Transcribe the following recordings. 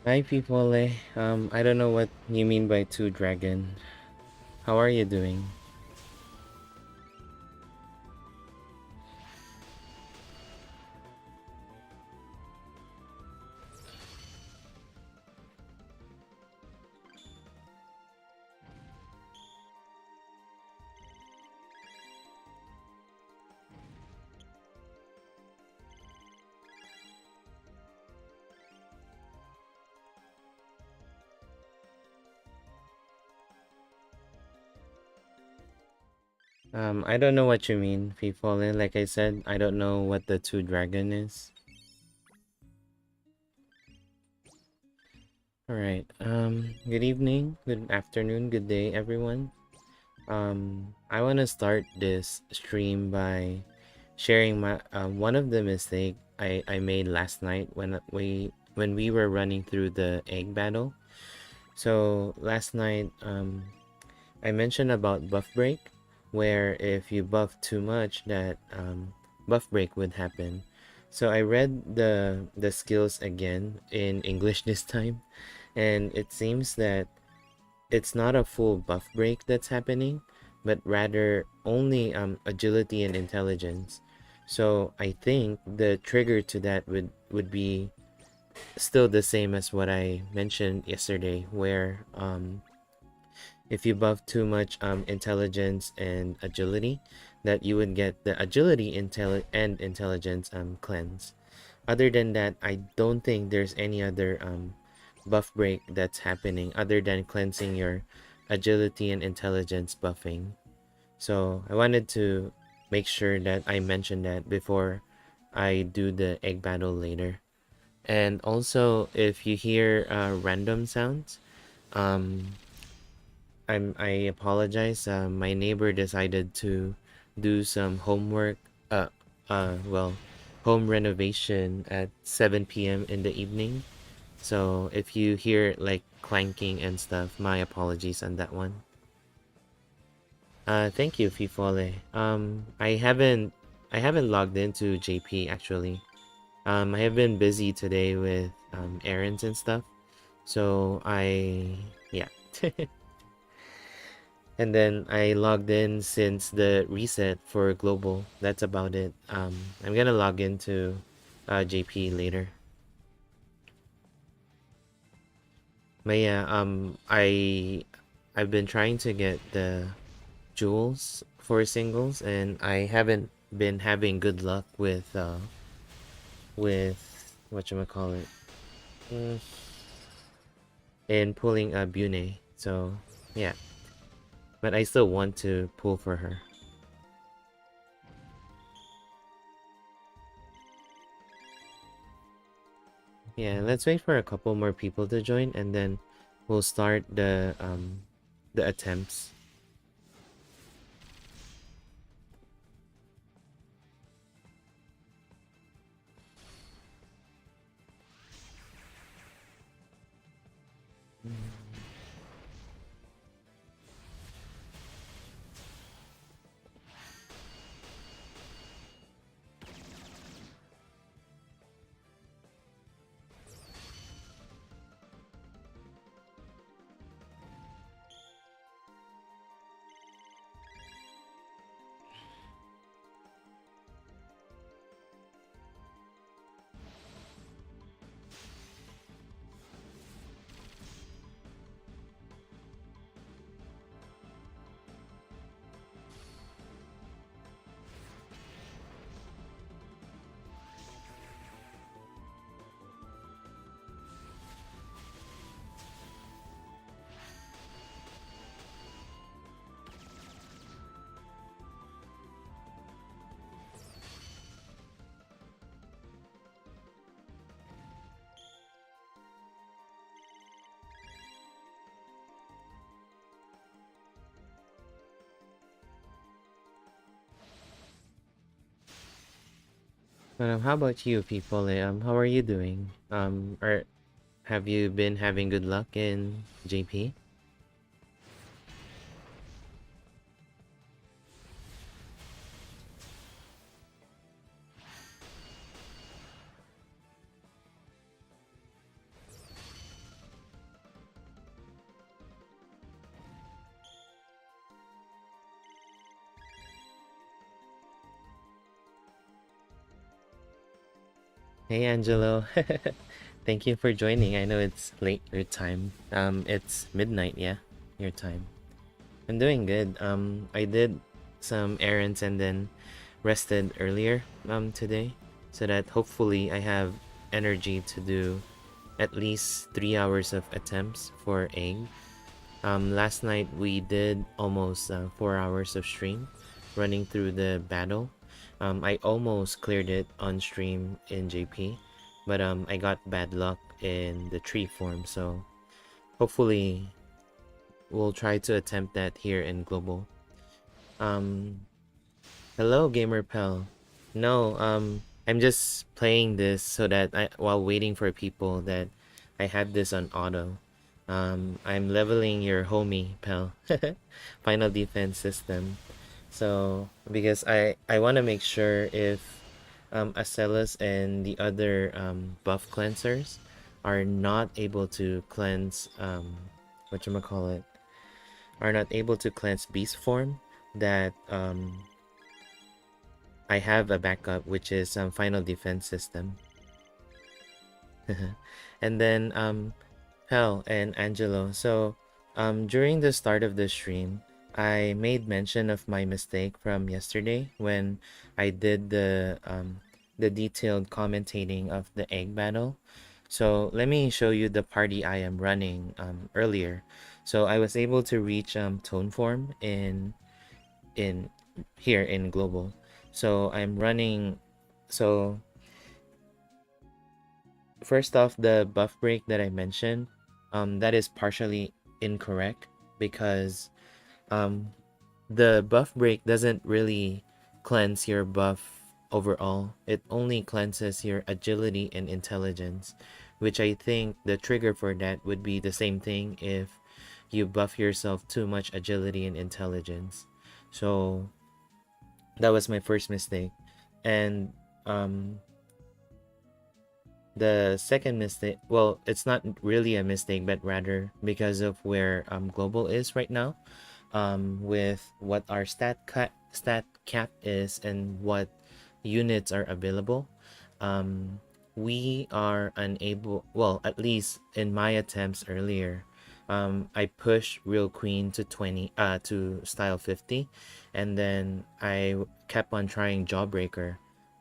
Hi, people. I don't know what you mean by two dragon. How are you doing? I don't know what you mean, people. Like I said, I don't know what the two dragon is. All right. Good evening, good afternoon, good day, everyone. I want to start this stream by sharing my one of the mistake I made last night when we were running through the egg battle. So last night, I mentioned about buff break, where if you buff too much, that buff break would happen. So I read the skills again in English this time, and it seems that it's not a full buff break that's happening, but rather only agility and intelligence. So I think the trigger to that would be still the same as what I mentioned yesterday, where if you buff too much intelligence and agility, that you would get the agility and intelligence cleanse. Other than that, I don't think there's any other buff break that's happening other than cleansing your agility and intelligence buffing. So I wanted to make sure that I mention that before I do the egg battle later. And also, if you hear random sounds, um I apologize. My neighbor decided to do some homework. Well, home renovation at 7 p.m. in the evening. So if you hear like clanking and stuff, my apologies on that one. Thank you, Fifole. I haven't logged into JP actually. I have been busy today with errands and stuff. So yeah. And then I logged in since the reset for global. That's about it. I'm gonna log into JP later. But yeah, I've been trying to get the jewels for singles, and I haven't been having good luck with whatchamacallit, mm, in pulling a Bune. So yeah, but I still want to pull for her. Yeah, let's wait for a couple more people to join, and then we'll start the attempts. But how about you, people? How are you doing? Or have you been having good luck in JP? Hey, Angelo. Thank you for joining. I know it's late your time. It's midnight, yeah, your time. I'm doing good. I did some errands and then rested earlier today so that hopefully I have energy to do at least 3 hours of attempts for egg. Last night we did almost 4 hours of stream running through the battle. I almost cleared it on stream in JP, but I got bad luck in the tree form, so hopefully we'll try to attempt that here in global. Um, Hello, Gamer Pal. No, I'm just playing this so that while waiting for people that I had this on auto. I'm leveling your homie, Pal. Final defense system. So because I want to make sure if Acelus and the other buff cleansers are not able to cleanse whatchamacallit, are not able to cleanse beast form, that I have a backup, which is final defense system. And then Hell and Angelo. So during the start of the stream, I made mention of my mistake from yesterday when I did the detailed commentating of the egg battle. So let me show you the party I am running earlier. So I was able to reach tone form in here in global. So I'm running. So first off, the buff break that I mentioned, that is partially incorrect because um the buff break doesn't really cleanse your buff overall. It only cleanses your agility and intelligence, which I think the trigger for that would be the same thing if you buff yourself too much agility and intelligence. So that was my first mistake. And um the second mistake, well, it's not really a mistake, but rather because of where global is right now, with what our stat cap is and what units are available. um we are unable, well, at least in my attempts earlier, I pushed real queen to 20 to style 50, and then I kept on trying jawbreaker.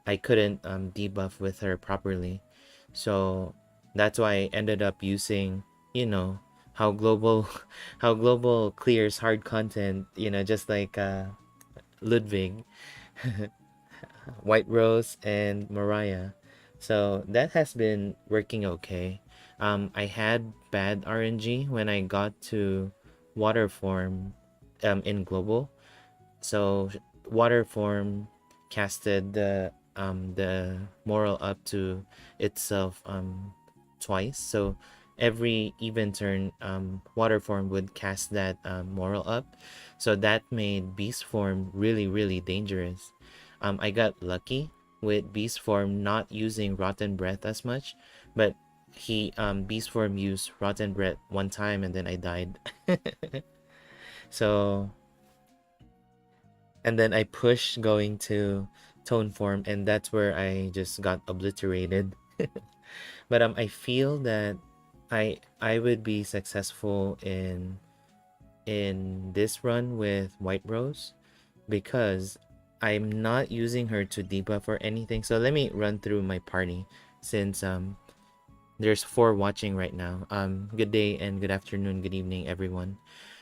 I couldn't debuff with her properly, so that's why I ended up using, you know, how global how global clears hard content, just like Ludwig, White Rose, and Mariah. So that has been working okay. I had bad RNG when I got to water form in global. So water form casted the moral up to itself twice. So every even turn, water form would cast that moral up. So that made beast form really really dangerous. I got lucky with beast form not using rotten breath as much, but he beast form used rotten breath one time and then I died. So and then I pushed going to tone form, and that's where I just got obliterated. But I feel that I would be successful in this run with White Rose because I'm not using her to debuff or anything. So let me run through my party since there's 4 watching right now. Good day and good afternoon, good evening, everyone.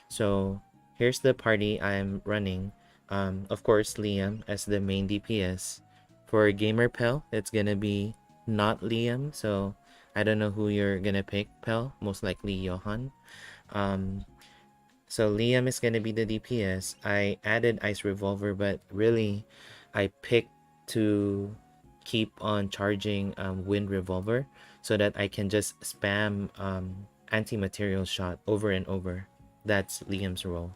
So here's the party I'm running. Of course, Liam as the main DPS. For Gamer Pell, it's gonna be not Liam. So I don't know who you're gonna pick, Pell. Most likely Johan. Um, so Liam is gonna be the DPS. I added Ice Revolver, but really, I picked to keep on charging Wind Revolver so that I can just spam anti-material shot over and over. That's Liam's role.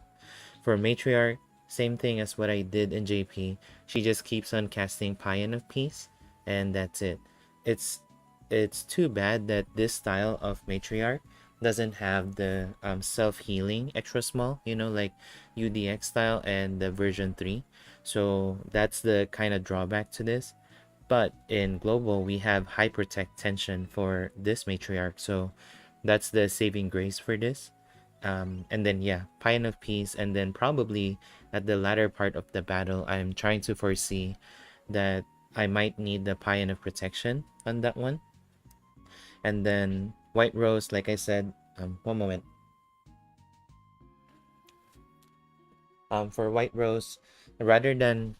For Matriarch, same thing as what I did in JP. She just keeps on casting Paean of Peace, and that's it. It's it's too bad that this style of Matriarch doesn't have the self-healing extra small, like UDX style and the version 3. So that's the kind of drawback to this. But in global, we have high protect tension for this matriarch, so that's the saving grace for this. And then yeah, Pion of Peace, and then probably at the latter part of the battle, I'm trying to foresee that I might need the Pion of Protection on that one. And then White Rose, like I said, one moment. For White Rose, rather than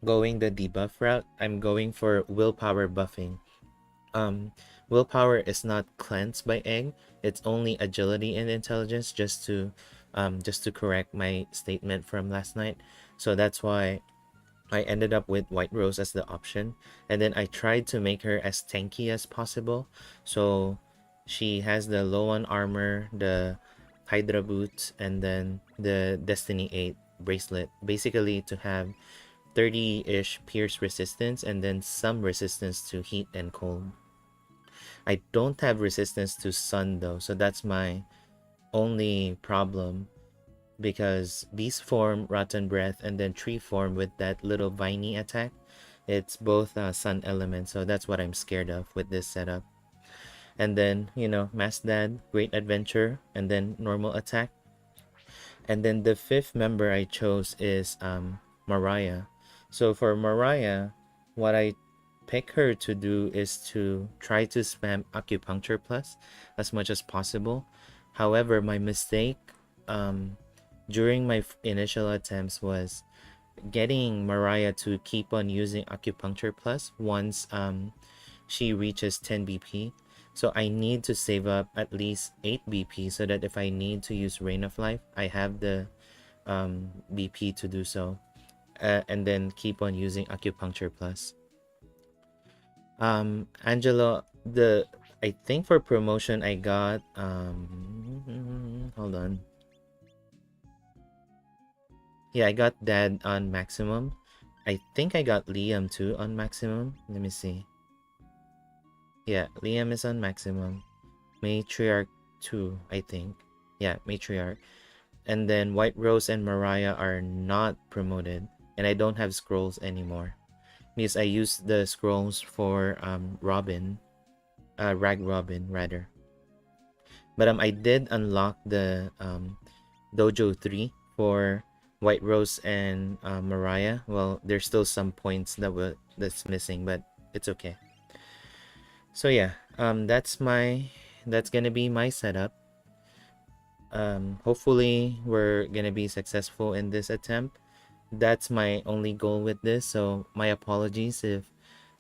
going the debuff route, I'm going for willpower buffing. Um, Willpower is not cleansed by egg. It's only agility and intelligence. Just to correct my statement from last night. So that's why I ended up with White Rose as the option, and then I tried to make her as tanky as possible. So she has the low on armor, the Hydra boots, and then the Destiny 8 bracelet, basically to have 30-ish pierce resistance and then some resistance to heat and cold. I don't have resistance to sun though, so that's my only problem, because beast form, rotten breath, and then tree form with that little viney attack, it's both sun element, so that's what I'm scared of with this setup. And then, you know, Mass Dad, Great Adventure, and then normal attack. And then the fifth member I chose is Mariah. So for Mariah, what I pick her to do is to try to spam Acupuncture Plus as much as possible. However, my mistake during my initial attempts was getting Mariah to keep on using Acupuncture Plus once she reaches 10 BP. So I need to save up at least 8 BP so that if I need to use Rain of Life, I have the BP to do so. And then keep on using Acupuncture Plus. Angelo, I think for promotion I got hold on. Yeah, I got Dad on maximum. I think I got Liam too on maximum. Let me see. Yeah, Liam is on maximum. Matriarch 2, I think. Yeah, Matriarch. And then White Rose and Mariah are not promoted. And I don't have scrolls anymore, because I used the scrolls for Robin. Rag Robin, rather. But I did unlock the Dojo 3 for White Rose and Mariah. Well, there's still some points that's missing, but it's okay. So yeah, that's gonna be my setup. Hopefully we're gonna be successful in this attempt. That's my only goal with this, so my apologies if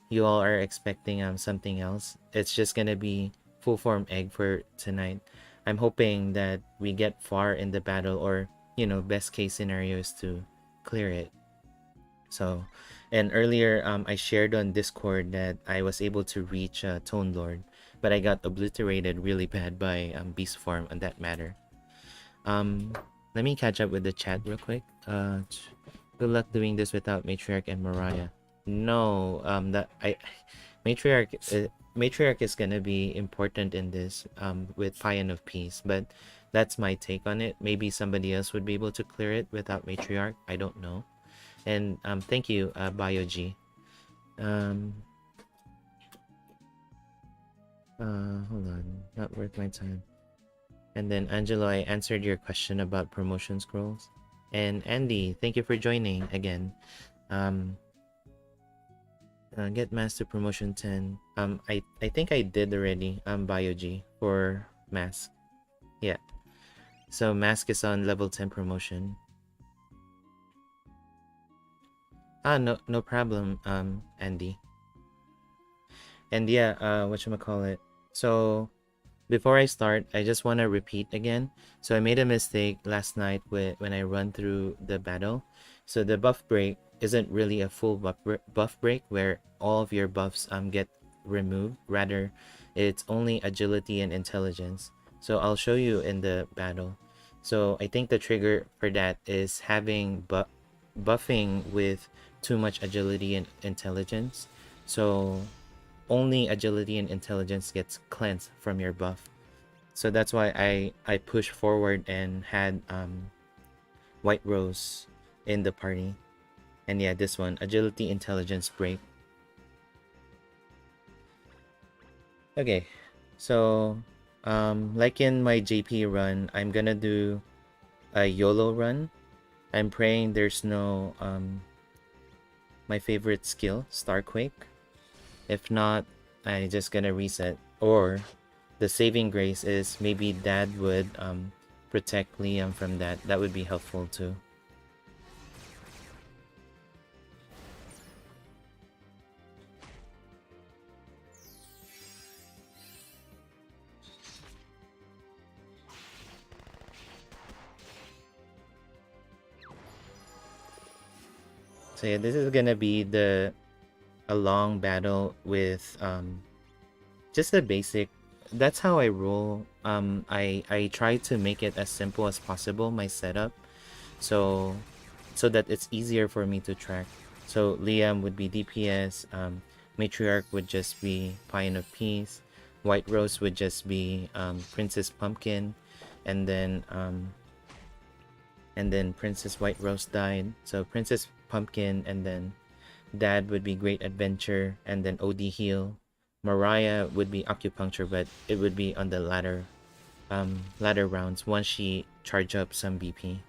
you all are expecting something else. It's just gonna be full form egg for tonight. I'm hoping that we get far in the battle, or you know, best case scenario is to clear it. So, and earlier I shared on Discord that I was able to reach Tone Lord, but I got obliterated really bad by Beast Form on that matter. Let me catch up with the chat real quick. Good luck doing this without Matriarch and Mariah. No, Matriarch is gonna be important in this with Pion of Peace, but that's my take on it. Maybe somebody else would be able to clear it without Matriarch. I don't know. And thank you, BioG. Hold on, not worth my time. And then Angelo, I answered your question about promotion scrolls. And Andy, thank you for joining again. Get master promotion 10. I think I did already BioG for mask. Yeah. So mask is on level 10 promotion. No problem, Andy. And yeah, whatchamacallit. So before I start, I just want to repeat again. So I made a mistake last night when I run through the battle. So the buff break isn't really a full buff break where all of your buffs get removed. Rather, it's only agility and intelligence. So I'll show you in the battle. So I think the trigger for that is having buffing with too much agility and intelligence. So only agility and intelligence gets cleansed from your buff. So that's why I pushed forward and had White Rose in the party. And yeah, this one, agility intelligence break. Okay, so like in my JP run, I'm gonna do a YOLO run. I'm praying there's no my favorite skill, Starquake. If not, I just gonna reset. Or the saving grace is maybe Dad would protect Liam from that. That would be helpful too. So yeah, this is gonna be the a long battle with just the basic. That's how I roll. I try to make it as simple as possible, my setup, so so that it's easier for me to track. So Liam would be DPS, Matriarch would just be Pine of Peace, White Rose would just be Princess Pumpkin, and then Princess White Rose died. So Princess Pumpkin, and then Dad would be Great Adventure, and then OD Heal. Mariah would be Acupuncture, but it would be on the latter rounds once she charge up some BP.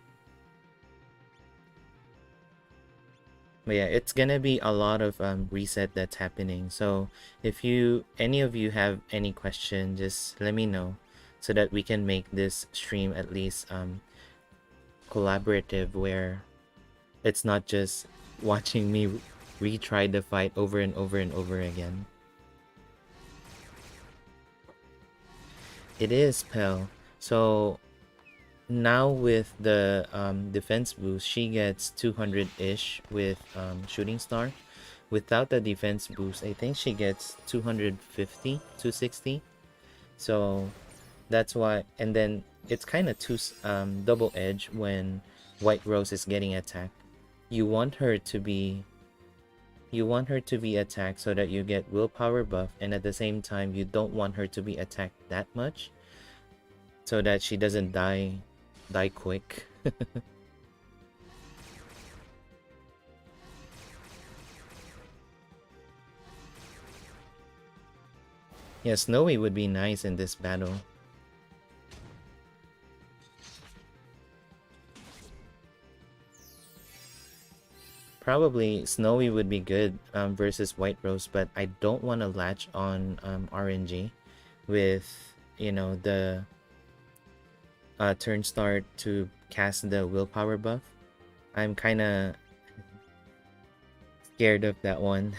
But yeah, it's gonna be a lot of reset that's happening. So if any of you have any question, just let me know so that we can make this stream at least collaborative, where it's not just watching me retry the fight over and over and over again. It is Pell. So now with the defense boost, she gets 200-ish with Shooting Star. Without the defense boost, I think she gets 250, 260. So that's why, and then it's kind of double edge when White Rose is getting attacked. You want her to be attacked so that you get willpower buff, and at the same time you don't want her to be attacked that much so that she doesn't die quick. Yeah, Snowy would be nice in this battle. Probably Snowy would be good versus White Rose, but I don't want to latch on RNG with, the turn start to cast the willpower buff. I'm kind of scared of that one.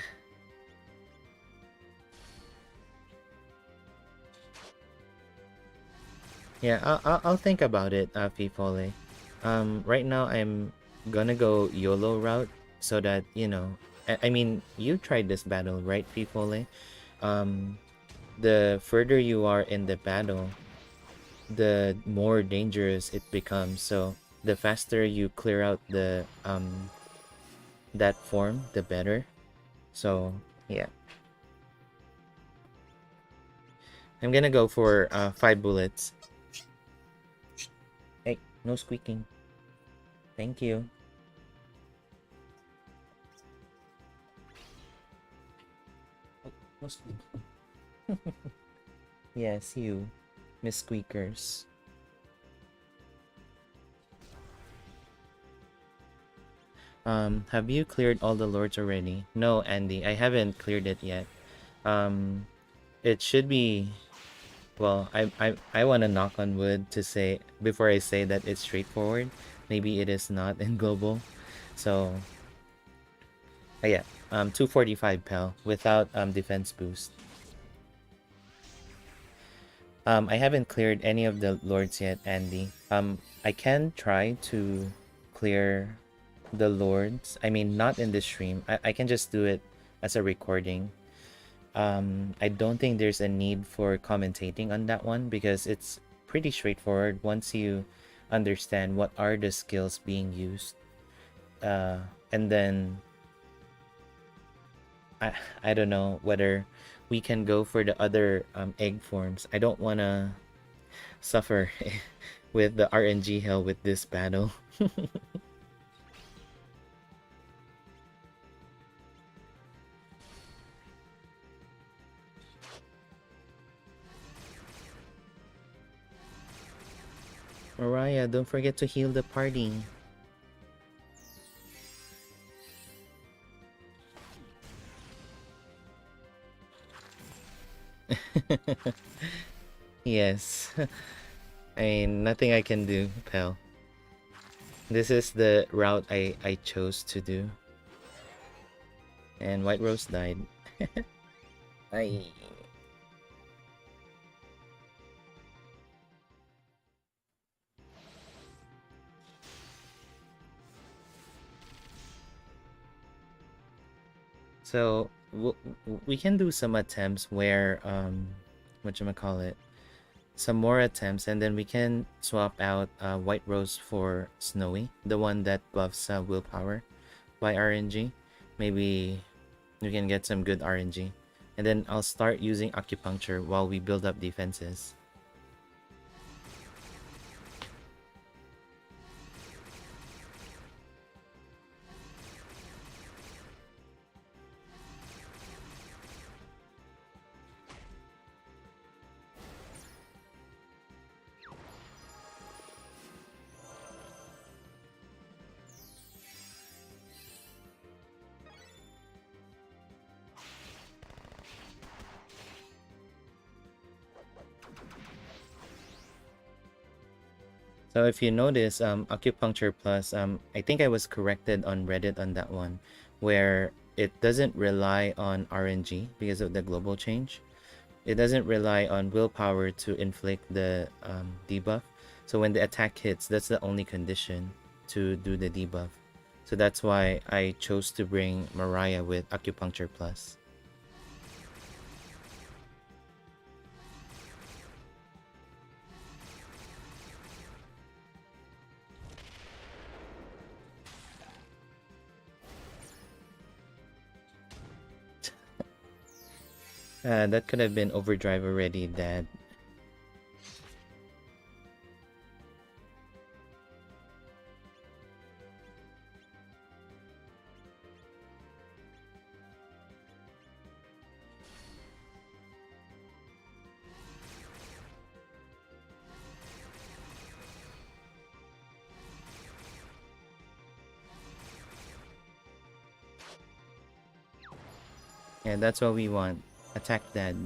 Yeah, I'll think about it, Fifole. Right now I'm gonna go YOLO route so that I mean, you tried this battle, right, Fifole? Um, the further you are in the battle, the more dangerous it becomes. So the faster you clear out the that form, the better. So yeah, I'm gonna go for 5 bullets. Hey, no squeaking. Thank you. Oh, no squeaking. Yes, you, Miss Squeakers. Have you cleared all the lords already? No, Andy, I haven't cleared it yet. Um, it should be. Well, I want to knock on wood to say before I say that it's straightforward. Maybe it is not in global. So, yeah. 245 pel without defense boost. I haven't cleared any of the lords yet, Andy. I can try to clear the lords. I mean, not in the stream. I can just do it as a recording. I don't think there's a need for commentating on that one because it's pretty straightforward once you understand what are the skills being used. And then I don't know whether we can go for the other egg forms. I don't want to suffer with the RNG hell with this battle. Mariah, don't forget to heal the party. Yes. I mean, nothing I can do, pal. This is the route I chose to do. And White Rose died. I. So we can do some attempts where what you call it, some more attempts, and then we can swap out White Rose for Snowy, the one that buffs willpower by RNG. Maybe we can get some good RNG, and then I'll start using acupuncture while we build up defenses. So if you notice, acupuncture plus, I think I was corrected on Reddit on that one, where it doesn't rely on RNG because of the global change. It doesn't rely on willpower to inflict the debuff. So when the attack hits, that's the only condition to do the debuff. So that's why I chose to bring Mariah with acupuncture plus. That could have been overdrive already, Dad. Yeah, that's what we want. Attack Dad.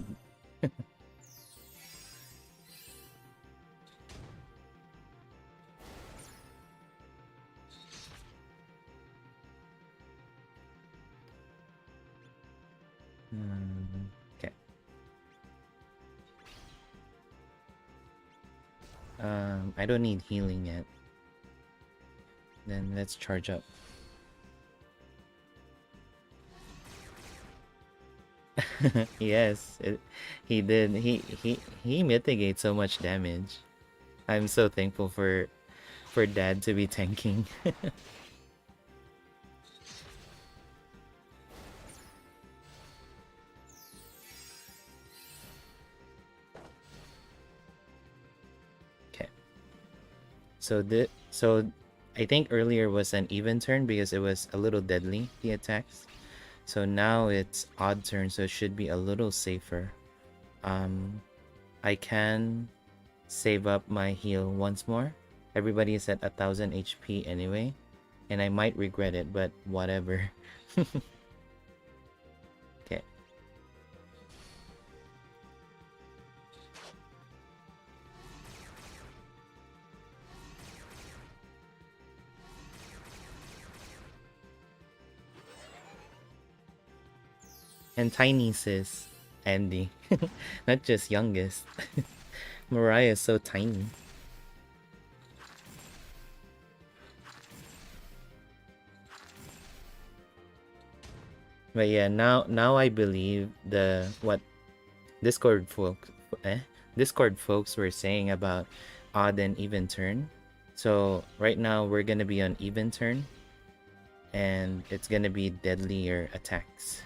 Okay. I don't need healing yet. Then let's charge up. Yes, he did. He mitigates so much damage. I'm so thankful for Dad to be tanking. Okay. So I think earlier was an even turn because it was a little deadly, the attacks. So now it's odd turn, so it should be a little safer. I can save up my heal once more. Everybody is at 1000 HP anyway, and I might regret it, but whatever. Okay. And tiny sis, Andy. Not just youngest. Mariah is so tiny. But yeah, now I believe the what Discord folks Discord folks were saying about odd and even turn. So right now we're gonna be on even turn, and it's gonna be deadlier attacks.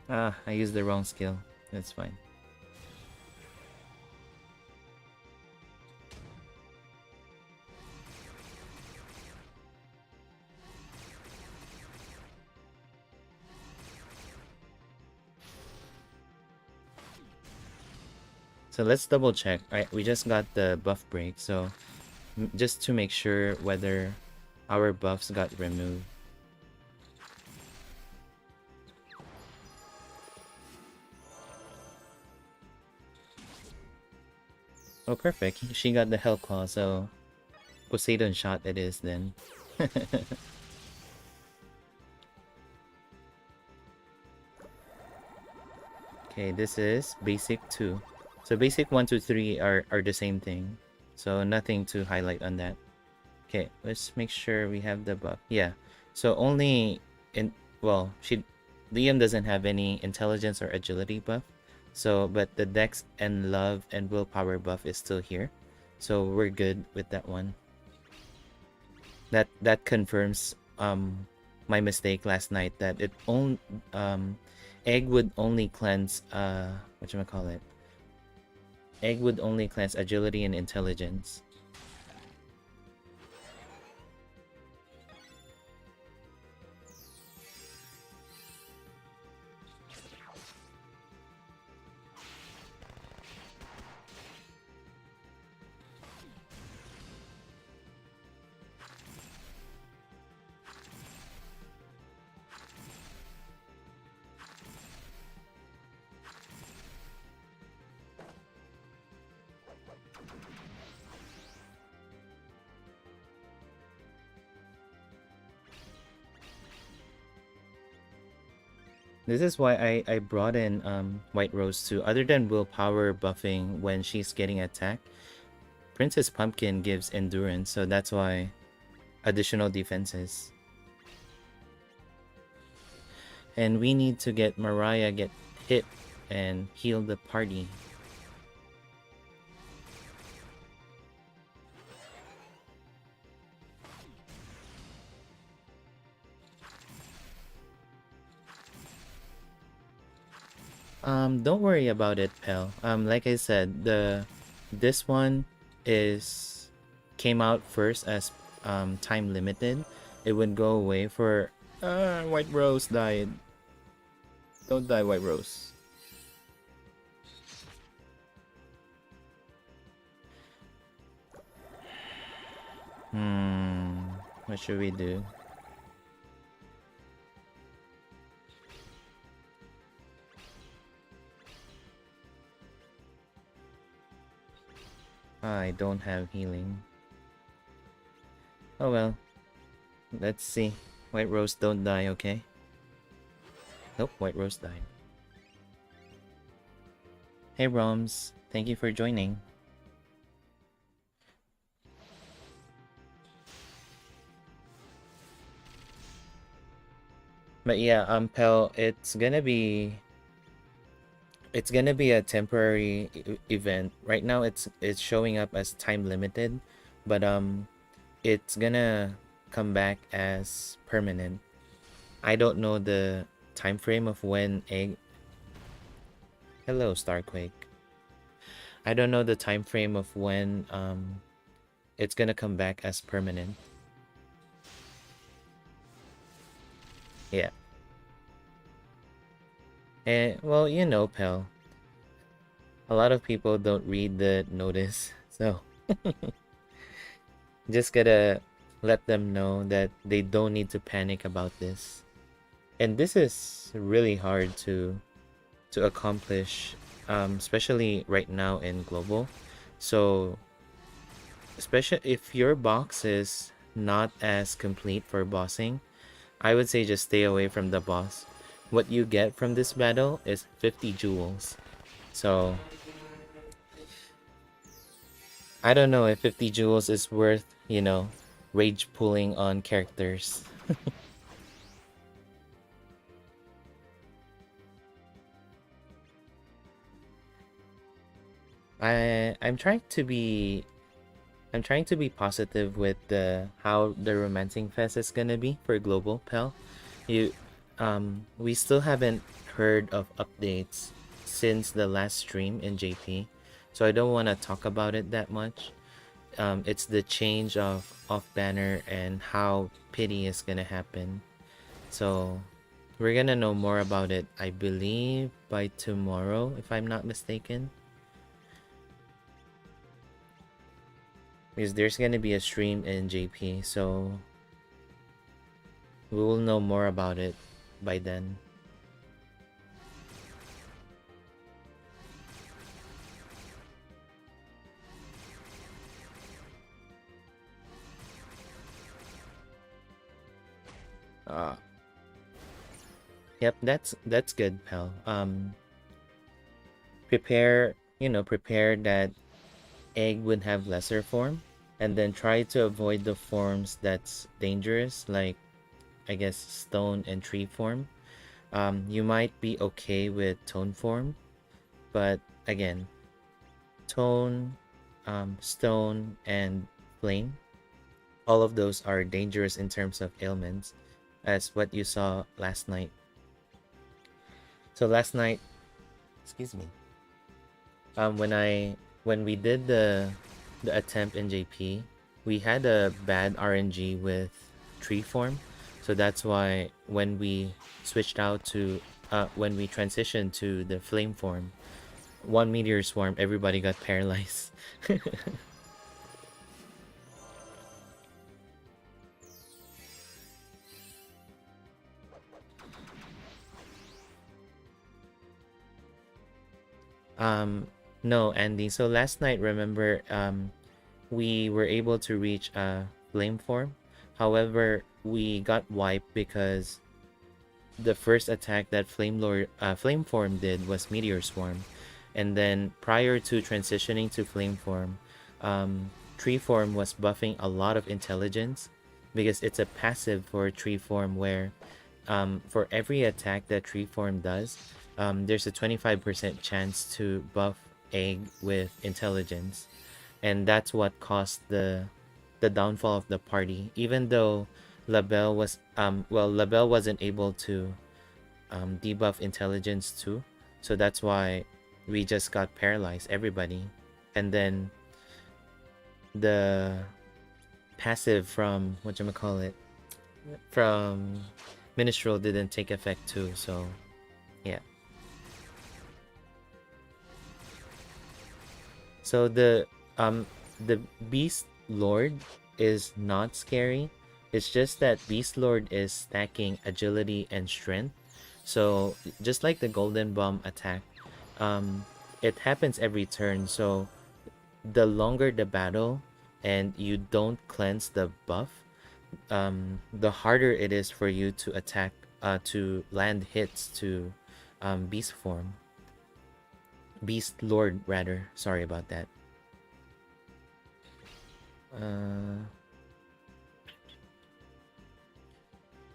I used the wrong skill. That's fine. So let's double check. We just got the buff break, so just to make sure whether our buffs got removed. Oh, perfect. She got the Hell Claw, so Poseidon shot it is then. Okay, this is basic 2. So basic 1, 2, 3 are the same thing. So nothing to highlight on that. Okay, let's make sure we have the buff. Yeah. So only in well, Liam doesn't have any intelligence or agility buff. So but the dex and love and willpower buff is still here. So we're good with that one. That confirms my mistake last night that it only egg would only cleanse whatchamacallit? Egg would only cleanse agility and intelligence. This is why I brought in White Rose too. Other than willpower buffing when she's getting attacked, Princess Pumpkin gives endurance, so that's why additional defenses. And we need to get Mariah get hit and heal the party. Don't worry about it, pal. Like I said, this one is came out first as time limited. It would go away for White Rose died. Don't die, White Rose. What should we do? I don't have healing. Oh well. Let's see. White Rose don't die, okay? Nope, White Rose died. Hey Roms, thank you for joining. But yeah, Pel, it's gonna be a temporary event. Right now it's showing up as time limited, but it's gonna come back as permanent. I don't know the time frame of when egg. Hello, Starquake. I don't know the time frame of when it's gonna come back as permanent. Yeah. Well, you know, Pel. A lot of people don't read the notice, so just gotta let them know that they don't need to panic about this. And this is really hard to accomplish, especially right now in global. So, especially if your box is not as complete for bossing, I would say just stay away from the boss. What you get from this battle is 50 jewels. So, I don't know if 50 jewels is worth, rage pulling on characters. I'm trying to be positive with how the Romancing Fest is gonna be for Global Pel. We still haven't heard of updates since the last stream in JP, so I don't want to talk about it that much. It's the change of off banner and how pity is gonna happen. So we're gonna know more about it, I believe, by tomorrow, if I'm not mistaken. because there's gonna be a stream in JP, so we will know more about it by then. Uh, yep, that's good, pal. Prepare that egg would have lesser form, and then try to avoid the forms that's dangerous, like I guess stone and tree form. You might be okay with tone form, but again, tone, stone, and flame, all of those are dangerous in terms of ailments, as what you saw last night. So last night, excuse me, when we did the attempt in JP, we had a bad RNG with tree form, so that's why when we switched out to when we transitioned to the flame form, one meteor swarm, everybody got paralyzed. No, Andy. So last night, remember, we were able to reach flame form. However, we got wiped because the first attack that flame form did was meteor swarm, and then prior to transitioning to flame form, tree form was buffing a lot of intelligence because it's a passive for tree form where for every attack that tree form does, there's a 25% chance to buff egg with intelligence, and that's what caused the downfall of the party. Even though Labelle wasn't able to debuff intelligence too, so that's why we just got paralyzed, everybody. And then the passive from from Minstrel didn't take effect too, so yeah. So the Beast Lord is not scary. It's just that Beast Lord is stacking agility and strength. So just like the Golden Bomb attack, it happens every turn. So the longer the battle and you don't cleanse the buff, the harder it is for you to attack, to land hits to Beast form. Beast Lord, rather. Sorry about that. Uh,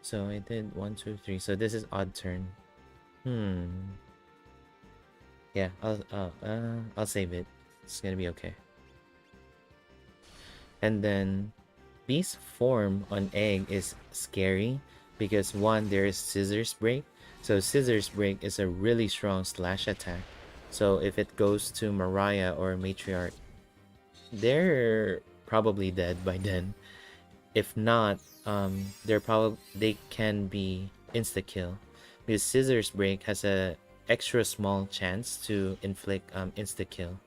so I did 1, 2, 3. So this is odd turn. Yeah, I'll save it. It's gonna be okay. And then Beast form on egg is scary because one, there is Scissors Break. So Scissors Break is a really strong slash attack. So if it goes to Mariah or Matriarch, they're probably dead by then. If not, they can be insta kill because Scissors Break has a extra small chance to inflict insta kill.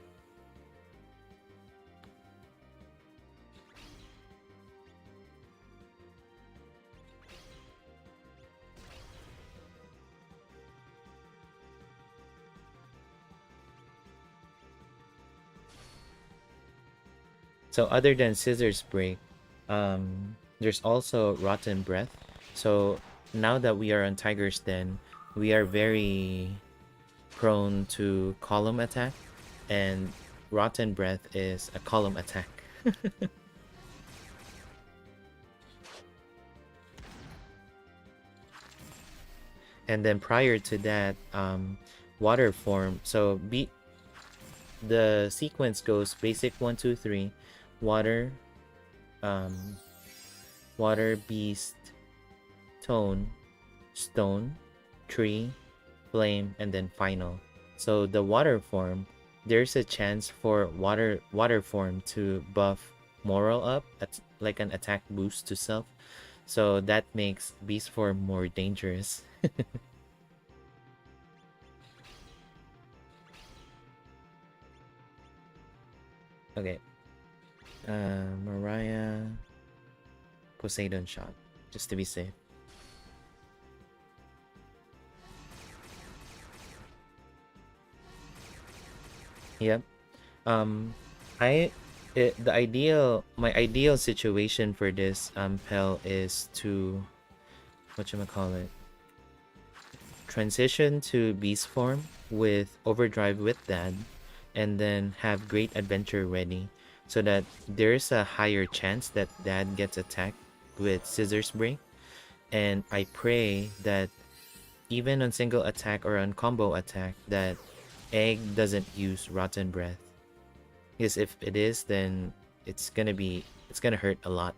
So other than Scissors Break, there's also Rotten Breath. So now that we are on Tiger's Den, we are very prone to column attack, and Rotten Breath is a column attack. And then prior to that, water form. So the sequence goes basic 1, 2, 3, water, um, water, beast, tone, stone, tree, flame, and then final. So the water form, there's a chance for water form to buff moral up, like an attack boost to self. So that makes beast form more dangerous. Okay. Mariah, Poseidon shot, just to be safe. Yep. Um, I my ideal situation for this Pel is to whatchamacallit, transition to beast form with overdrive with dad, and then have great adventure ready, so that there's a higher chance that dad gets attacked with scissors break. And I pray that even on single attack or on combo attack, that egg doesn't use rotten breath. Because if it is, then it's gonna hurt a lot.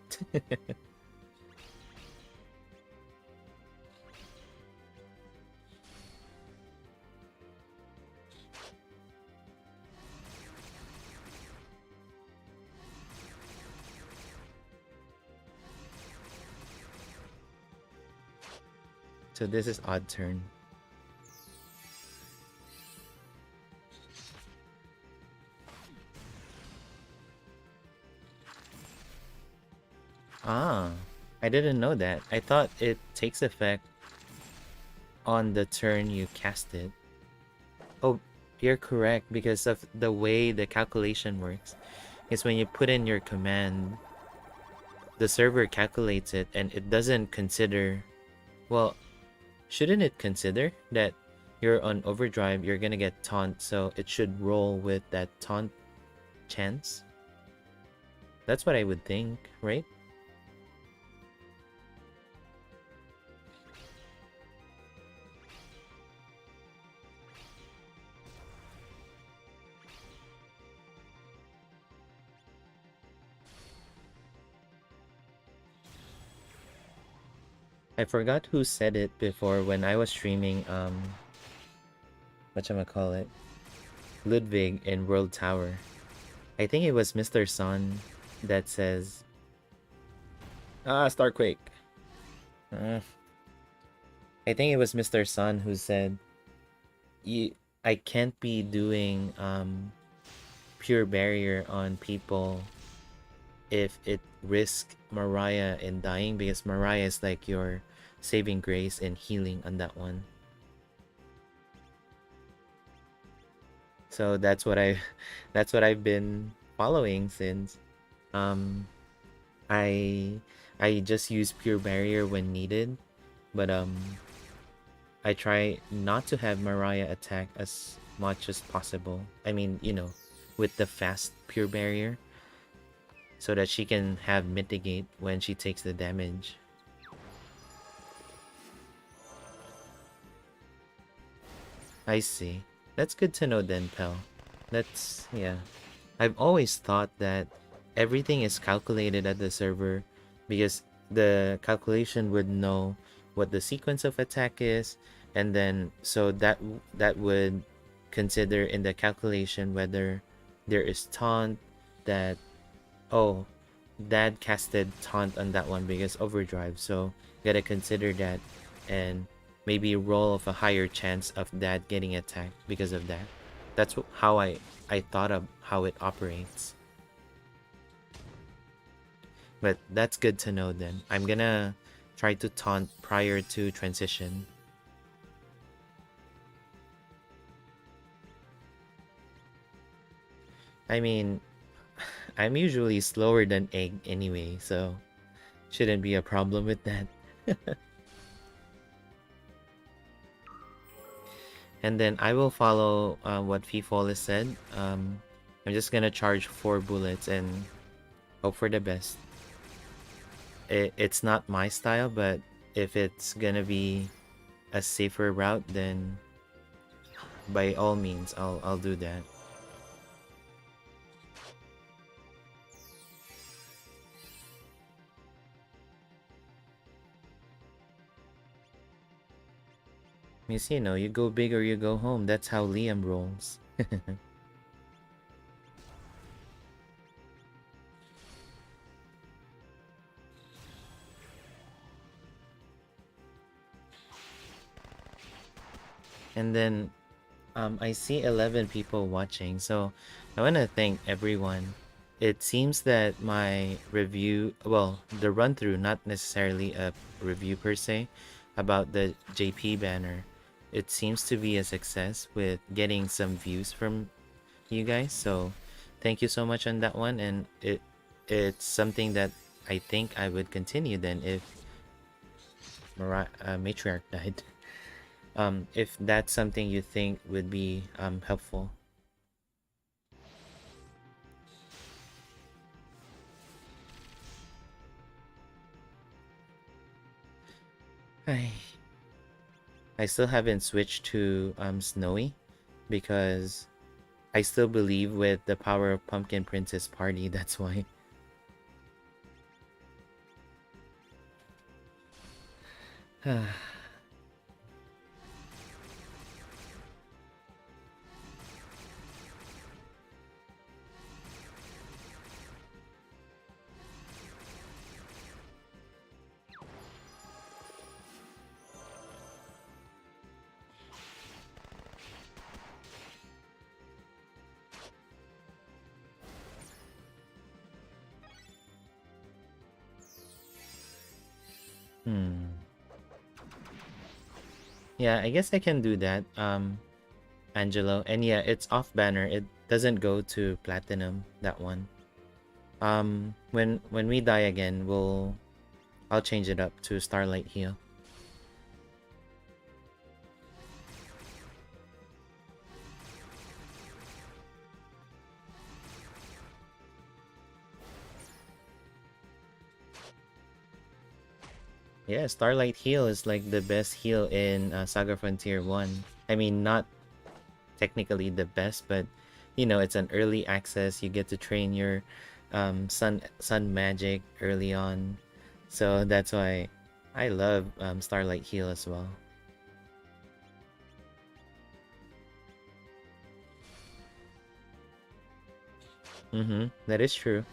So this is odd turn. Ah, I didn't know that. I thought it takes effect on the turn you cast it. Oh, you're correct, because of the way the calculation works. Is when you put in your command, the server calculates it and it doesn't consider, well, shouldn't it consider that you're on overdrive, you're gonna get taunt, so it should roll with that taunt chance? That's what I would think, right? I forgot who said it before when I was streaming whatchamacallit, Ludwig in World Tower. I think it was Mr. Sun that says, Starquake. Uh, I think it was Mr. Sun who said, you, I can't be doing pure barrier on people if it risks Mariah in dying, because Mariah is like your saving grace and healing on that one. So that's what I that's what I've been following since. Um I I just use pure barrier when needed, but I try not to have Mariah attack as much as possible. I mean, with the fast pure barrier, so that she can have mitigate when she takes the damage. I see. That's good to know then, pal. That's, yeah. I've always thought that everything is calculated at the server, because the calculation would know what the sequence of attack is, and then so that would consider in the calculation whether there is taunt, that, oh, dad casted taunt on that one because overdrive, so gotta consider that, and maybe roll of a higher chance of dad getting attacked because of that. That's how I thought of how it operates. But that's good to know then. I'm gonna try to taunt prior to transition. I mean, I'm usually slower than Egg anyway, so shouldn't be a problem with that. And then I will follow what Fifol has said. I'm just gonna charge 4 bullets and hope for the best. It's not my style, but if it's gonna be a safer route, then by all means, I'll do that. Means, you go big or you go home. That's how Liam rolls. And then I see 11 people watching, so I want to thank everyone it seems that my review, well, the run through, not necessarily a review per se, about the JP banner, it seems to be a success with getting some views from you guys. So thank you so much on that one, and it's something that I think I would continue then if Matriarch died. If that's something you think would be helpful. I I still haven't switched to Snowy because I still believe with the power of Pumpkin Princess Party. That's why. Hmm. Yeah, I guess I can do that, Angelo. And yeah, it's off banner. It doesn't go to platinum, that one. When we die again, I'll change it up to Starlight Heal. Yeah, Starlight Heal is like the best heal in Saga Frontier 1. I mean, not technically the best, but it's an early access. You get to train your sun magic early on. So that's why I love Starlight Heal as well. That is true.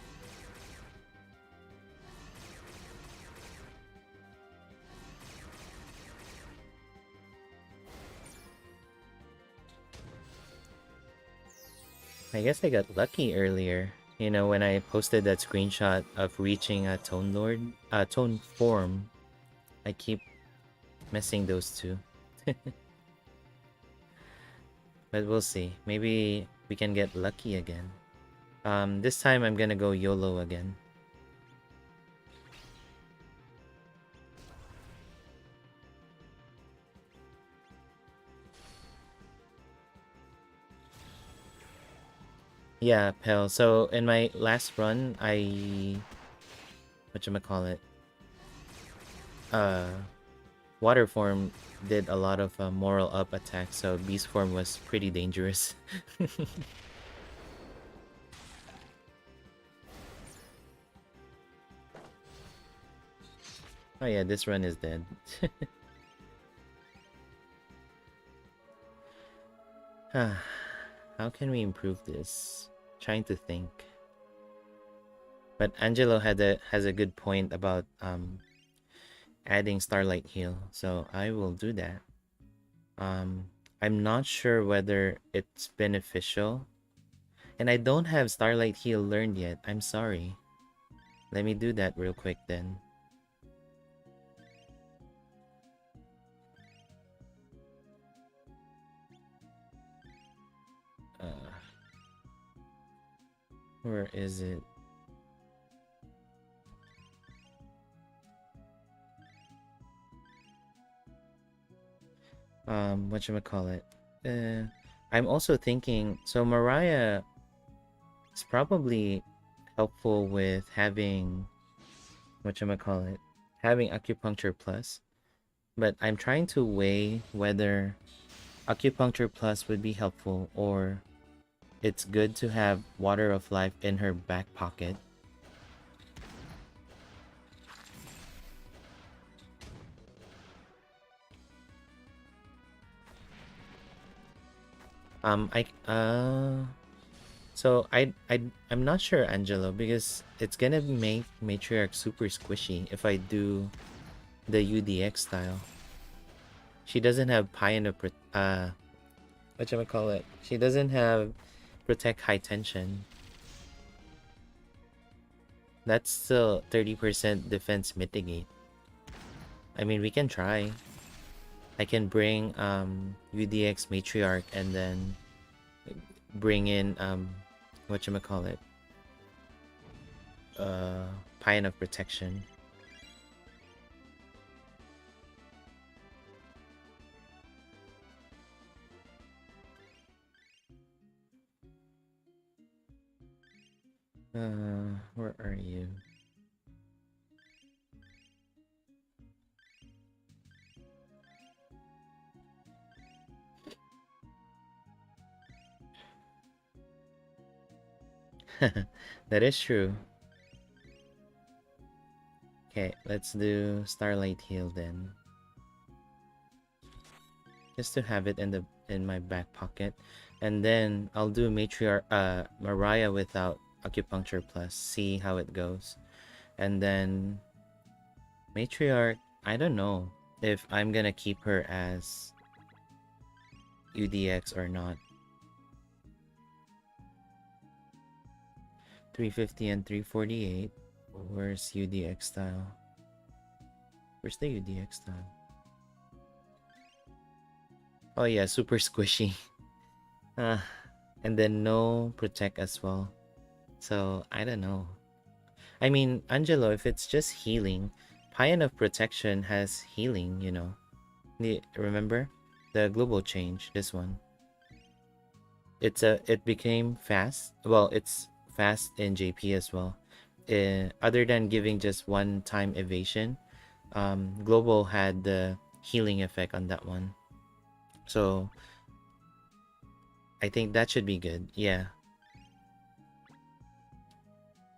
I guess I got lucky earlier. When I posted that screenshot of reaching a Tone form, I keep missing those two. But we'll see. Maybe we can get lucky again. This time I'm gonna go YOLO again. Yeah, Pel. So in my last run, whatchamacallit, uh, water form did a lot of moral up attacks, so beast form was pretty dangerous. Oh yeah, this run is dead. How can we improve this? Trying to think. But Angelo has a good point about adding Starlight Heal, so I will do that. I'm not sure whether it's beneficial, and I don't have Starlight Heal learned yet. I'm sorry. Let me do that real quick then. Uh, where is it? Whatchamacallit? I'm also thinking, so Mariah is probably helpful with having, whatchamacallit, having Acupuncture Plus, but I'm trying to weigh whether Acupuncture Plus would be helpful or it's good to have Water of Life in her back pocket. I So I'm not sure, Angelo, because it's gonna make Matriarch super squishy if I do the UDX style. She doesn't have whatchamacallit? She doesn't have protect high tension. That's still 30% defense mitigate. I mean, we can try. I can bring UDX Matriarch and then bring in whatchamacallit, uh Pine of Protection. Where are you? That is true. Okay, let's do Starlight Heal then. Just to have it in my back pocket. And then I'll do Matriarch Mariah without Acupuncture Plus. See how it goes. And then Matriarch, I don't know if I'm gonna keep her as UDX or not. 350 and 348. Where's UDX style? Where's the UDX style? Oh yeah, super squishy. And then no protect as well. So I don't know. I mean, Angelo, if it's just healing, Payan of Protection has healing, you know. Remember? The global change, this one. It became fast. Well, it's fast in JP as well. Other than giving just one time evasion, global had the healing effect on that one. So I think that should be good. Yeah.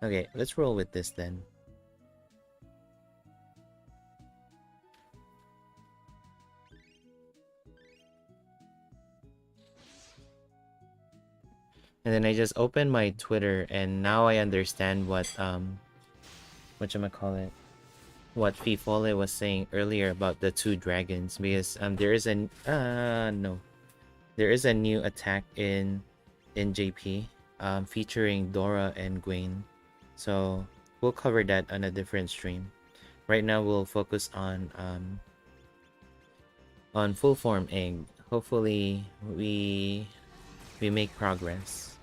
Okay, let's roll with this then. And then I just opened my Twitter and now I understand whatchamacallit, what Fifole was saying earlier about the two dragons, because there is an no. There is a new attack in JP featuring Dora and Gwen. So we'll cover that on a different stream. Right now we'll focus on full form egg. Hopefully we make progress.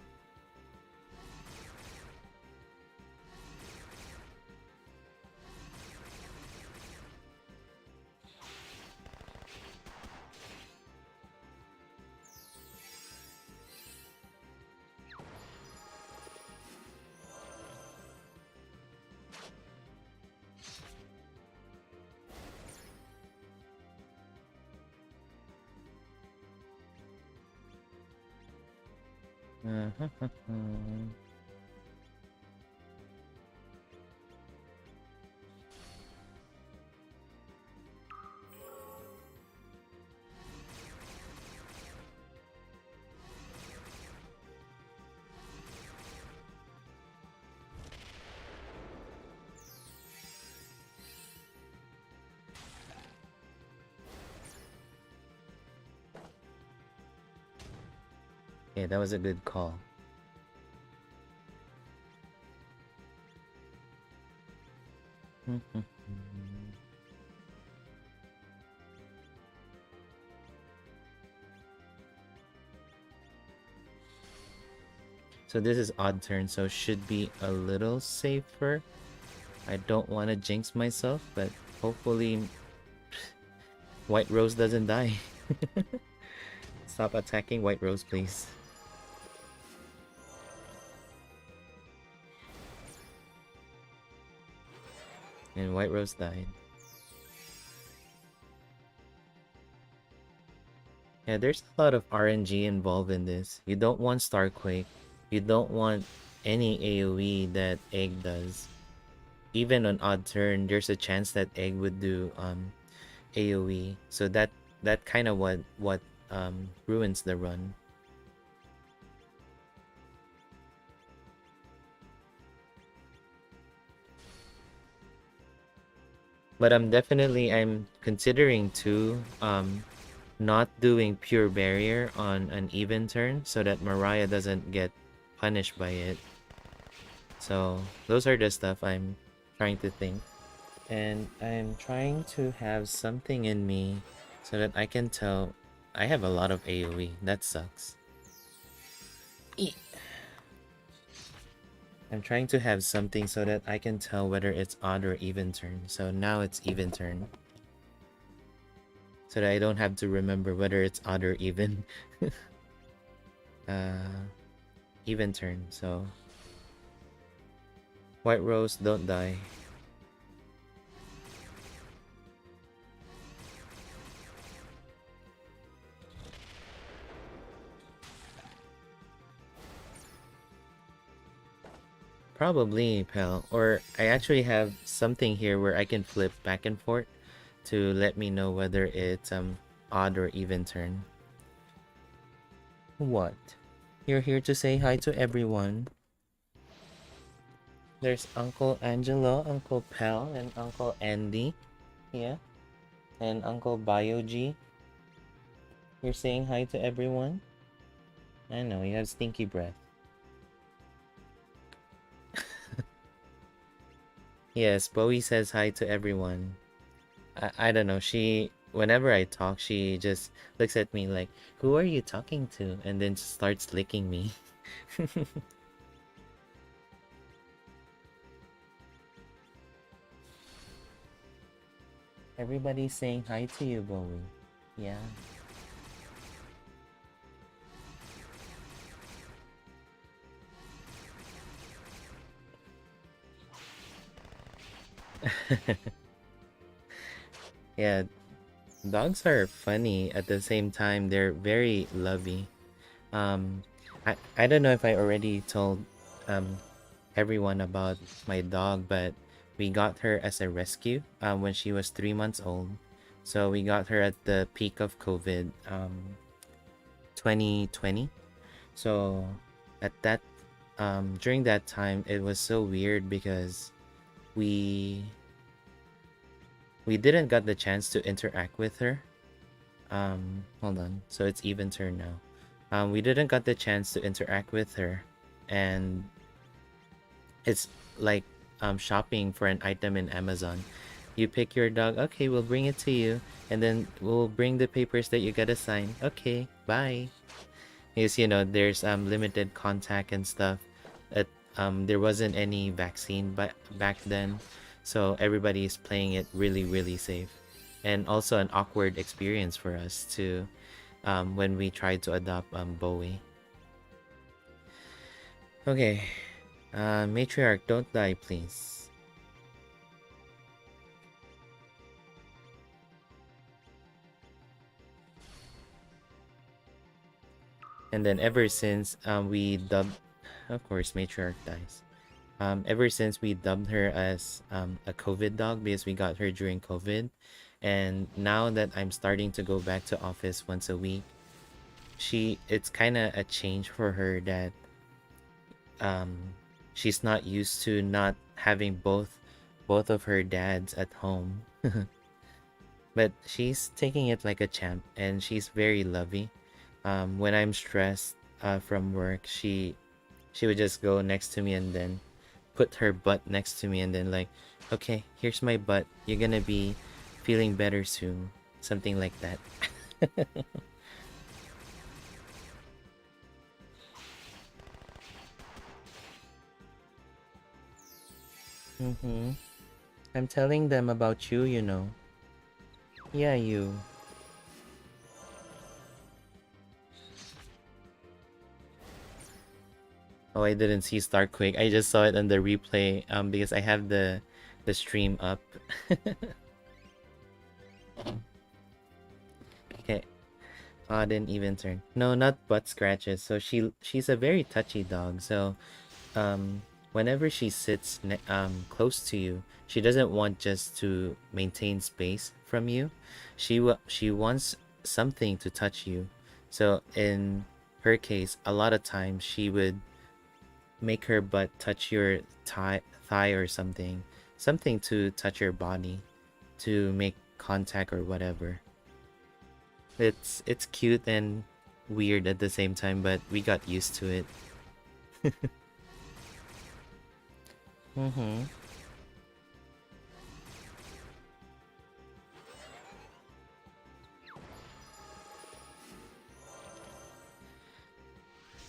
Yeah, that was a good call. So this is odd turn, so should be a little safer. I don't want to jinx myself, but hopefully White Rose doesn't die. Stop attacking White Rose, please. And White Rose died. Yeah, there's a lot of RNG involved in this. You don't want Starquake. You don't want any AoE that Egg does. Even on odd turn, there's a chance that Egg would do AoE. So that kind of what ruins the run. But I'm considering to not doing pure barrier on an even turn so that Mariah doesn't get punished by it. So those are the stuff I'm trying to think. And I'm trying to have something in me so that I can tell I have a lot of AoE. That sucks. Eek. I'm trying to have something so that I can tell whether it's odd or even turn. So now it's even turn. So that I don't have to remember whether it's odd or even. uh, even turn. So White Rose, don't die. Probably, pal. Or I actually have something here where I can flip back and forth to let me know whether it's odd or even turn. What? You're here to say hi to everyone. There's Uncle Angelo, Uncle Pal, and Uncle Andy. Yeah. And Uncle Bioji. You're saying hi to everyone? I know, you have stinky breath. Yes, Bowie says hi to everyone. I don't know, whenever I talk, she just looks at me like, who are you talking to? And then starts licking me. Everybody's saying hi to you, Bowie. Yeah. Yeah, dogs are funny at the same time. They're very lovey. Um, I don't know if I already told um everyone about my dog, but we got her as a rescue when she was 3 months old. So we got her at the peak of COVID 2020. So at that during that time it was so weird because we we didn't got the chance to interact with her. Hold on. So it's even turn now. We didn't got the chance to interact with her, and it's like shopping for an item in Amazon. You pick your dog, okay, we'll bring it to you, and then we'll bring the papers that you gotta sign. Okay, bye. Because there's limited contact and stuff. It, there wasn't any vaccine back then, so everybody's playing it really, really safe. And also an awkward experience for us to when we tried to adopt Bowie. Okay, matriarch, don't die, please. And then ever since we dubbed, of course, matriarch dies. Ever since we dubbed her as a COVID dog because we got her during COVID, and now that I'm starting to go back to office once a week, it's kind of a change for her that um she's not used to not having both of her dads at home. But she's taking it like a champ, and she's very lovey. When I'm stressed from work, she would just go next to me and then put her butt next to me and then like, okay, here's my butt. You're gonna be feeling better soon. Something like that. Mm-hmm. I'm telling them about you. Yeah, you. Oh, I didn't see Starquake. I just saw it on the replay because I have the stream up. Okay. Odd and even turn. No, not butt scratches. So she's a very touchy dog. So whenever she sits close to you, she doesn't want just to maintain space from you. She wants something to touch you. So in her case, a lot of times she would make her butt touch your thigh or something to touch your body, to make contact or whatever. It's cute and weird at the same time, but we got used to it. Mm-hmm.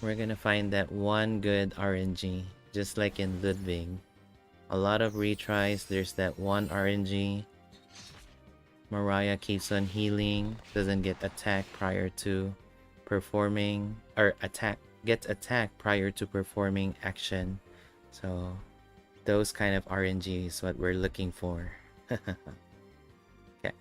We're gonna find that one good RNG, just like in Ludwig. A lot of retries, there's that one RNG. Mariah keeps on healing, doesn't get attacked prior to performing, or gets attacked prior to performing action. So those kind of RNG is what we're looking for. Okay.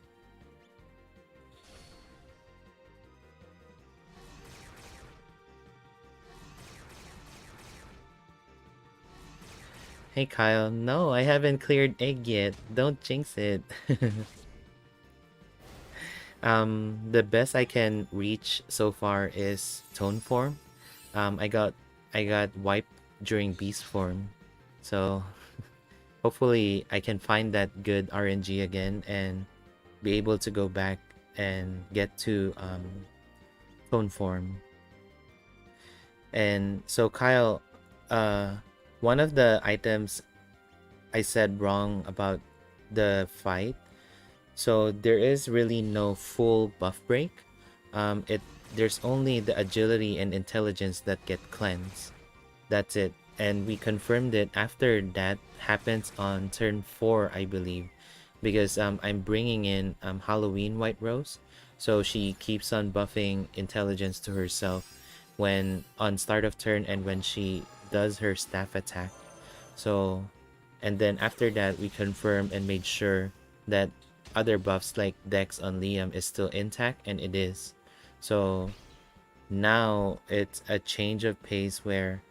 Hey Kyle, no, I haven't cleared egg yet. Don't jinx it. The best I can reach so far is tone form. Um, I got I got wiped during beast form, so hopefully I can find that good RNG again and be able to go back and get to tone form. And so Kyle, uh, one of the items I said wrong about the fight. So there is really no full buff break. It There's only the agility and intelligence that get cleansed. That's it. And we confirmed it after that happens on turn 4, I believe, because I'm bringing in Halloween White Rose, so she keeps on buffing intelligence to herself when on start of turn and when she does her staff attack. So, and then after that, we confirmed and made sure that other buffs like Dex on Liam is still intact, and it is. So now it's a change of pace where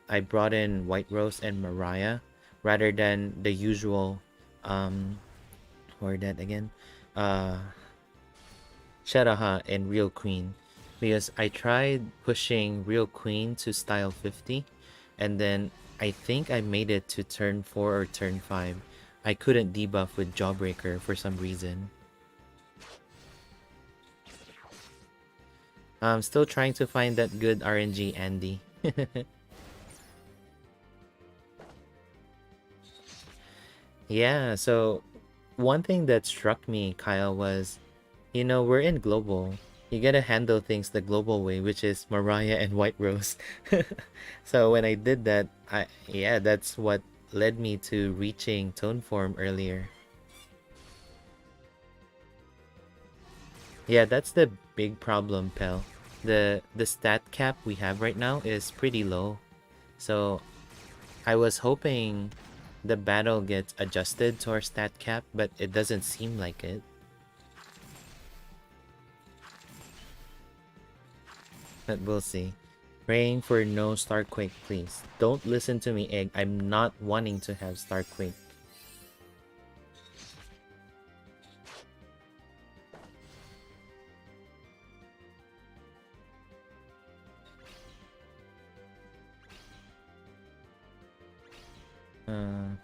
I brought in White Rose and Mariah rather than the usual or that again? Sheraha and Real Queen, because I tried pushing Real Queen to style 50 and then I think I made it to turn 4 or turn 5. I couldn't debuff with Jawbreaker for some reason. I'm still trying to find that good RNG Andy. Yeah, so one thing that struck me, Kyle, was we're in global. You gotta handle things the global way, which is Mariah and White Rose. So when I did that, that's what led me to reaching tone form earlier. Yeah, that's the big problem, Pel. The stat cap we have right now is pretty low. So I was hoping the battle gets adjusted to our stat cap, but it doesn't seem like it. But we'll see. Praying for no Starquake, please. Don't listen to me, Egg. I'm not wanting to have Starquake. Uh,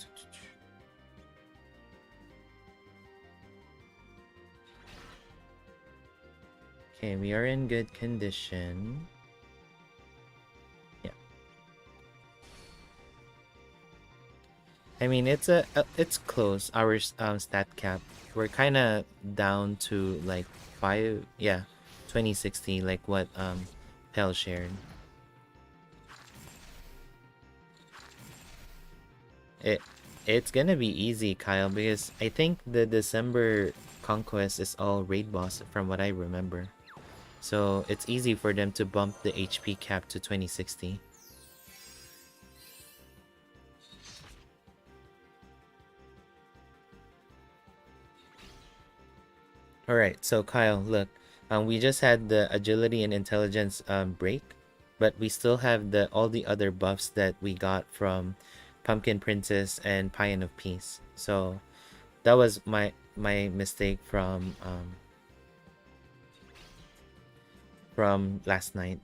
okay, we are in good condition. Yeah. I mean, it's close. Our stat cap. We're kind of down to like 5, yeah, 2060, like what Pel shared. It it's gonna be easy, Kyle, because I think the December conquest is all raid boss from what I remember. So it's easy for them to bump the HP cap to 2060. Alright, so Kyle, look. We just had the agility and intelligence break, but we still have the all the other buffs that we got from Pumpkin Princess and Paean of Peace. So that was my mistake from last night.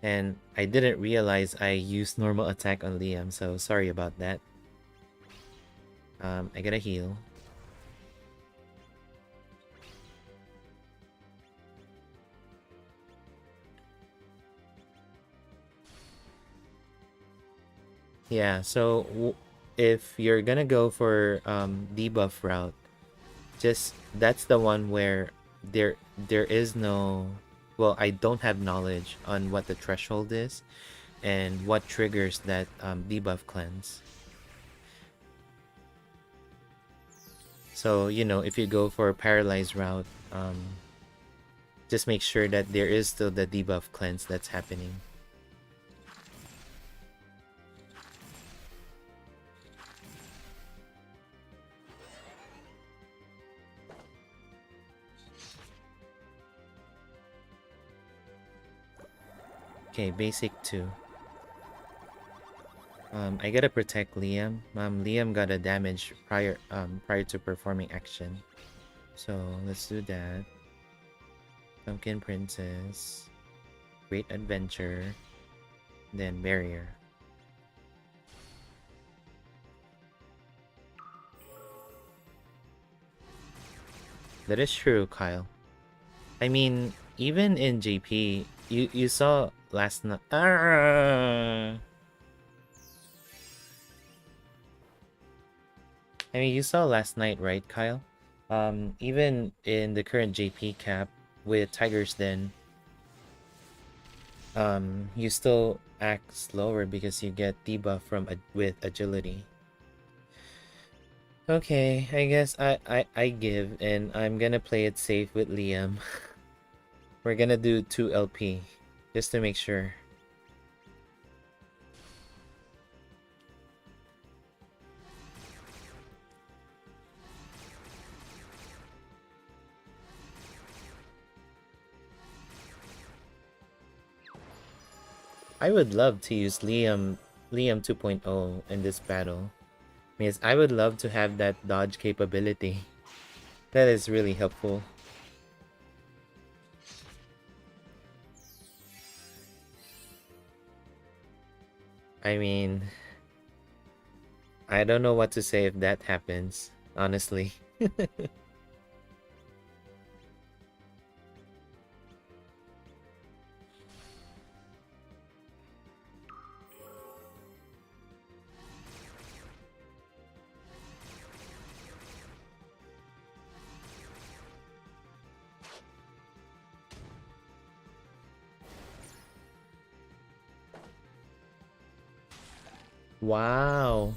And I didn't realize I used normal attack on Liam, so sorry about that. I gotta heal. Yeah, so if you're gonna go for debuff route, just that's the one where there is no, well, I don't have knowledge on what the threshold is and what triggers that debuff cleanse. So, you know, if you go for a paralyzed route, just make sure that there is still the debuff cleanse that's happening. Okay, basic 2. I gotta protect Liam. Liam got a damage prior to performing action. So let's do that. Pumpkin Princess, Great Adventure, then Barrier. That is true, Kyle. I mean, even in JP, you saw last night. I mean, you saw last night, right, Kyle? Even in the current JP cap with Tiger's Den, you still act slower because you get debuff from with agility. Okay, I guess I give, and I'm gonna play it safe with Liam. We're gonna do 2 LP, just to make sure. I would love to use Liam 2.0 in this battle. Because I would love to have that dodge capability. That is really helpful. I mean, I don't know what to say if that happens, honestly. Wow.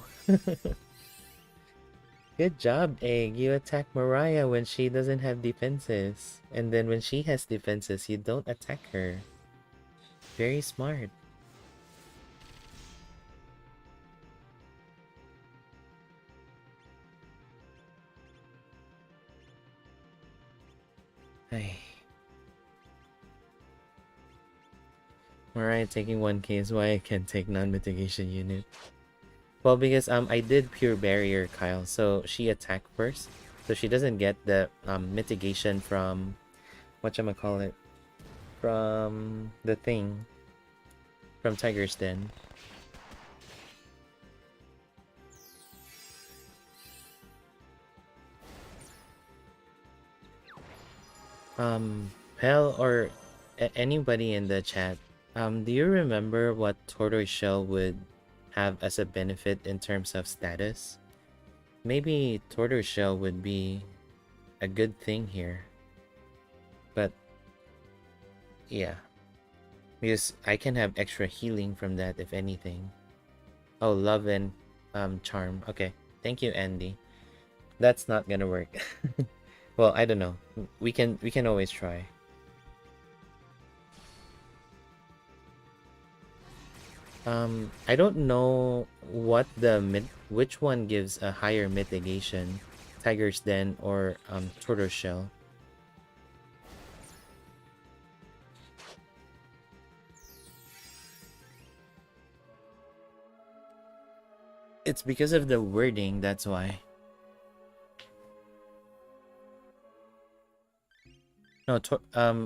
Good job, Egg. You attack Mariah when she doesn't have defenses. And then when she has defenses, you don't attack her. Very smart. Ay. Mariah taking 1k is why I can't take non-mitigation unit. Well, because I did pure barrier, Kyle, so she attacked first. So she doesn't get the mitigation from whatchamacallit, from the thing, from Tiger's Den. Pell or anybody in the chat, do you remember what Tortoiseshell would have as a benefit in terms of status? Maybe Tortoiseshell would be a good thing here. But yeah, because I can have extra healing from that if anything. Oh, love and charm. Okay, thank you, Andy. That's not gonna work. Well, I don't know. We can always try. I don't know what which one gives a higher mitigation, Tiger's Den or Tortoiseshell. It's because of the wording, that's why. No,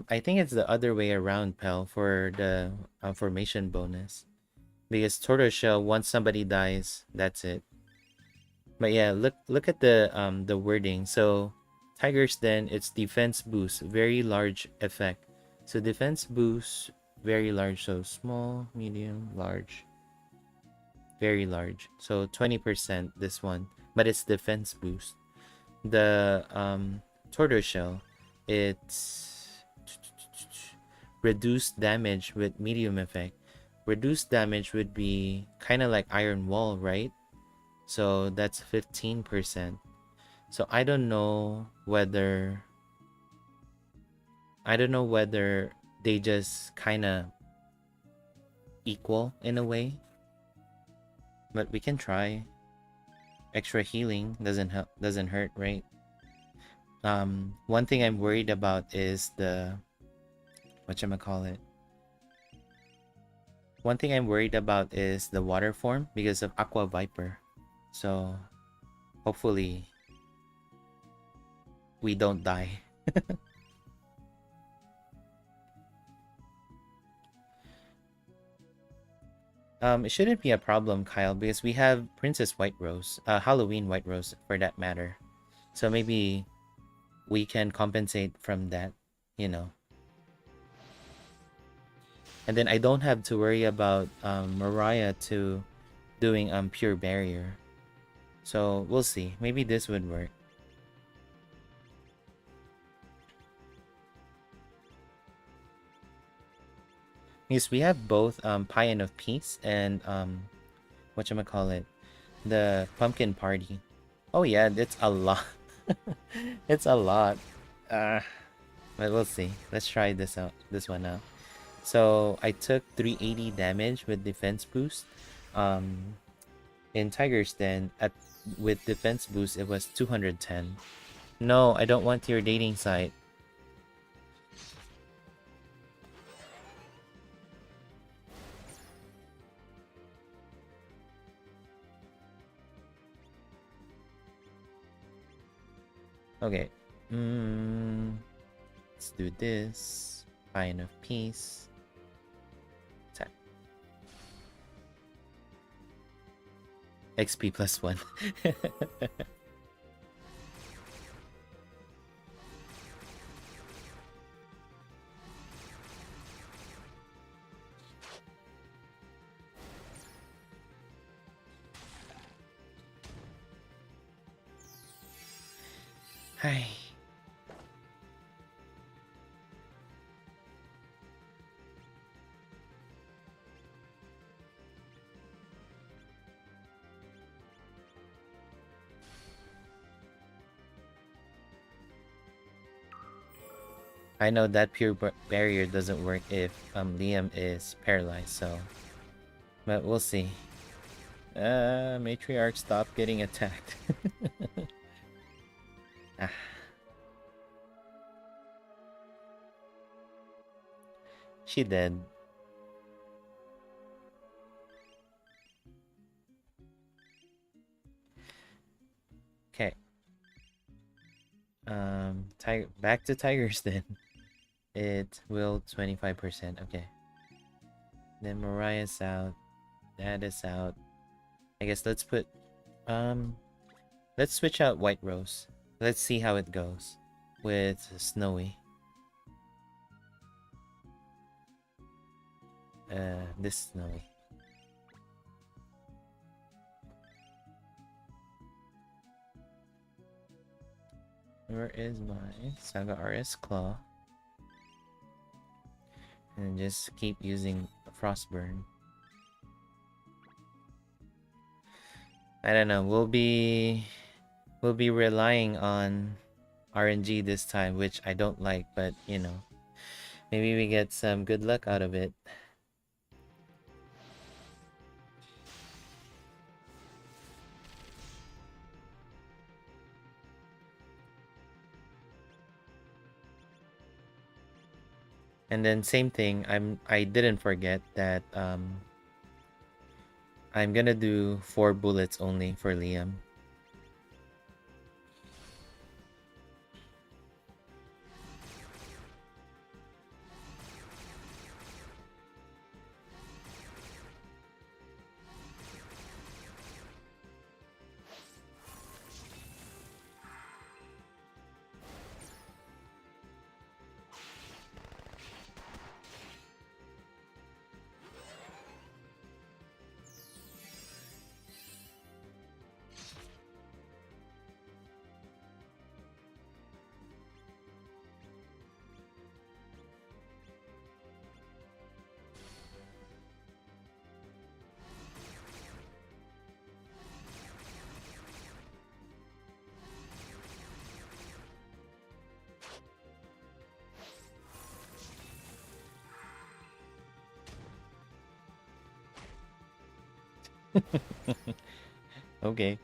I think it's the other way around, pal, for the formation bonus. Because Tortoiseshell, once somebody dies, that's it. But yeah, look at the wording. So Tiger's Den, it's defense boost, very large effect. So defense boost, very large. So small, medium, large. very large. So 20% this one, but it's defense boost. The tortoiseshell, it's reduced damage with medium effect. Reduced damage would be kind of like Iron Wall, right? So that's 15%. So I don't know whether they just kind of equal in a way, but we can try. Extra healing doesn't hurt, right? One thing I'm worried about is the whatchamacallit. One thing I'm worried about is the water form because of Aqua Viper. So hopefully we don't die. It shouldn't be a problem, Kyle, because we have Princess White Rose, Halloween White Rose for that matter. So maybe we can compensate from that, you know. And then I don't have to worry about Mariah to doing pure barrier. So we'll see. Maybe this would work. Because we have both Paean of Peace and whatchamacallit, the Pumpkin Party. Oh yeah, it's a lot. It's a lot. But we'll see. Let's try this one out. So I took 380 damage with defense boost. In Tiger's Den with defense boost it was 210. No, I don't want your dating site. Okay. Let's do this. Fine of Peace. Tap. XP plus 1. Hi. I know that pure barrier doesn't work if Liam is paralyzed, so but we'll see. Matriarch, stop getting attacked. Ah. She did. Okay. Back to Tigers then. It will 25%. Okay. Then Mariah's out. That is out. I guess let's put let's switch out White Rose. Let's see how it goes with Snowy. This Snowy. Where is my SaGa RS Claw? And just keep using Frostburn. I don't know. We'll be relying on RNG this time, which I don't like, but you know, maybe we get some good luck out of it. And then same thing, I didn't forget that I'm gonna do 4 bullets only for Liam. Okay.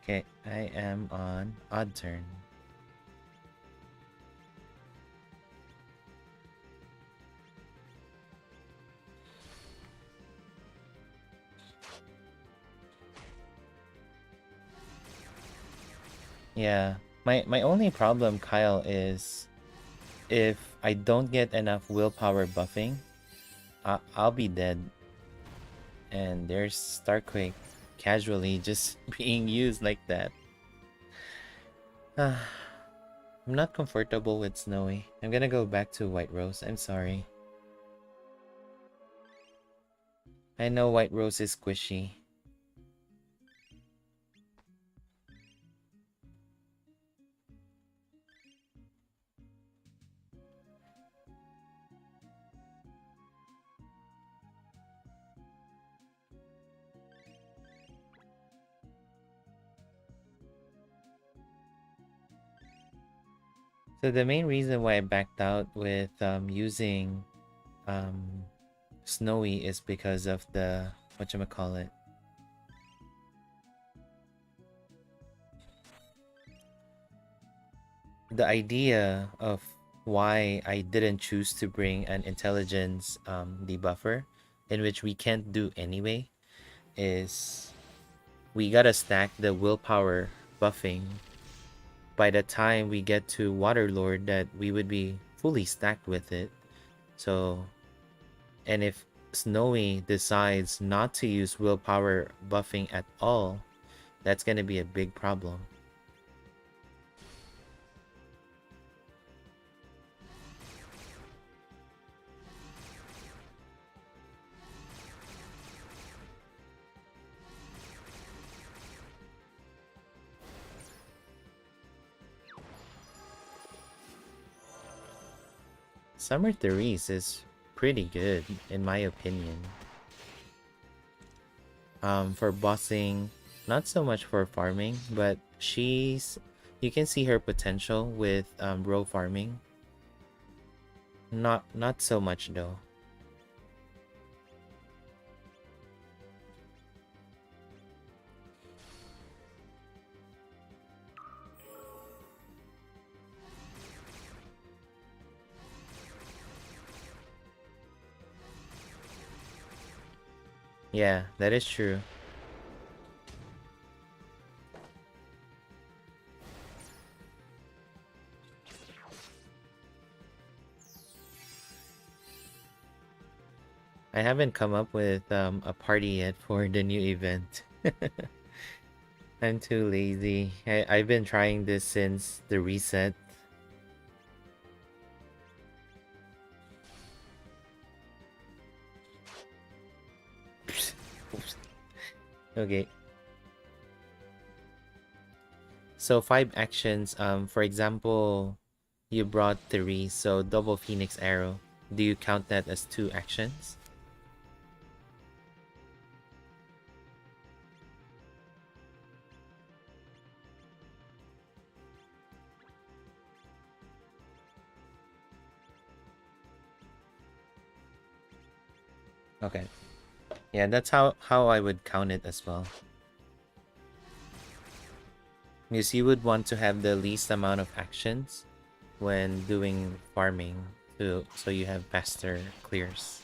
Okay, I am on odd turn. Yeah. My only problem, Kyle, is if I don't get enough willpower buffing, I'll be dead. And there's Starquake casually just being used like that. I'm not comfortable with Snowy. I'm gonna go back to White Rose. I'm sorry. I know White Rose is squishy. So the main reason why I backed out with using um, Snowy is because of the whatchamacallit. The idea of why I didn't choose to bring an intelligence debuffer, in which we can't do anyway, is we gotta stack the willpower buffing. By the time we get to Waterlord, that we would be fully stacked with it. So, and if Snowy decides not to use willpower buffing at all, that's gonna be a big problem. Summer Therese is pretty good, in my opinion. For bossing, not so much for farming, but you can see her potential with row farming. Not so much though. Yeah, that is true. I haven't come up with a party yet for the new event. I'm too lazy. I've been trying this since the reset. Okay. So 5 actions. For example, you brought 3, so double Phoenix Arrow. Do you count that as 2 actions? Okay. Yeah, that's how I would count it as well. Because you would want to have the least amount of actions when doing farming so you have faster clears.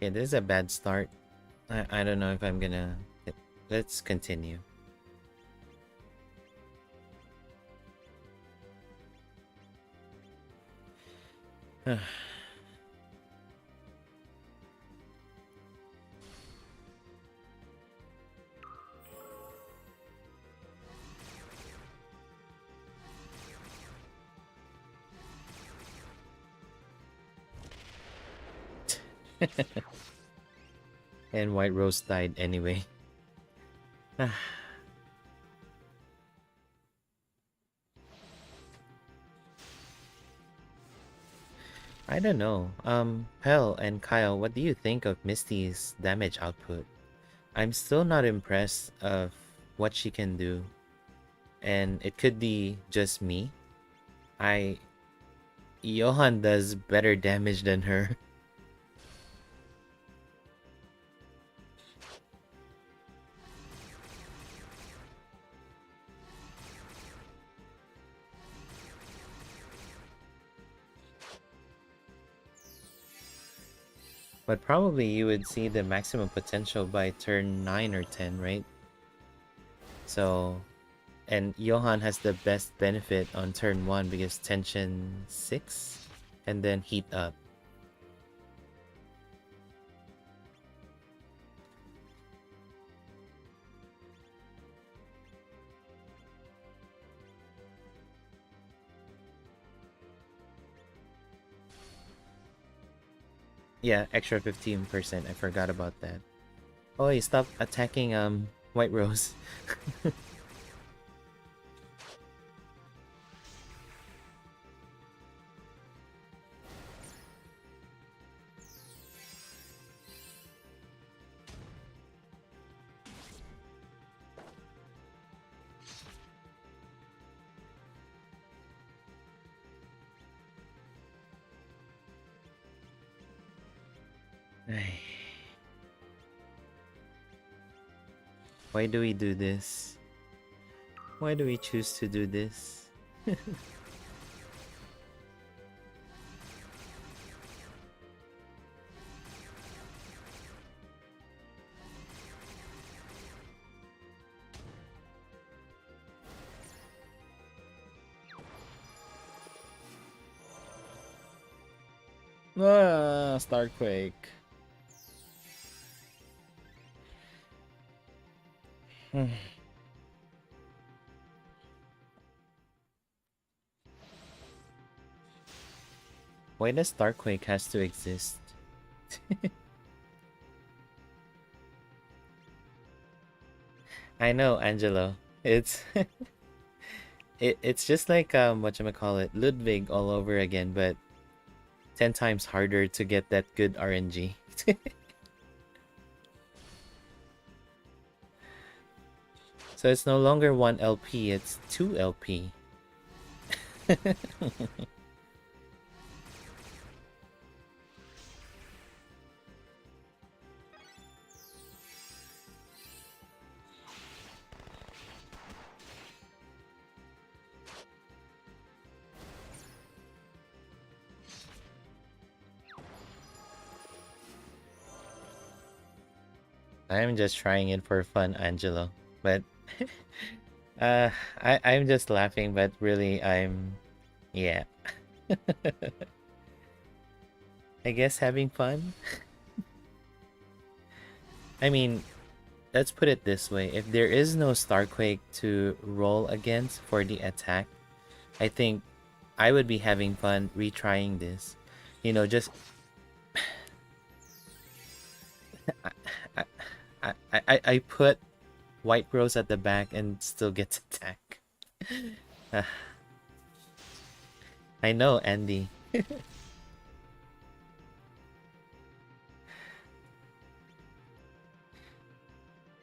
Okay, this is a bad start. I don't know if I'm gonna... Let's continue. And White Rose died anyway. I don't know. Pell and Kyle, what do you think of Misty's damage output? I'm still not impressed of what she can do, and it could be just me. I Johan does better damage than her. But probably you would see the maximum potential by turn 9 or 10, right? So, and Johan has the best benefit on turn 1 because tension 6 and then heat up. Yeah, extra 15%. I forgot about that. Oh, he stopped attacking White Rose. Why do we do this? Why do we choose to do this? Starquake. Why does Starquake has to exist? I know, Angelo. It's it's just like whatchamacallit, Ludwig all over again, but 10 times harder to get that good RNG. So it's no longer 1 LP, it's 2 LP. I'm just trying it for fun, Angelo. But uh I'm just laughing, but really yeah. I guess having fun. I mean, let's put it this way. If there is no Starquake to roll against for the attack, I think I would be having fun retrying this. You know, just I, I put White Rose at the back and still gets attack. I know, Andy.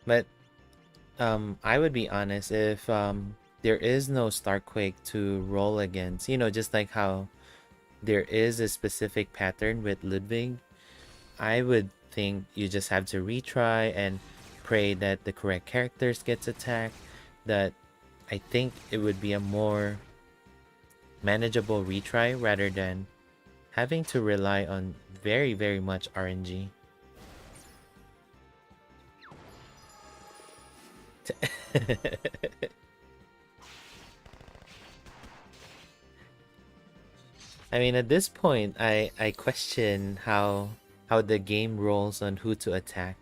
But I would be honest if there is no Starquake to roll against. You know, just like how there is a specific pattern with Ludwig, I would think you just have to retry and pray that the correct characters gets attacked. That I think it would be a more manageable retry rather than having to rely on very much RNG. I mean, at this point, I question how the game rolls on who to attack,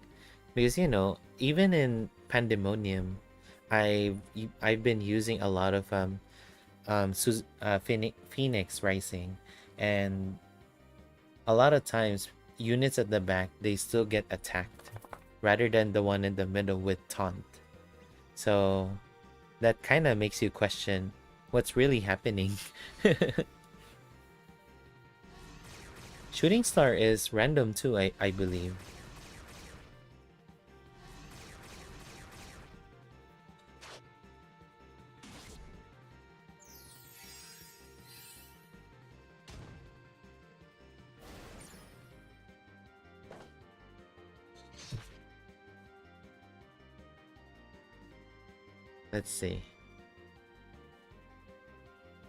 because you know, even in Pandemonium, I've been using a lot of Phoenix Rising, and a lot of times units at the back they still get attacked, rather than the one in the middle with taunt. So that kind of makes you question what's really happening. Shooting star is random too, I believe. Let's see.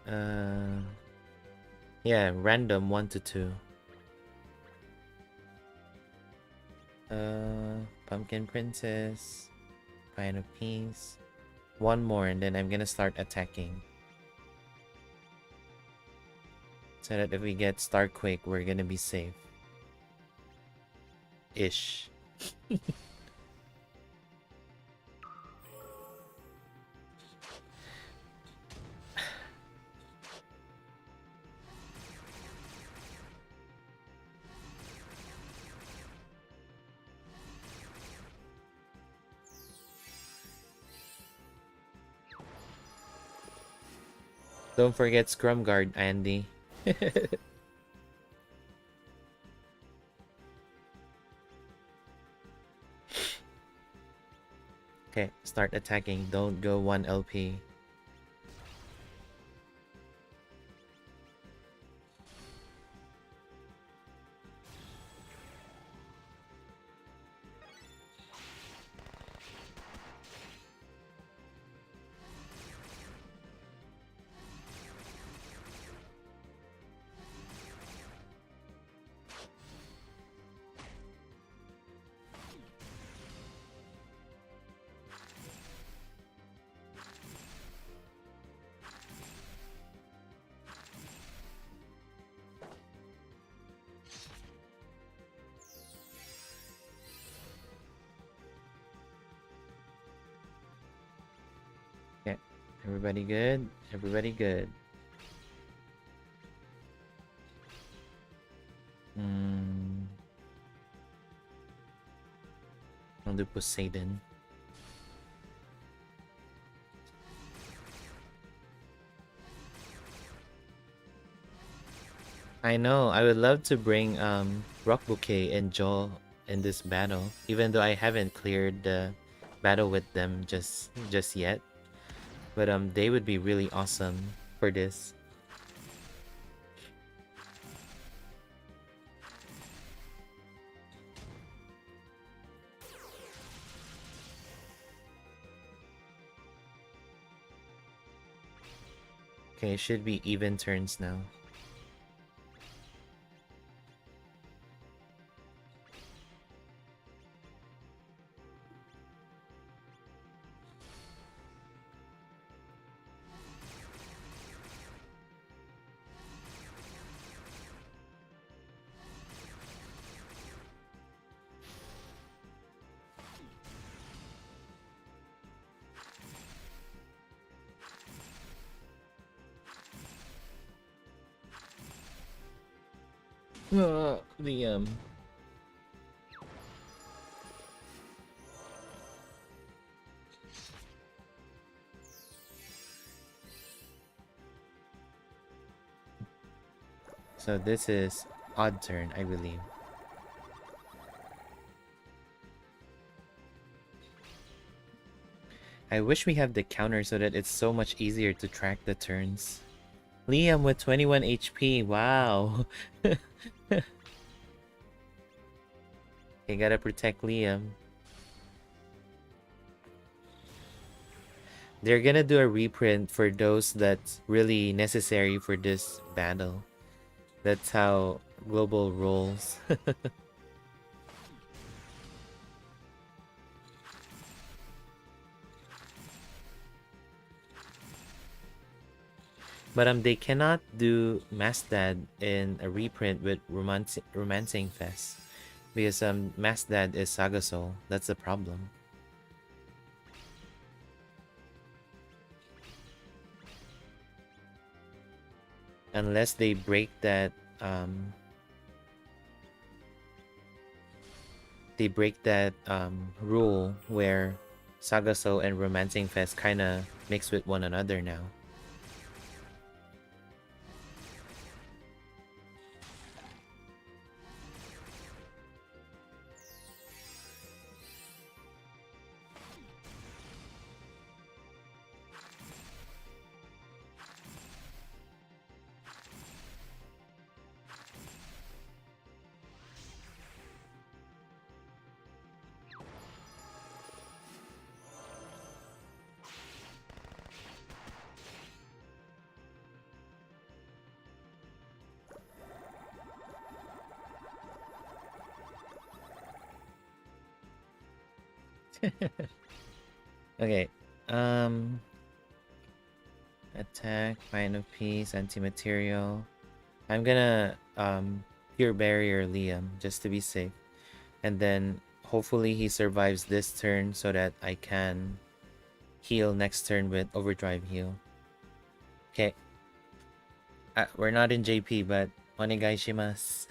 Uh, yeah, random 1 to 2. Pumpkin Princess, Pine of Peace. One more, and then I'm gonna start attacking. So that if we get Starquake, we're gonna be safe. Ish. Don't forget Scrum Guard, Andy. Okay, start attacking. Don't go 1 LP. Okay, everybody good? Everybody good. I'll do Poseidon. I know, I would love to bring Rock Bouquet and Joel in this battle, even though I haven't cleared the battle with them just yet. But they would be really awesome for this. Okay, it should be even turns now. The So this is odd turn, I believe. I wish we have the counter so that it's so much easier to track the turns. Liam with 21 HP, wow. You gotta protect Liam. They're gonna do a reprint for those that's really necessary for this battle. That's how Global rolls. But they cannot do Mastad in a reprint with Romancing Fest. Because Mastad is SaGa Soul. That's the problem. Unless they break that rule where SaGa Soul and Romancing Fest kinda mix with one another now. Okay. Attack, Mind of Peace, Anti-Material. I'm gonna Pure Barrier Liam just to be safe. And then hopefully he survives this turn so that I can heal next turn with Overdrive Heal. Okay. We're not in JP, but onegai shimasu.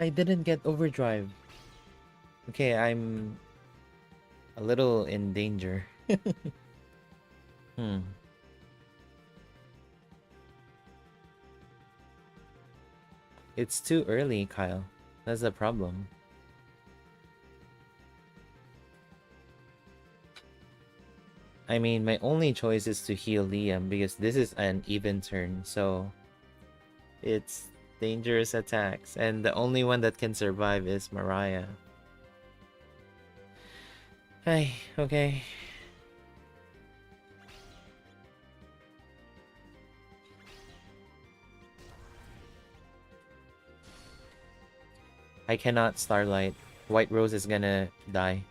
I didn't get Overdrive. Okay, I'm a little in danger. Hmm. It's too early, Kyle. That's the problem. I mean, my only choice is to heal Liam because this is an even turn, so it's dangerous attacks, and the only one that can survive is Mariah. Hey, okay. I cannot Starlight. White Rose is gonna die.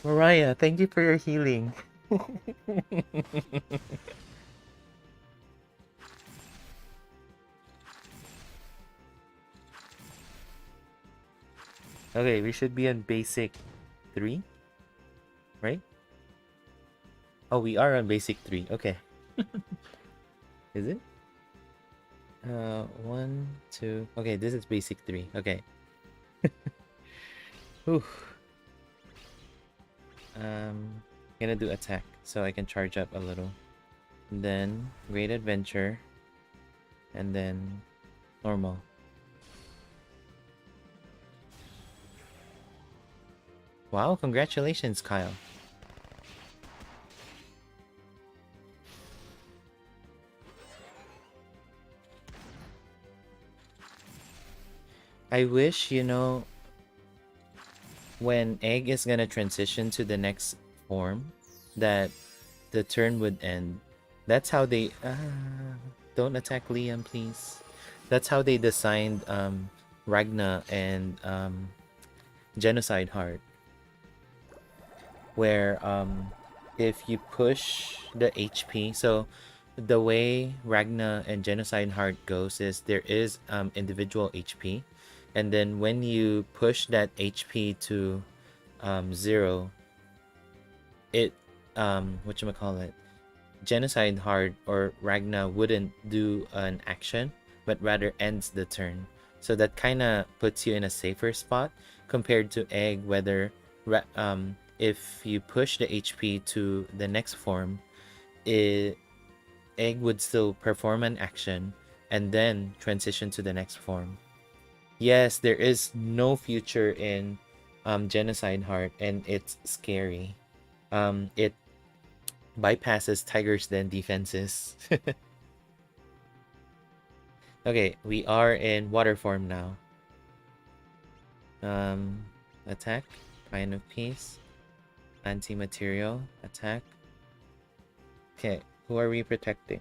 Mariah, thank you for your healing. Okay, we should be on basic 3, right? Oh, we are on basic 3. Okay. Is it? 1, 2. Okay, this is basic 3. Okay. Whew. Gonna do attack so I can charge up a little. And then Great Adventure. And then normal. Wow, congratulations, Kyle. I wish, when Egg is gonna transition to the next form, that the turn would end. That's how they... don't attack Liam, please. That's how they designed Ragna and Genocide Heart. Where if you push the HP... So the way Ragna and Genocide Heart goes is there is individual HP. And then when you push that HP to 0, it whatchamacallit, Genocide Heart or Ragna wouldn't do an action, but rather ends the turn. So that kind of puts you in a safer spot compared to Egg, whether if you push the HP to the next form, Egg would still perform an action and then transition to the next form. Yes, there is no future in Genocide Heart, and it's scary. It bypasses Tiger's Den defenses. Okay, we are in water form now. Attack, Pine of Peace, Anti-Material, attack. Okay, who are we protecting?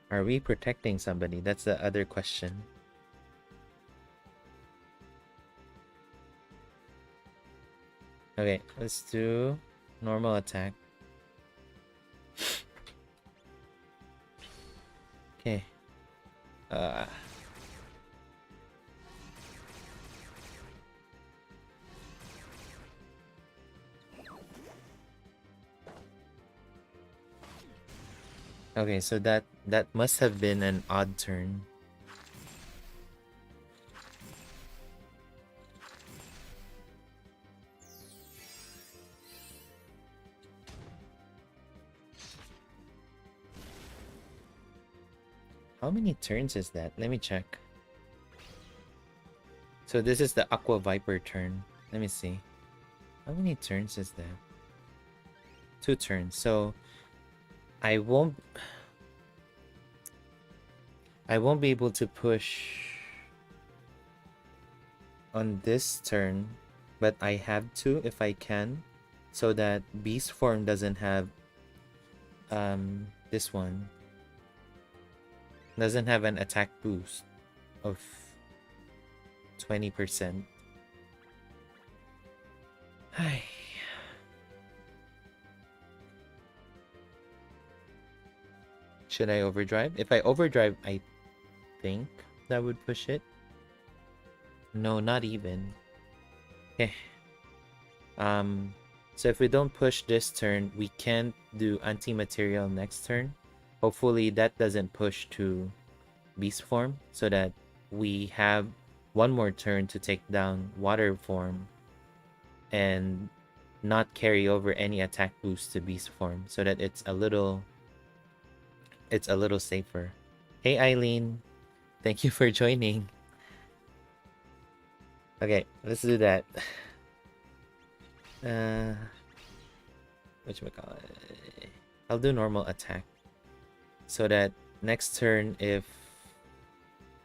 Are we protecting somebody? That's the other question. Okay, let's do normal attack. Okay. Okay, so that must have been an odd turn. How many turns is that? Let me check. So this is the Aqua Viper turn. Let me see. How many turns is that? 2 turns. So I won't be able to push on this turn, but I have to if I can, so that beast form doesn't have this one doesn't have an attack boost of 20%. Hi. Should I overdrive? If I overdrive, I think that would push it. No, not even. Okay. So if we don't push this turn, we can't do anti-material next turn. Hopefully that doesn't push to beast form, so that we have one more turn to take down water form and not carry over any attack boost to beast form, so that it's a little safer. Hey Eileen, thank you for joining. Okay, let's do that. Whatchamacallit? I'll do normal attack, so that next turn, if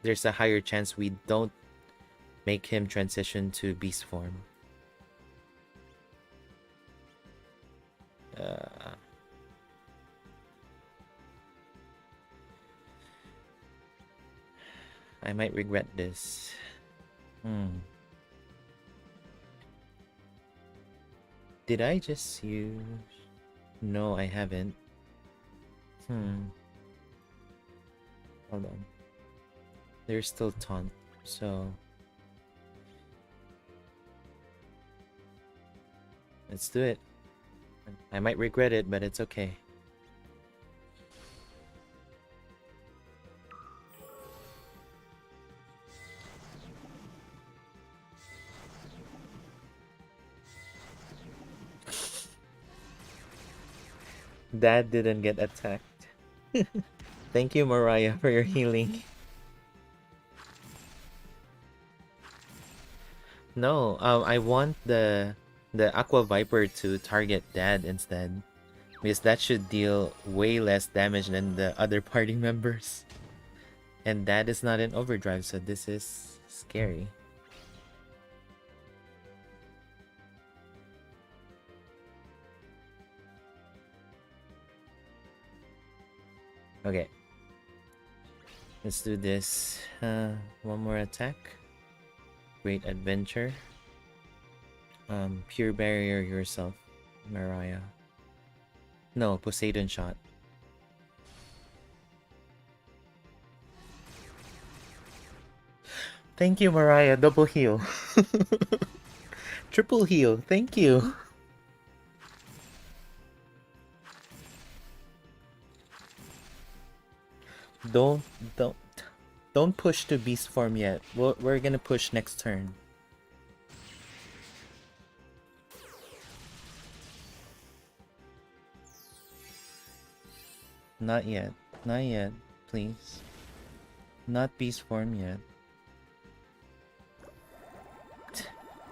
there's a higher chance we don't make him transition to beast form. I might regret this. Did I just use... No, I haven't. Hold on. There's still taunt, so... Let's do it. I might regret it, but it's okay. Dad didn't get attacked. Thank you, Mariah, for your healing. No, I want the Aqua Viper to target Dad instead, because that should deal way less damage than the other party members. And Dad is not in overdrive, so this is scary. Okay. Let's do this. One more attack. Great adventure. Pure barrier yourself, Mariah. No, Poseidon shot. Thank you, Mariah. Double heal. Triple heal. Thank you. Don't push to beast form yet. We're gonna push next turn. Not yet. Not yet, please. Not beast form yet.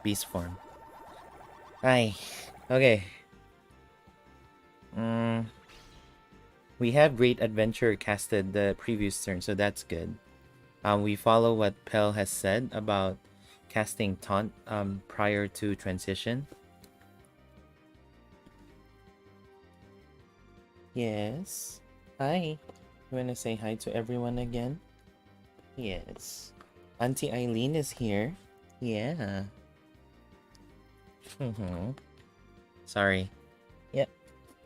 Beast form. Aye. Okay. We have Great Adventure casted the previous turn, so that's good. We follow what Pel has said about casting Taunt prior to transition. Yes. Hi. You wanna say hi to everyone again? Yes. Auntie Eileen is here. Yeah. Sorry. Yep.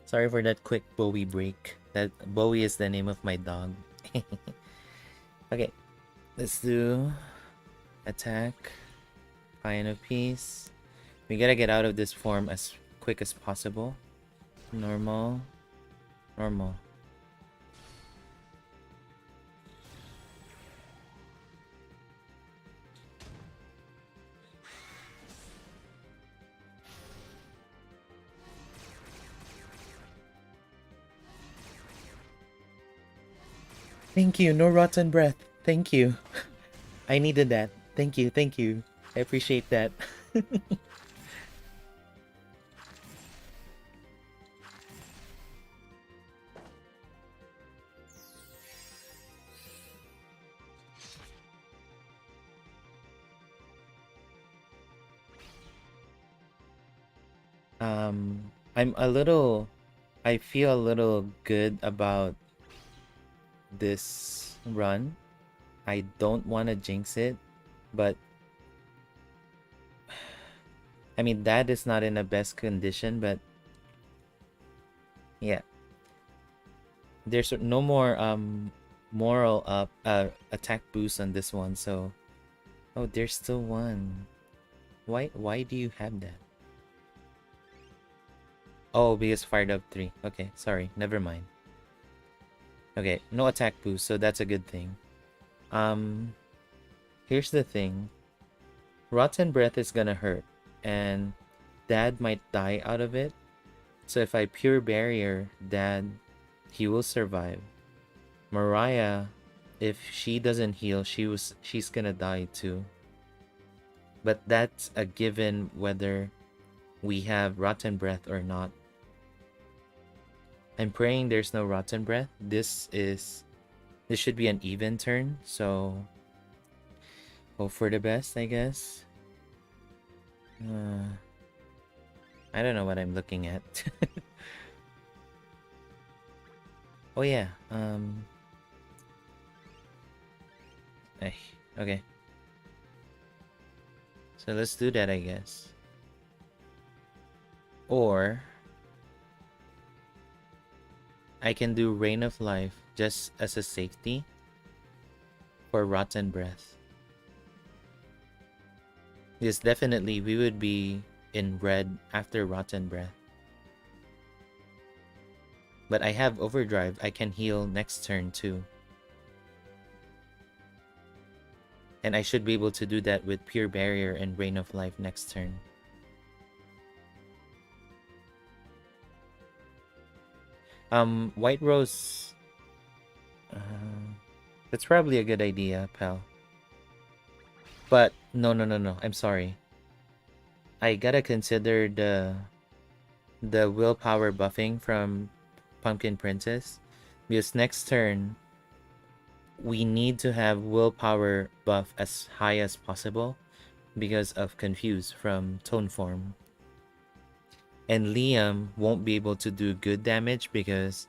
Sorry for that quick Bowie break. That Bowie is the name of my dog. Okay. Let's do attack. Lion of Peace. We gotta get out of this form as quick as possible. Normal. Normal. Thank you. No rotten breath. Thank you. I needed that. Thank you. Thank you. I appreciate that. I'm a little. I feel a little good about this run. I don't want to jinx it, but I mean, Dad is not in the best condition, but yeah. There's no more moral attack boost on this one, so oh, there's still one. Why do you have that? Oh, because fired up 3. Okay, sorry, never mind. Okay, no attack boost, so that's a good thing. Here's the thing. Rotten breath is gonna hurt, and Dad might die out of it. So if I pure barrier Dad, he will survive. Mariah, if she doesn't heal, she's gonna die too. But that's a given whether we have rotten breath or not. I'm praying there's no rotten breath. This should be an even turn, so hope for the best, I guess. I don't know what I'm looking at. Oh yeah, okay. So let's do that, I guess. Or I can do Rain of Life just as a safety for Rotten Breath. Yes, definitely we would be in red after Rotten Breath. But I have Overdrive. I can heal next turn too. And I should be able to do that with Pure Barrier and Rain of Life next turn. White Rose... that's probably a good idea, pal. But, no. I'm sorry. I gotta consider the willpower buffing from Pumpkin Princess. Because next turn, we need to have willpower buff as high as possible because of Confuse from Tone Form. And Liam won't be able to do good damage because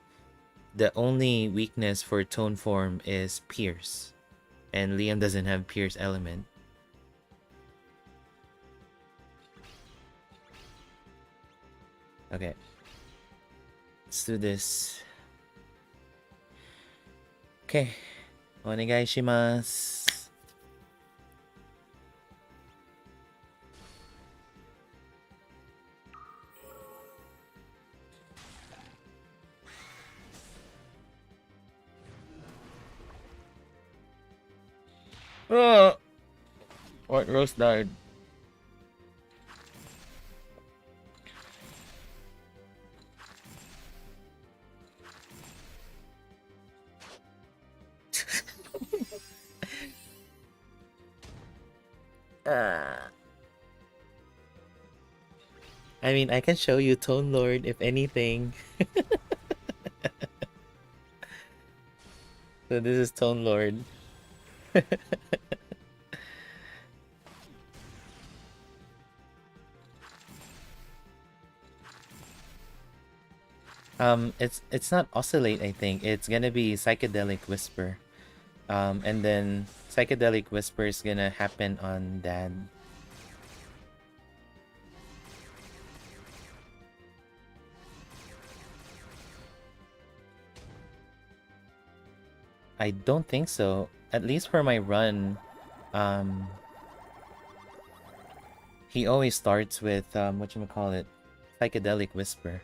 the only weakness for Tone Form is Pierce. And Liam doesn't have Pierce element. Okay. Let's do this. Okay. Onegai shimasu. White Rose died. I mean, I can show you Tone Lord if anything. So this is Tone Lord. It's not Oscillate, I think. It's gonna be Psychedelic Whisper. And then Psychedelic Whisper is gonna happen on Dad. I don't think so. At least for my run, he always starts with whatchamacallit, Psychedelic Whisper.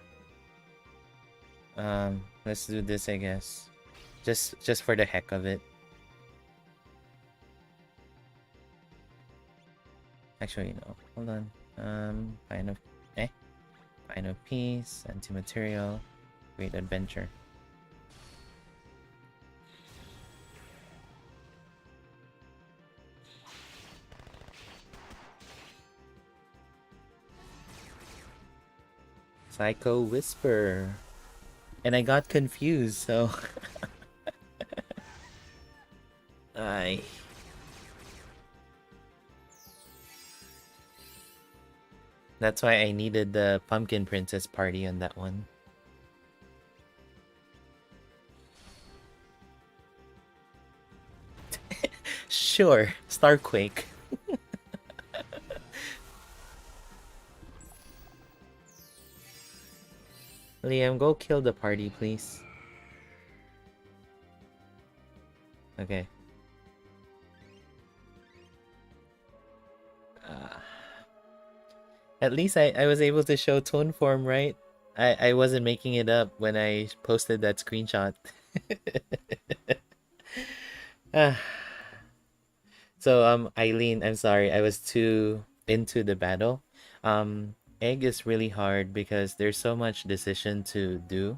Let's do this, I guess. Just for the heck of it. Actually, no. Hold on. Pine of Peace, Anti-Material, Great Adventure. Psycho Whisper. And I got confused, so I that's why I needed the Pumpkin Princess party on that one. Sure, Starquake. Liam, go kill the party, please. Okay. Uh, at least I was able to show tone form, right? I wasn't making it up when I posted that screenshot. Ah, so Eileen, I'm sorry, I was too into the battle. Egg is really hard because there's so much decision to do,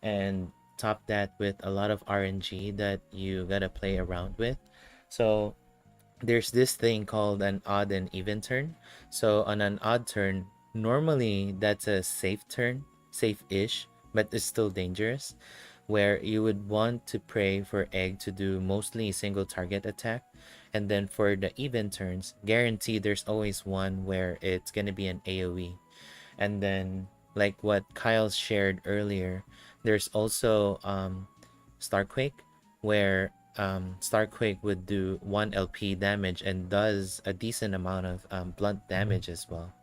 and top that with a lot of RNG that you gotta play around with. So there's this thing called an odd and even turn. So on an odd turn, normally that's a safe turn, safe-ish, but it's still dangerous, where you would want to pray for egg to do mostly single target attack. And then for the even turns, guaranteed there's always one where it's gonna be an AoE. And then like what Kyle shared earlier, there's also Starquake, where Starquake would do 1 LP damage and does a decent amount of blunt damage as well.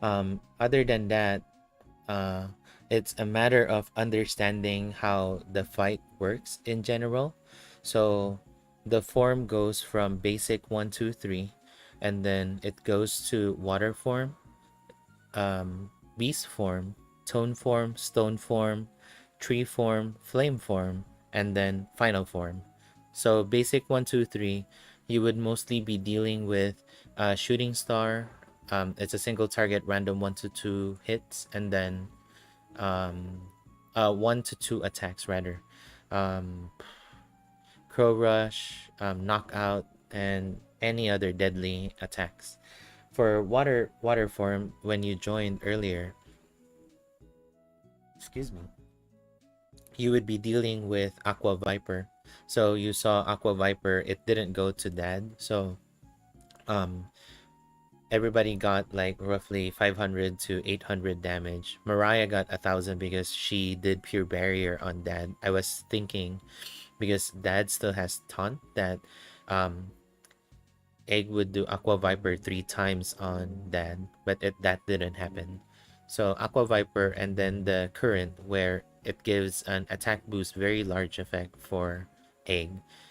Other than that, it's a matter of understanding how the fight works in general. So the form goes from basic 1, 2, 3, and then it goes to water form, beast form, tone form, stone form, tree form, flame form, and then final form. So basic 1, 2, 3, you would mostly be dealing with shooting star. It's a single target random 1 to 2 hits, and then 1 to 2 attacks rather. Um, Crow rush, knockout, and any other deadly attacks. For water form, when you joined earlier, excuse me, you would be dealing with Aqua Viper. So you saw Aqua Viper, it didn't go to Dad. So um everybody got like roughly 500 to 800 damage. Mariah got 1,000 because she did pure barrier on Dad. I was thinking because Dad still has taunt that um Egg would do Aqua Viper 3 times on Dad, but that didn't happen. So Aqua Viper and then the current where it gives an attack boost, very large effect for Egg,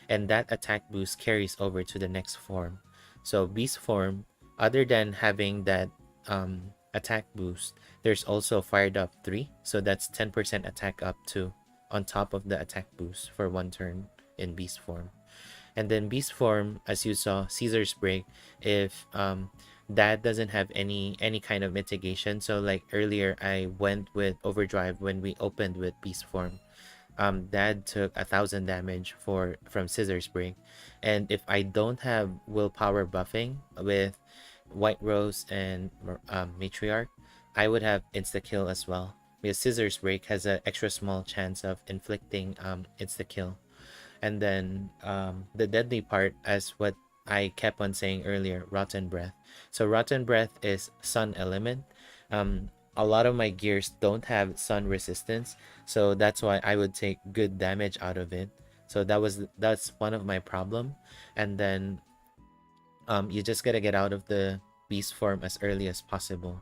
and that attack boost carries over to the next form. So Beast form, other than having that attack boost, there's also Fired Up 3, so that's 10% attack up to on top of the attack boost for 1 turn in Beast form. And then beast form, as you saw, Caesar's break, if that doesn't have any kind of mitigation. So like earlier I went with overdrive when we opened with beast form. Dad took 1,000 damage from scissors break, and if I don't have willpower buffing with white rose and matriarch, I would have insta kill as well, because scissors break has an extra small chance of inflicting insta kill. And then the deadly part, as what I kept on saying earlier, rotten breath. So rotten breath is sun element. A lot of my gears don't have sun resistance, so that's why I would take good damage out of it. So that's one of my problem. And then you just gotta get out of the beast form as early as possible.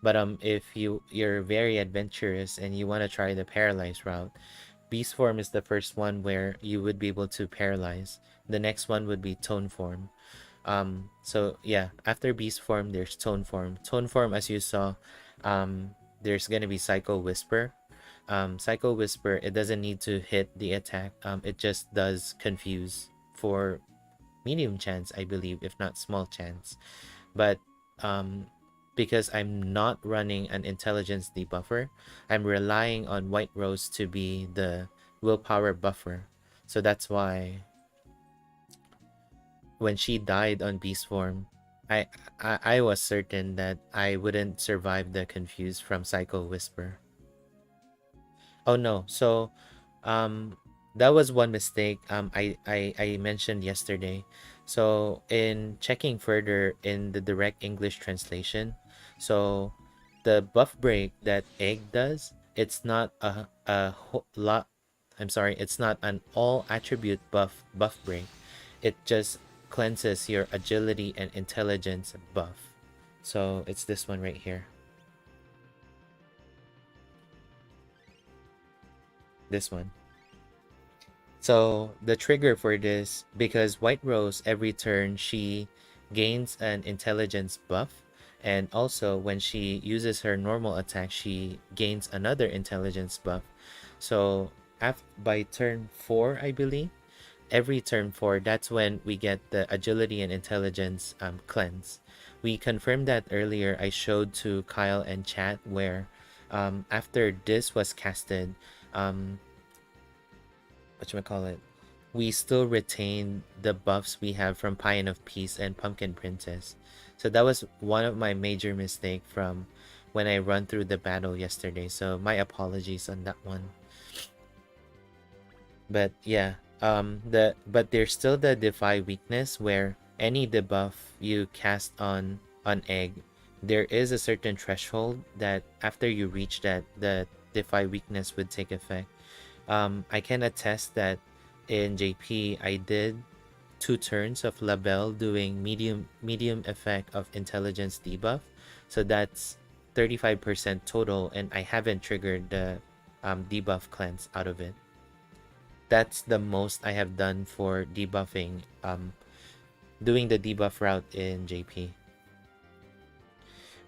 But if you're very adventurous and you want to try the paralyzed route, beast form is the first one where you would be able to paralyze. The next one would be tone form. So yeah, after beast form there's tone form. Tone form, as you saw, there's gonna be Psycho Whisper. Psycho Whisper, it doesn't need to hit the attack. It just does confuse for medium chance, I believe, if not small chance. But because I'm not running an intelligence debuffer, I'm relying on White Rose to be the willpower buffer. So that's why when she died on beast form, I, I was certain that I wouldn't survive the confuse from Psycho Whisper. Oh no. So um that was one mistake I mentioned yesterday. So in checking further in the direct English translation, so the buff break that egg does, it's not a lot. I'm sorry, it's not an all attribute buff break. It just cleanses your agility and intelligence buff. So it's this one right here. This one. So the trigger for this, because White Rose every turn she gains an intelligence buff, and also when she uses her normal attack she gains another intelligence buff. So by turn 4 I believe, every turn 4, that's when we get the agility and intelligence cleanse. We confirmed that earlier. I showed to Kyle and chat where after this was casted, um whatchamacallit, we still retain the buffs we have from Paean of Peace and Pumpkin Princess. So that was one of my major mistake from when I run through the battle yesterday. So my apologies on that one. But yeah, but there's still the Defy weakness where any debuff you cast on Egg, there is a certain threshold that after you reach that, the Defy weakness would take effect. I can attest that in JP I did 2 turns of Labelle doing medium effect of intelligence debuff, so that's 35% total, and I haven't triggered the debuff cleanse out of it. That's the most I have done for debuffing, doing the debuff route in JP.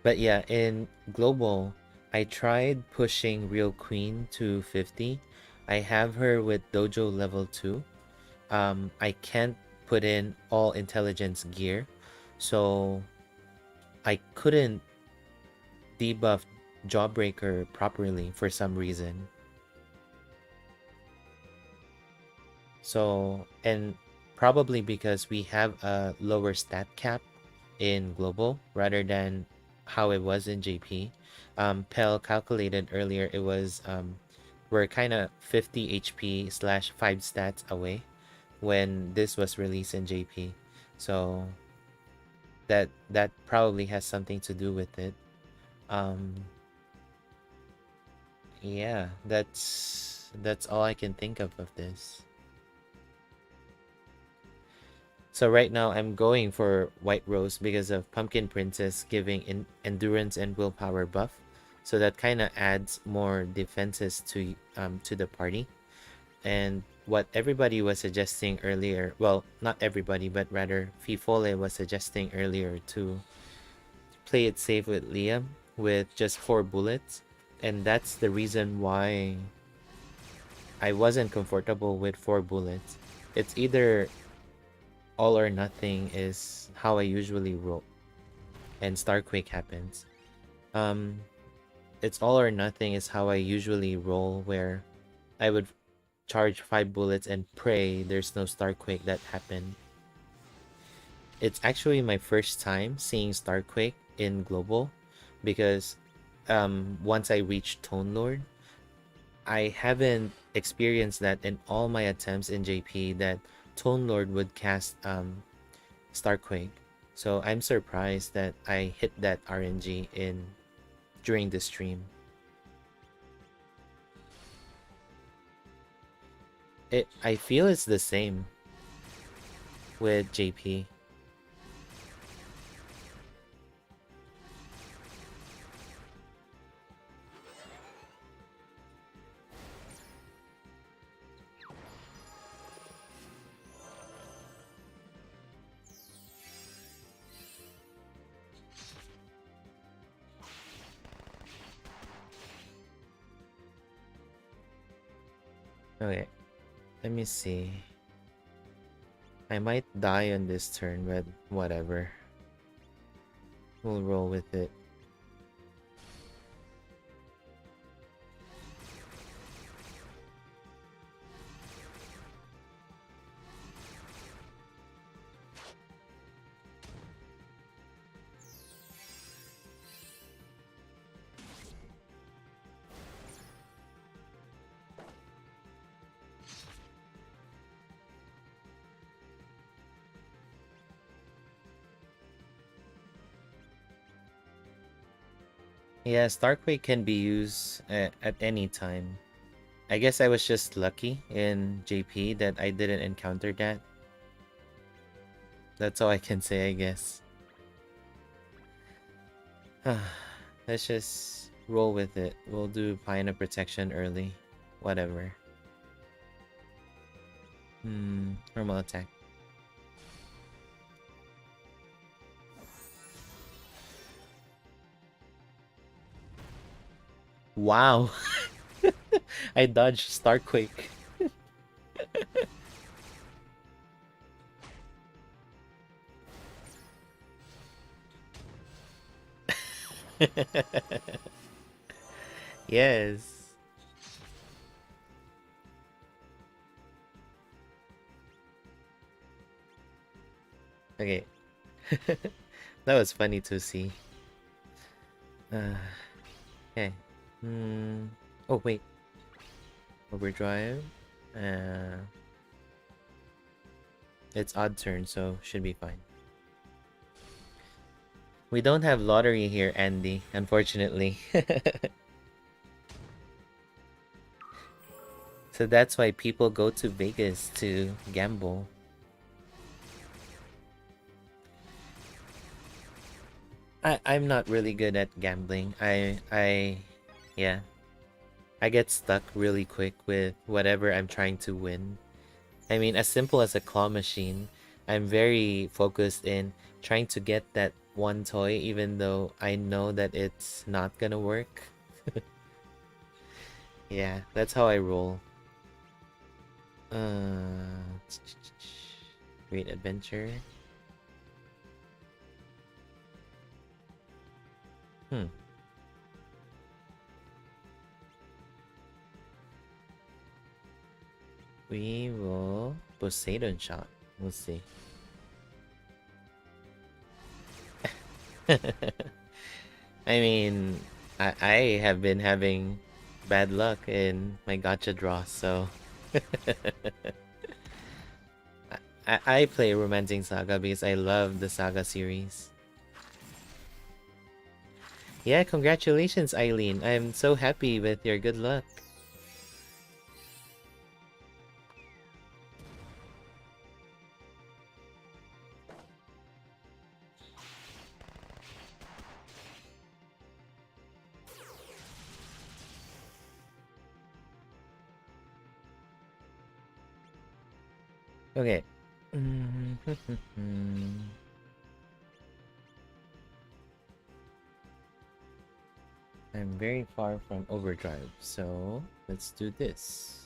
But yeah, in global, I tried pushing Real Queen to 50. I have her with Dojo level 2. I can't put in all intelligence gear, so I couldn't debuff Jawbreaker properly for some reason. So, and probably because we have a lower stat cap in global rather than how it was in JP. Pell calculated earlier, it was we're kind of 50 HP slash 5 stats away when this was released in JP. So that probably has something to do with it. Um, yeah, that's all I can think of this. So right now I'm going for White Rose because of Pumpkin Princess giving endurance and willpower buff. So that kind of adds more defenses to the party. And what everybody was suggesting earlier, well, not everybody, but rather Fifole was suggesting earlier to play it safe with Liam with just 4 bullets. And that's the reason why I wasn't comfortable with 4 bullets. It's either all or nothing is how I usually roll, and Starquake happens. Um, it's all or nothing is how I usually roll, where I would charge 5 bullets and pray there's no Starquake that happened. It's actually my first time seeing Starquake in global because once I reached Tone Lord, I haven't experienced that in all my attempts in JP that Tone Lord would cast Starquake. So I'm surprised that I hit that RNG in during the stream. I feel it's the same with JP. Okay, let me see. I might die on this turn, but whatever. We'll roll with it. Yeah, Starquake can be used at any time. I guess I was just lucky in JP that I didn't encounter that. That's all I can say, I guess. Let's just roll with it. We'll do Pine of Protection early. Whatever. Normal attack. Wow. I dodged Starquake. Yes. Okay. That was funny to see. Okay. Hmm. Oh, wait. Overdrive. Uh, it's odd turn, so should be fine. We don't have lottery here, Andy, unfortunately. So that's why people go to Vegas to gamble. I'm not really good at gambling. Yeah. I get stuck really quick with whatever I'm trying to win. I mean, as simple as a claw machine, I'm very focused in trying to get that one toy even though I know that it's not gonna work. Yeah, that's how I roll. Uh, Great Adventure. Hmm. We will Poseidon shot. We'll see. I mean, I have been having bad luck in my gacha draw, so I play Romancing Saga because I love the Saga series. Yeah, congratulations, Eileen. I'm so happy with your good luck. Okay. I'm very far from overdrive, so let's do this.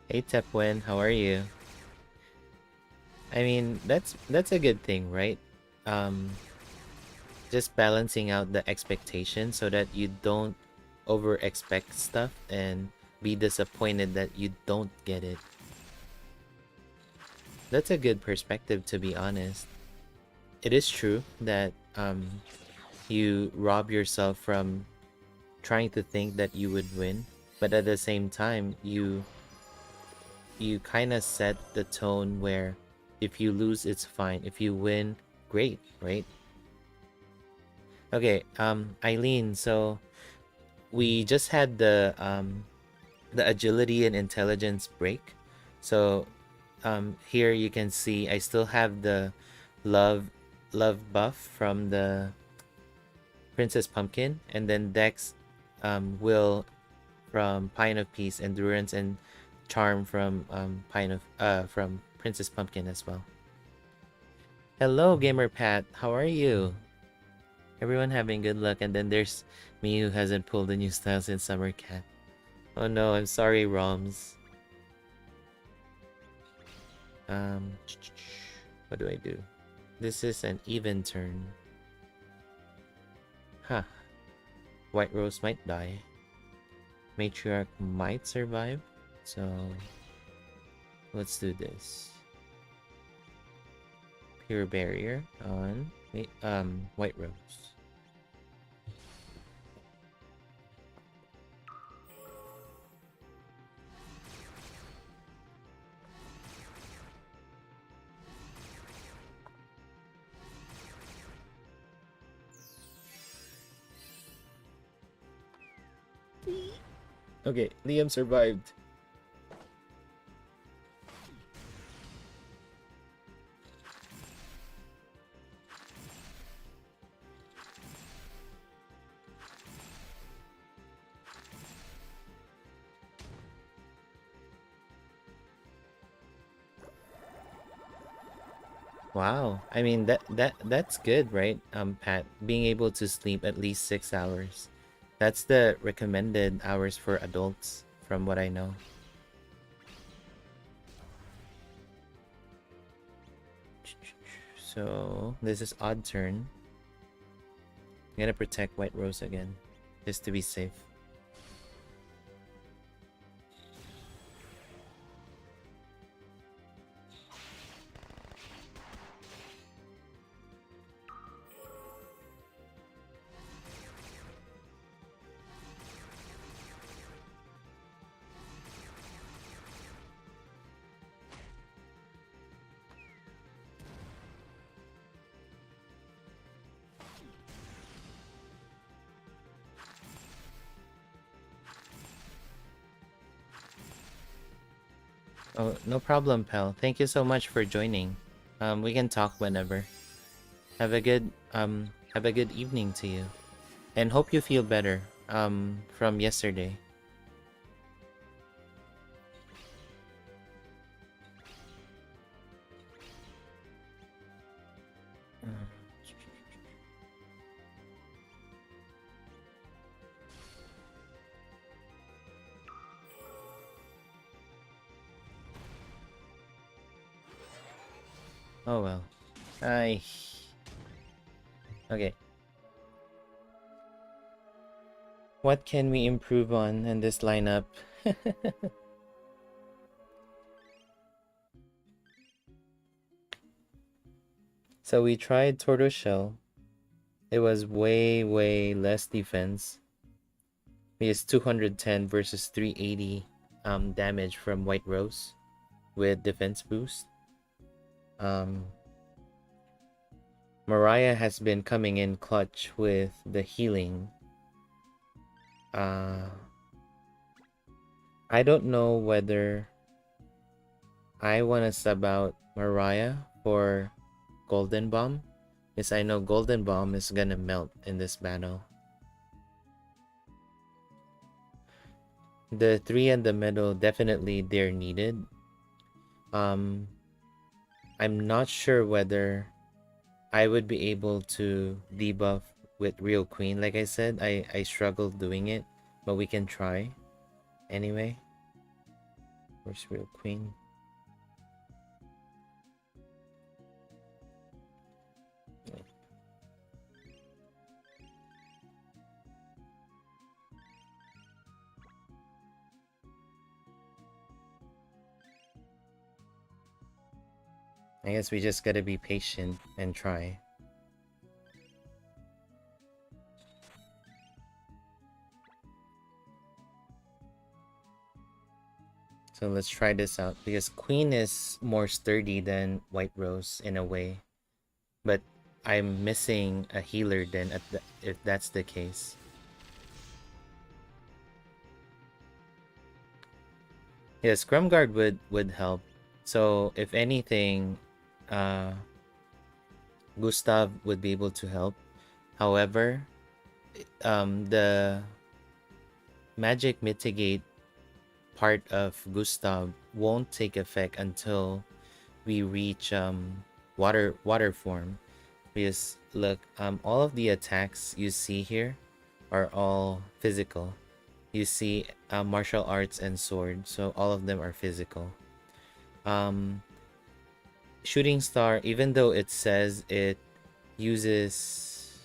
Hey Tepwen, how are you? I mean, that's a good thing, right? Um, just balancing out the expectation so that you don't over expect stuff and be disappointed that you don't get it. That's a good perspective, to be honest. It is true that you rob yourself from trying to think that you would win, but at the same time you kind of set the tone where if you lose it's fine, if you win great, right? Okay, Eileen, so we just had the agility and intelligence break. So here you can see I still have the love buff from the Princess Pumpkin, and then Dex will from Pine of Peace, Endurance, and Charm from from Princess Pumpkin as well. Hello, Gamer Pat. How are you? Everyone having good luck, and then there's me who hasn't pulled a new style since Summer Cat. Oh no, I'm sorry, Roms. Um, what do I do? This is an even turn. Huh. White Rose might die. Matriarch might survive. So let's do this. Pure Barrier on White Rose. Okay, Liam survived. Wow. I mean that's good, right? Pat, being able to sleep at least 6 hours. That's the recommended hours for adults, from what I know. So this is odd turn. I'm gonna protect White Rose again, just to be safe. Oh, no problem, pal. Thank you so much for joining. We can talk whenever. Have a good evening to you, and hope you feel better. From yesterday. Uh, Oh well. I. Okay. What can we improve on in this lineup? So we tried Tortoiseshell. It was way less defense. He has 210 versus 380 damage from White Rose with defense boost. Um, Mariah has been coming in clutch with the healing. I don't know whether I want to sub out Mariah for Golden Bomb, because I know Golden Bomb is gonna melt in this battle. The three in the middle, definitely they're needed. I'm not sure whether I would be able to debuff with Real Queen. Like I said, I struggled doing it, but we can try anyway. Where's Real Queen? I guess we just gotta be patient and try. So let's try this out, because Queen is more sturdy than White Rose in a way, but I'm missing a healer then if that's the case. Yeah, Scrum Guard would help. So if anything, uh, Gustav would be able to help. However, the magic mitigate part of Gustav won't take effect until we reach water form. Because look, all of the attacks you see here are all physical. You see martial arts and sword, so all of them are physical. Um, Shooting Star, even though it says it uses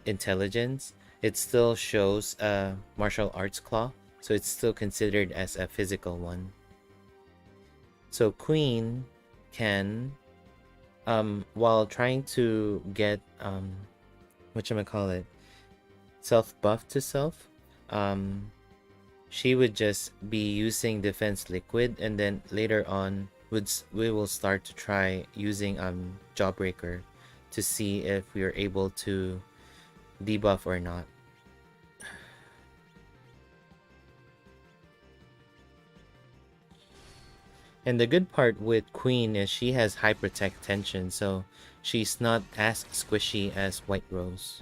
intelligence, it still shows a martial arts claw, so it's still considered as a physical one. So Queen can, while trying to get whatchamacallit, self buff to self, she would just be using defense liquid, and then later on we will start to try using Jawbreaker to see if we are able to debuff or not. And the good part with Queen is she has high protect tension, so she's not as squishy as White Rose.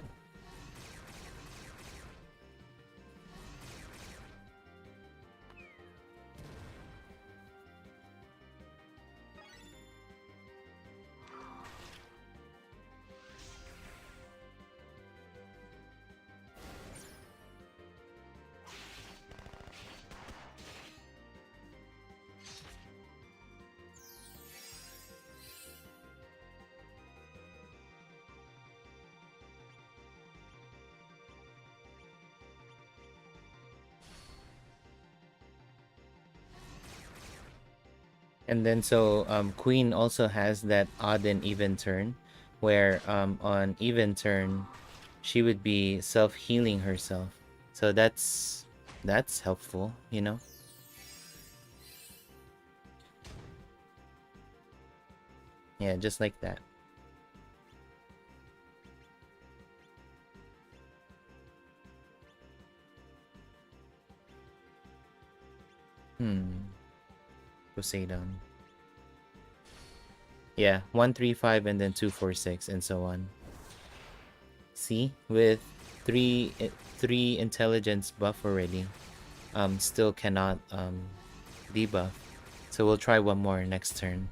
And then so Queen also has that odd and even turn, where on even turn she would be self healing herself. So that's helpful, you know. Yeah, just like that. Hmm. Poseidon. Yeah, 135 and then 246 and so on. See, with three intelligence buff already, still cannot debuff. So we'll try one more next turn.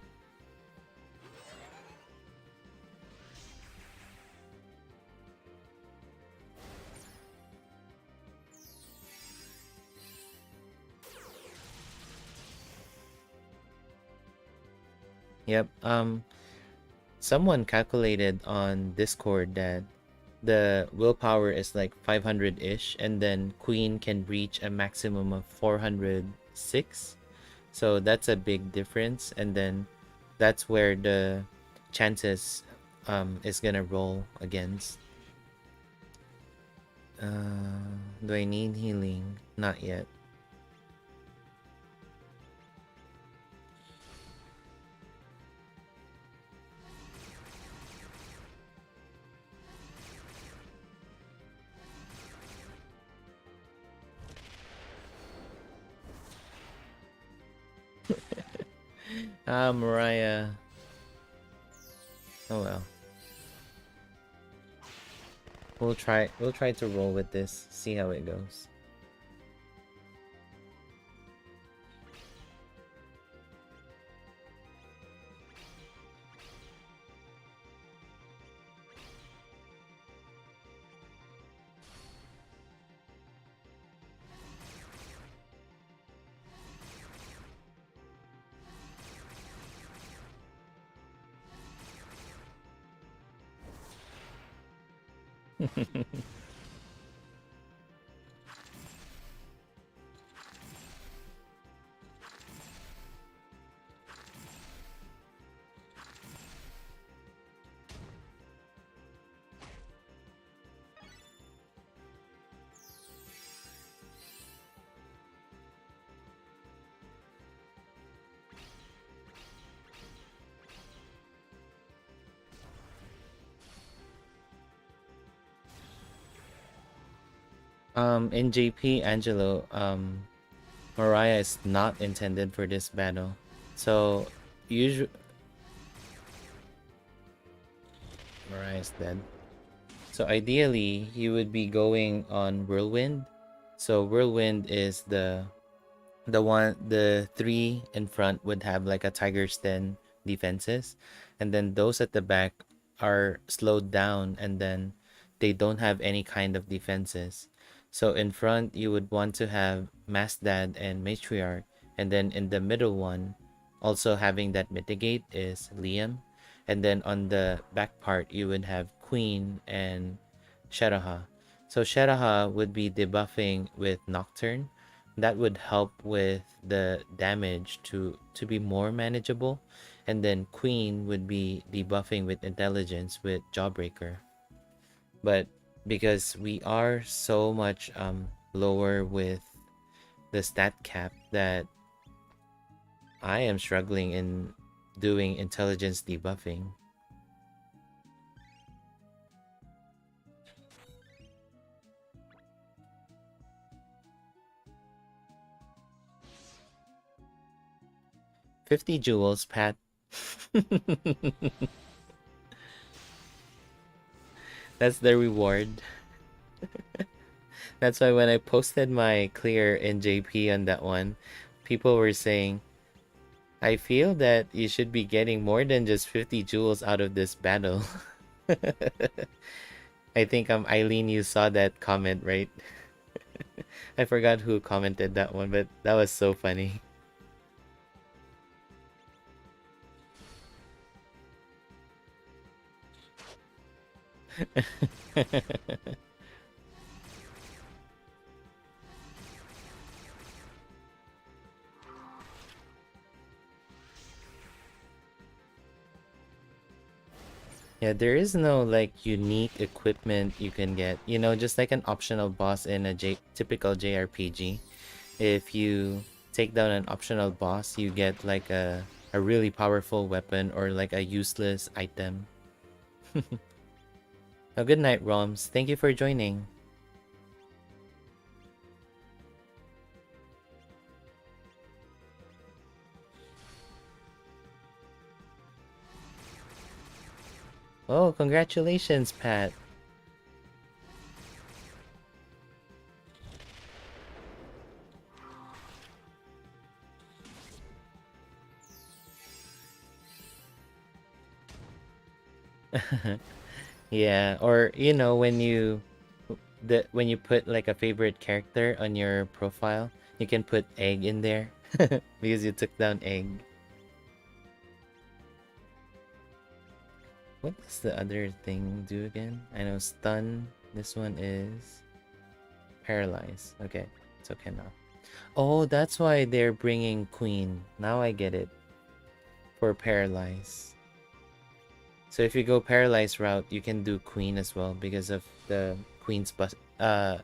Yep. Someone calculated on Discord that the willpower is like 500-ish, and then Queen can reach a maximum of 406. So that's a big difference, and then that's where the chances is gonna roll against. Do I need healing? Not yet. Mariah. Oh well. We'll try to roll with this, see how it goes. In JP Angelo, Mariah is not intended for this battle. So usually Mariah's dead. So ideally you would be going on Whirlwind. So Whirlwind is the three in front would have like a Tiger's Den defenses, and then those at the back are slowed down, and then they don't have any kind of defenses. So in front you would want to have Masdad and Matriarch, and then in the middle one also having that mitigate is Liam, and then on the back part you would have Queen and Sheraha. So Sheraha would be debuffing with Nocturne. That would help with the damage to be more manageable, and then Queen would be debuffing with intelligence with Jawbreaker. But because we are so much lower with the stat cap, that I am struggling in doing intelligence debuffing. 50 jewels, Pat. That's the reward. That's why when I posted my clear in JP on that one, people were saying, I feel that you should be getting more than just 50 jewels out of this battle. I think Eileen, you saw that comment, right? I forgot who commented that one, but that was so funny. Yeah, there is no like unique equipment you can get. You know, just like an optional boss in a typical JRPG. If you take down an optional boss, you get like a really powerful weapon or like a useless item. Oh, good night, Roms. Thank you for joining. Oh, congratulations, Pat. Yeah, or you know when you put like a favorite character on your profile, you can put egg in there because you took down egg. What does the other thing do again? I know stun. This one is paralyze. Okay, it's okay now. Oh, that's why they're bringing queen. Now I get it. For paralyze. So if you go paralyze route, you can do queen as well because of the queen's bus. The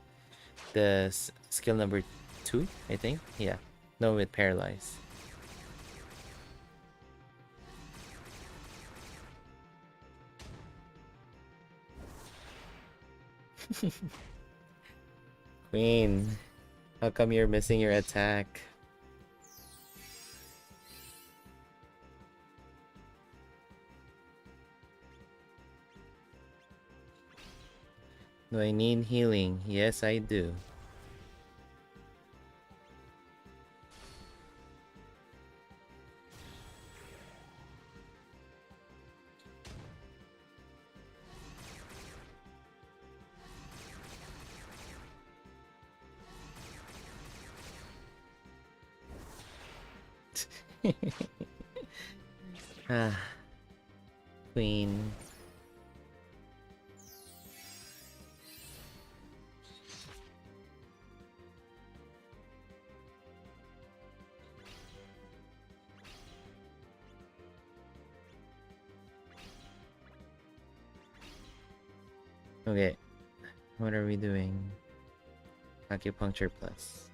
skill number 2, I think. Yeah, no, with paralyze. Queen, how come you're missing your attack? Do I need healing? Yes, I do. Ah, queen. Okay, what are we doing? Acupuncture plus.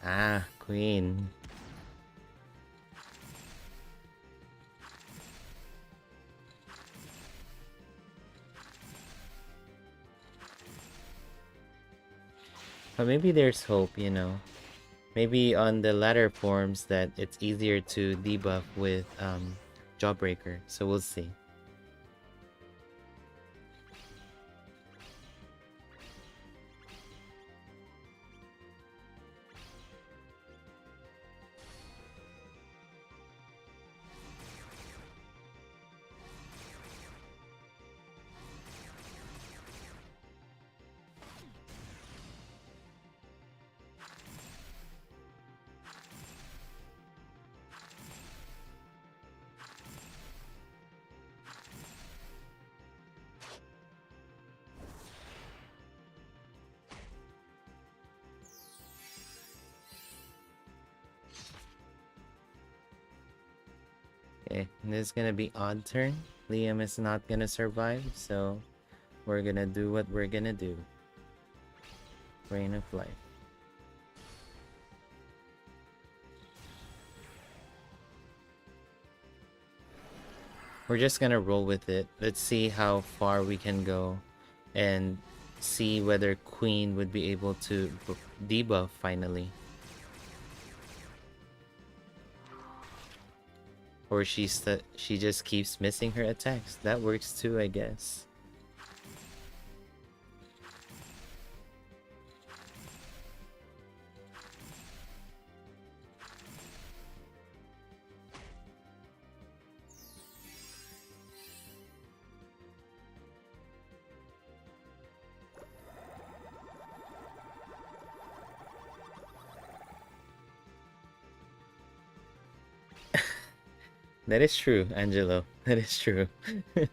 Ah, queen. But maybe there's hope, you know. Maybe on the latter forms that it's easier to debuff with Jawbreaker. So we'll see. Okay, this is gonna be odd turn. Liam is not gonna survive, so we're gonna do what we're gonna do. Rain of life. We're just gonna roll with it. Let's see how far we can go and see whether Queen would be able to debuff finally. Or she just keeps missing her attacks. That works too, I guess. That is true, Angelo. That is true. Do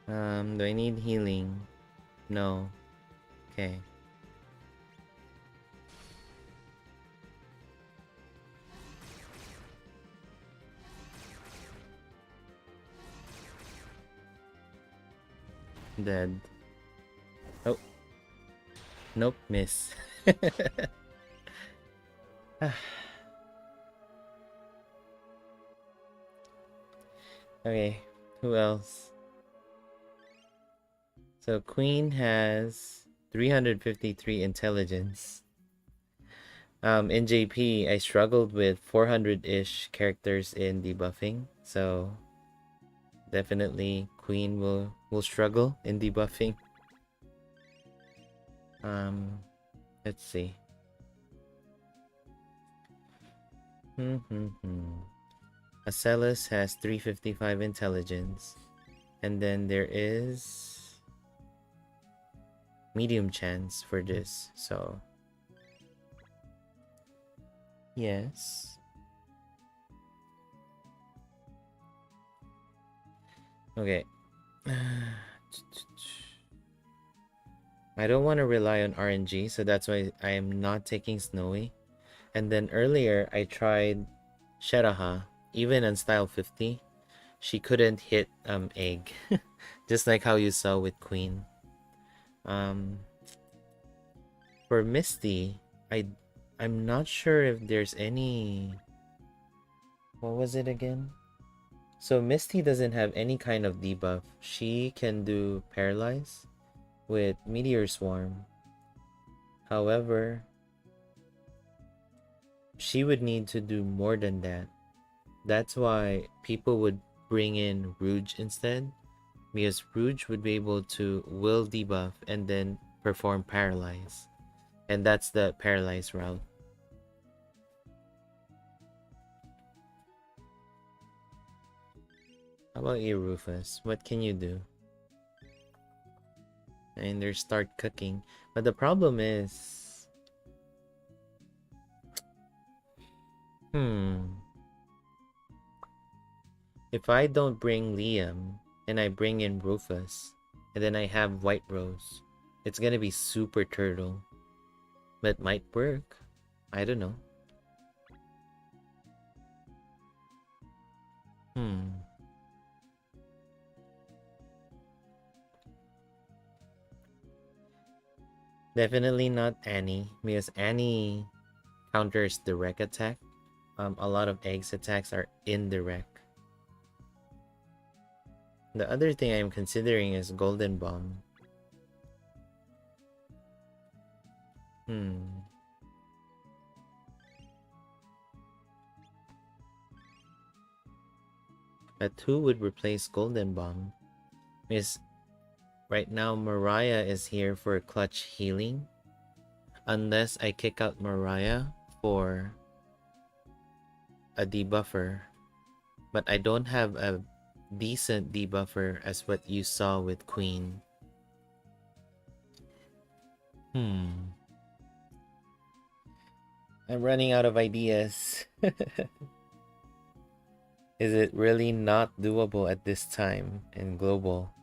I need healing? No. Okay. Dead. Oh. Nope, miss. Okay, who else? So Queen has 353 intelligence. In JP, I struggled with 400-ish characters in debuffing, so definitely Queen will struggle in debuffing. Let's see. Acellus has 355 intelligence, and then there is medium chance for this, so yes. Okay. I don't want to rely on RNG, so that's why I am not taking Snowy. And then earlier I tried Sheraha, even on style 50, she couldn't hit egg. Just like how you saw with Queen. For Misty, I'm not sure if there's any. What was it again? So Misty doesn't have any kind of debuff. She can do Paralyze with Meteor Swarm. However, she would need to do more than that. That's why people would bring in Rouge instead, because Rouge would be able to will debuff and then perform Paralyze. And that's the Paralyze route. How about you, Rufus? What can you do? And they start cooking. But the problem is... If I don't bring Liam, and I bring in Rufus, and then I have White Rose, it's gonna be super turtle. But might work. I don't know. Definitely not Annie, because Annie counters direct attack. A lot of eggs attacks are indirect. The other thing I'm considering is Golden Bomb. But who would replace Golden Bomb? Because right now Mariah is here for clutch healing. Unless I kick out Mariah for a debuffer. But I don't have a decent debuffer as what you saw with Queen. I'm running out of ideas. Is it really not doable at this time in global?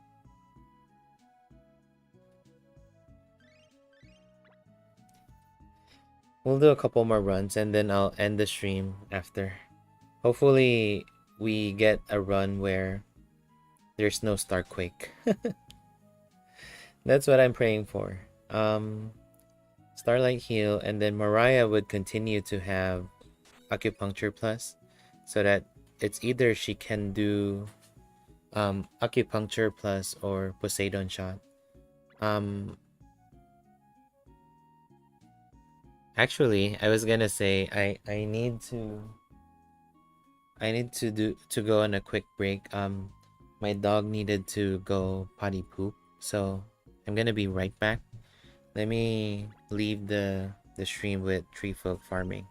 We'll do a couple more runs and then I'll end the stream after. Hopefully we get a run where there's no Starquake. That's what I'm praying for. Starlight heal, and then Mariah would continue to have Acupuncture Plus, so that it's either she can do acupuncture plus or Poseidon shot. Um, Actually, I was gonna say I need to go on a quick break. My dog needed to go potty poop, so I'm gonna be right back. Let me leave the stream with tree folk farming.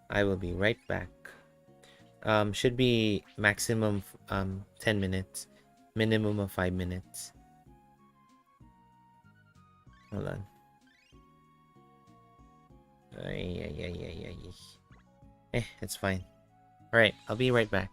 I will be right back. Should be maximum 10 minutes, minimum of 5 minutes. Hold on. Ay, ay, ay, ay, ay. It's fine. All right, I'll be right back.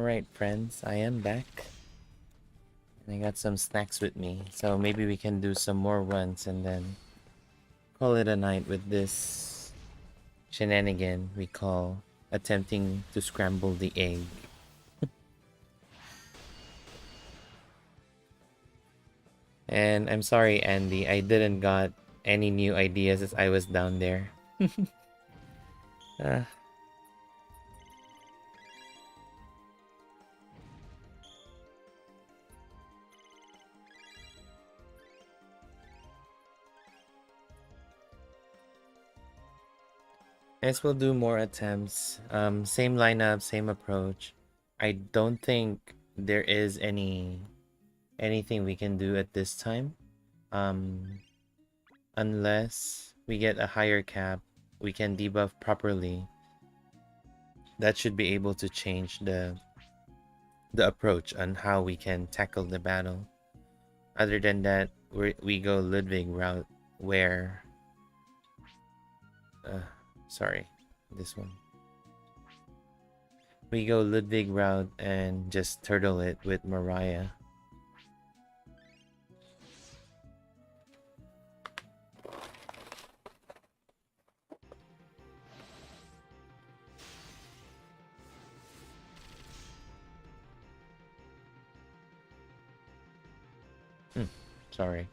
Alright, friends, I am back. And I got some snacks with me, so maybe we can do some more runs and then call it a night with this shenanigan we call attempting to scramble the egg. And I'm sorry, Andy, I didn't got any new ideas as I was down there. uh, Guess we'll do more attempts. Same lineup, same approach. I don't think there is anything we can do at this time. Um, unless we get a higher cap, we can debuff properly. That should be able to change the approach on how we can tackle the battle. Other than that, we go Ludwig route where sorry, this one. We go Ludwig route and just turtle it with Mariah. Sorry.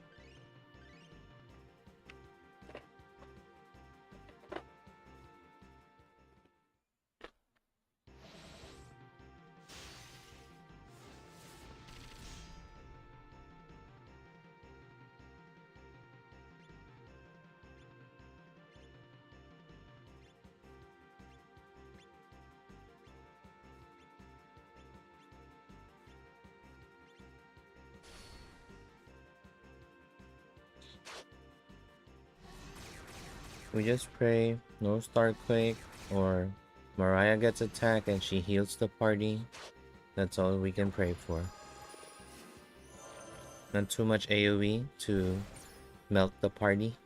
We just pray no Starquake or Mariah gets attacked and she heals the party. That's all we can pray for. Not too much AoE to melt the party.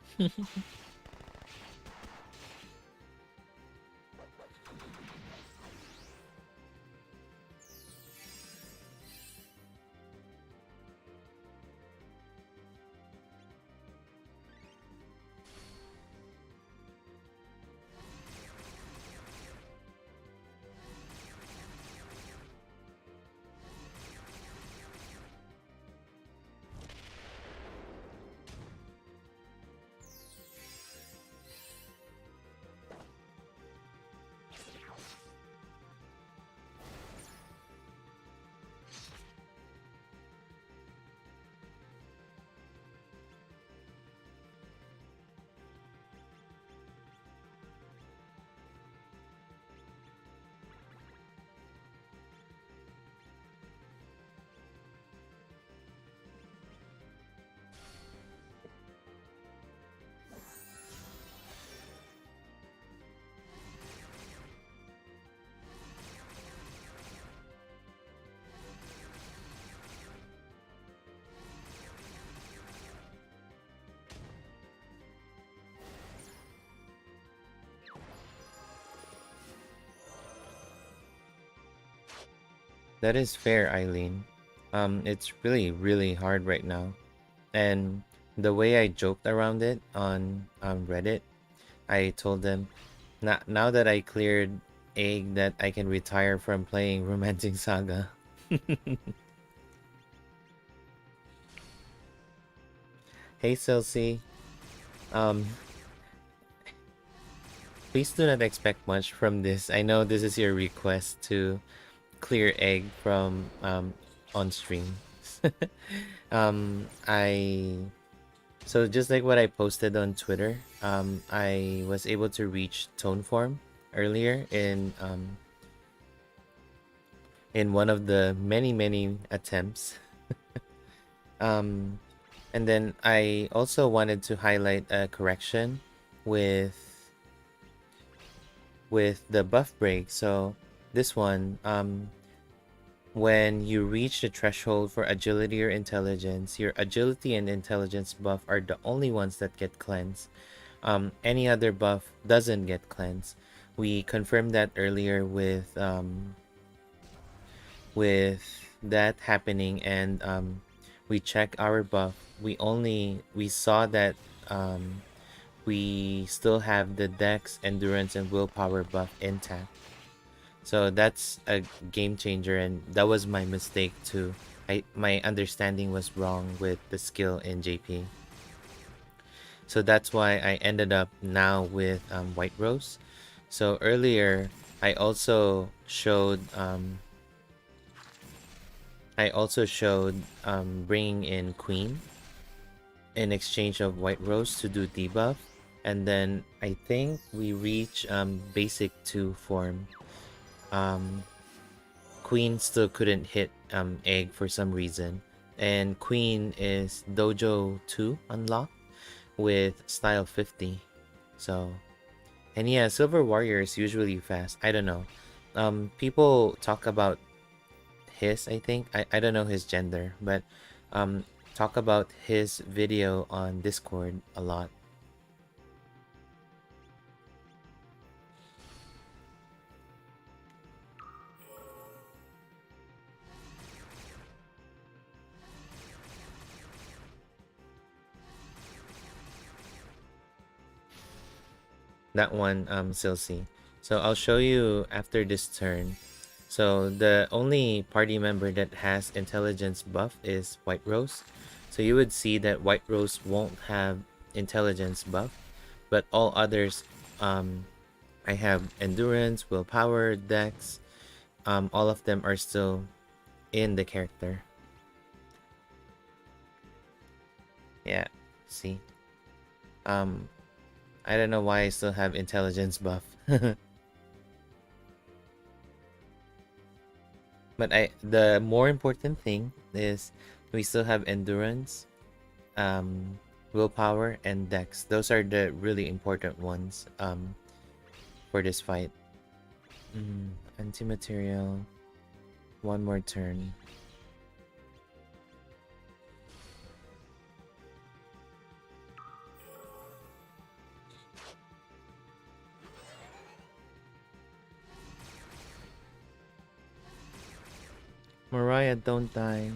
That is fair, Eileen. It's really hard right now. And the way I joked around it on Reddit, I told them, now that I cleared egg, that I can retire from playing Romantic Saga. Hey, Celsi. Um, please do not expect much from this. I know this is your request to clear egg from on stream. I So just like what I posted on Twitter, I was able to reach tone form earlier in one of the many attempts. And then I also wanted to highlight a correction with the buff break. So this one, when you reach the threshold for agility or intelligence, your agility and intelligence buff are the only ones that get cleansed. Any other buff doesn't get cleansed. We confirmed that earlier with with that happening, and we check our buff, we saw that um, we still have the dex, endurance, and willpower buff intact. So that's a game changer, and that was my mistake too. My understanding was wrong with the skill in JP. So that's why I ended up now with White Rose. So earlier I also showed bringing in Queen in exchange of White Rose to do debuff, and then I think we reach basic 2 form. Um, Queen still couldn't hit Egg for some reason, and Queen is Dojo 2 unlocked with style 50. So, and yeah, Silver Warrior is usually fast. I don't know. People talk about his, I think. I don't know his gender, but um talk about his video on Discord a lot. That one, Silsey. So I'll show you after this turn. So the only party member that has intelligence buff is White Rose. So you would see that White Rose won't have intelligence buff, but all others, I have endurance, willpower, dex. All of them are still in the character. Yeah, see. Um, I don't know why I still have intelligence buff. But the more important thing is we still have endurance, um, willpower, and dex. Those are the really important ones for this fight. Anti-material. One more turn. Mariah, don't die.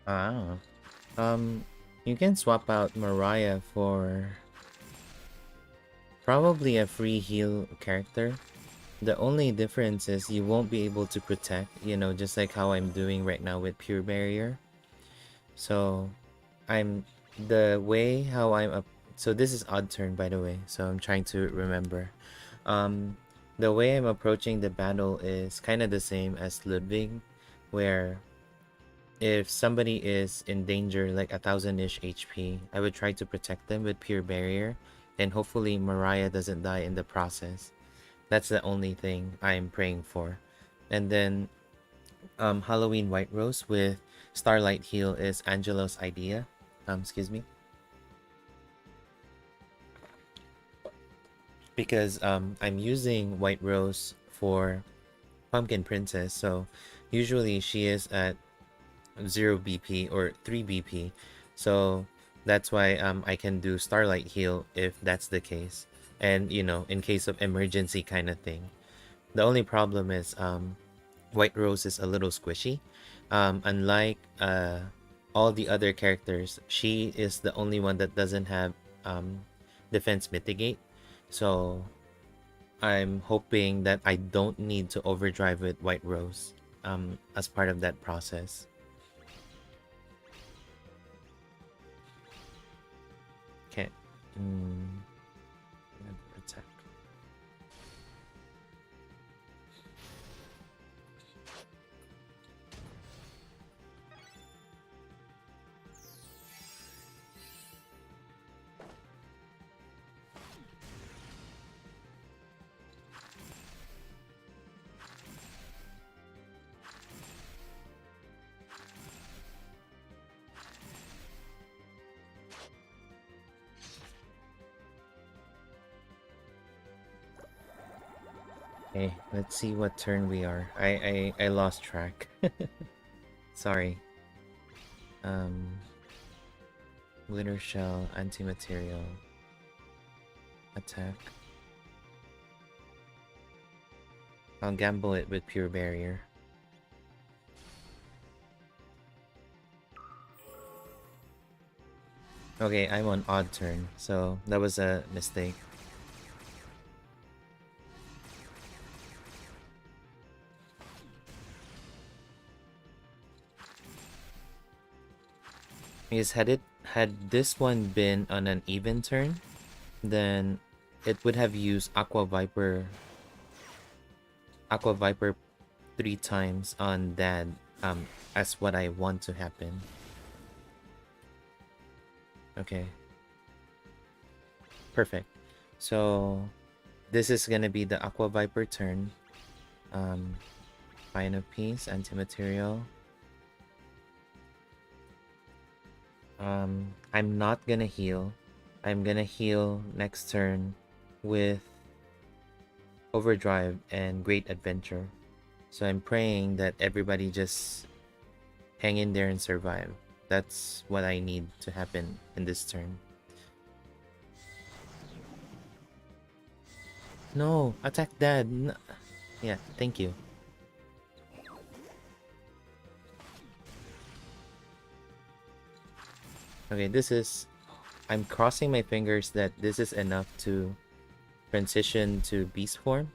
Ah. Um, you can swap out Mariah for probably a free heal character. The only difference is you won't be able to protect, just like how I'm doing right now with Pure Barrier. So, I'm the way how I'm up. So this is odd turn, by the way. So I'm trying to remember. Um, the way I'm approaching the battle is kind of the same as Ludwig, where if somebody is in danger, like 1,000-ish HP, I would try to protect them with Pure Barrier, and hopefully Mariah doesn't die in the process. That's the only thing I'm praying for. And then Halloween White Rose with Starlight Heal is Angelo's idea. Excuse me. Because I'm using White Rose for Pumpkin Princess, so usually she is at 0 BP or 3 BP. So that's why I can do Starlight Heal if that's the case. And in case of emergency kind of thing. The only problem is White Rose is a little squishy. Unlike all the other characters, she is the only one that doesn't have defense mitigate. So I'm hoping that I don't need to overdrive with White Rose as part of that process. Okay. Mm, attack. Okay, let's see what turn we are. I lost track. Sorry. Um, Glitter Shell, Anti-Material, Attack. I'll gamble it with Pure Barrier. Okay, I'm on odd turn, so that was a mistake. Because had this one been on an even turn, then it would have used Aqua Viper 3 times on Dad, as what I want to happen. Okay. Perfect. So this is gonna be the Aqua Viper turn. Final piece, anti-material. I'm not gonna heal. I'm gonna heal next turn with Overdrive and Great Adventure. So I'm praying that everybody just hang in there and survive. That's what I need to happen in this turn. No, attack Dad. Yeah, thank you. Okay, I'm crossing my fingers that this is enough to transition to beast form,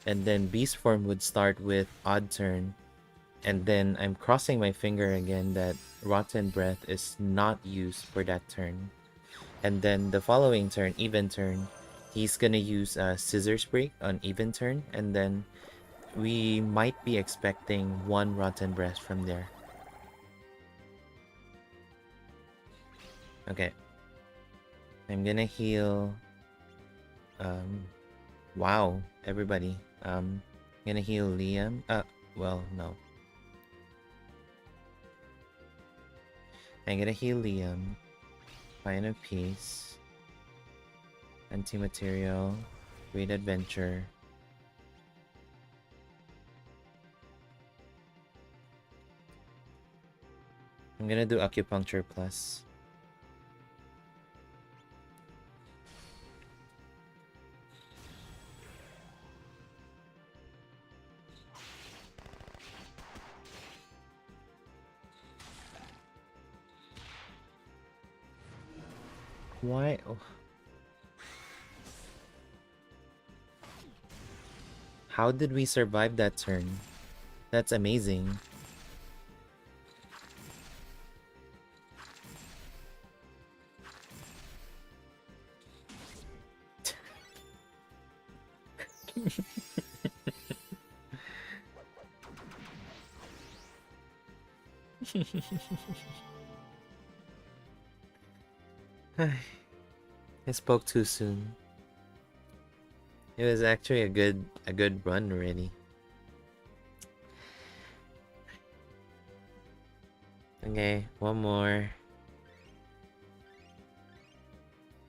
and then beast form would start with odd turn, and then I'm crossing my finger again that rotten breath is not used for that turn, and then the following turn, even turn, he's gonna use a scissors break on even turn, and then we might be expecting one rotten breath from there. Okay, I'm gonna heal. Wow, everybody. Gonna heal Liam. Well, no. I'm gonna heal Liam. Find a piece. Anti-material. Great adventure. I'm gonna do acupuncture plus. Why? How did we survive that turn? That's amazing. I spoke too soon. It was actually a good run already. Okay, one more.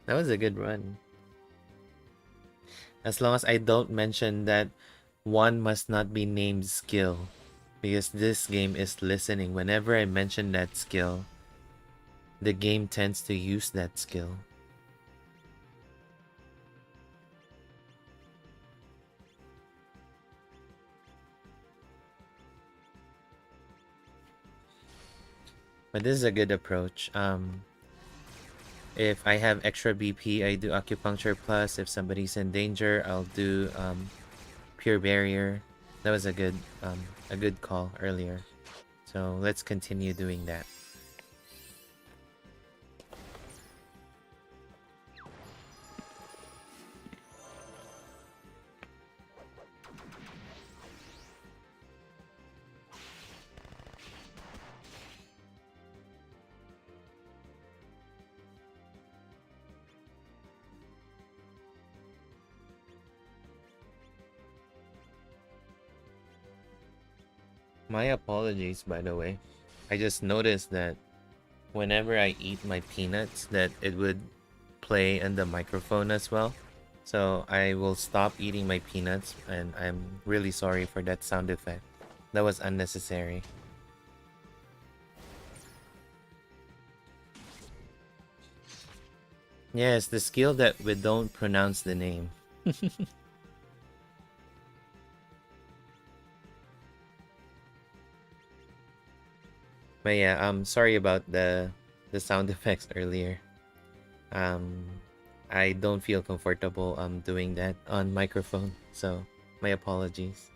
That was a good run. As long as I don't mention that one must not be named skill. Because this game is listening. Whenever I mention that skill, the game tends to use that skill. But this is a good approach. If I have extra BP, I do acupuncture plus. If somebody's in danger, I'll do pure barrier. That was a good call earlier. So let's continue doing that. My apologies, by the way. I just noticed that whenever I eat my peanuts, that it would play on the microphone as well. So I will stop eating my peanuts, and I'm really sorry for that sound effect. That was unnecessary. Yes, the skill that we don't pronounce the name. But yeah, sorry about the sound effects earlier. Um, I don't feel comfortable doing that on microphone, so my apologies.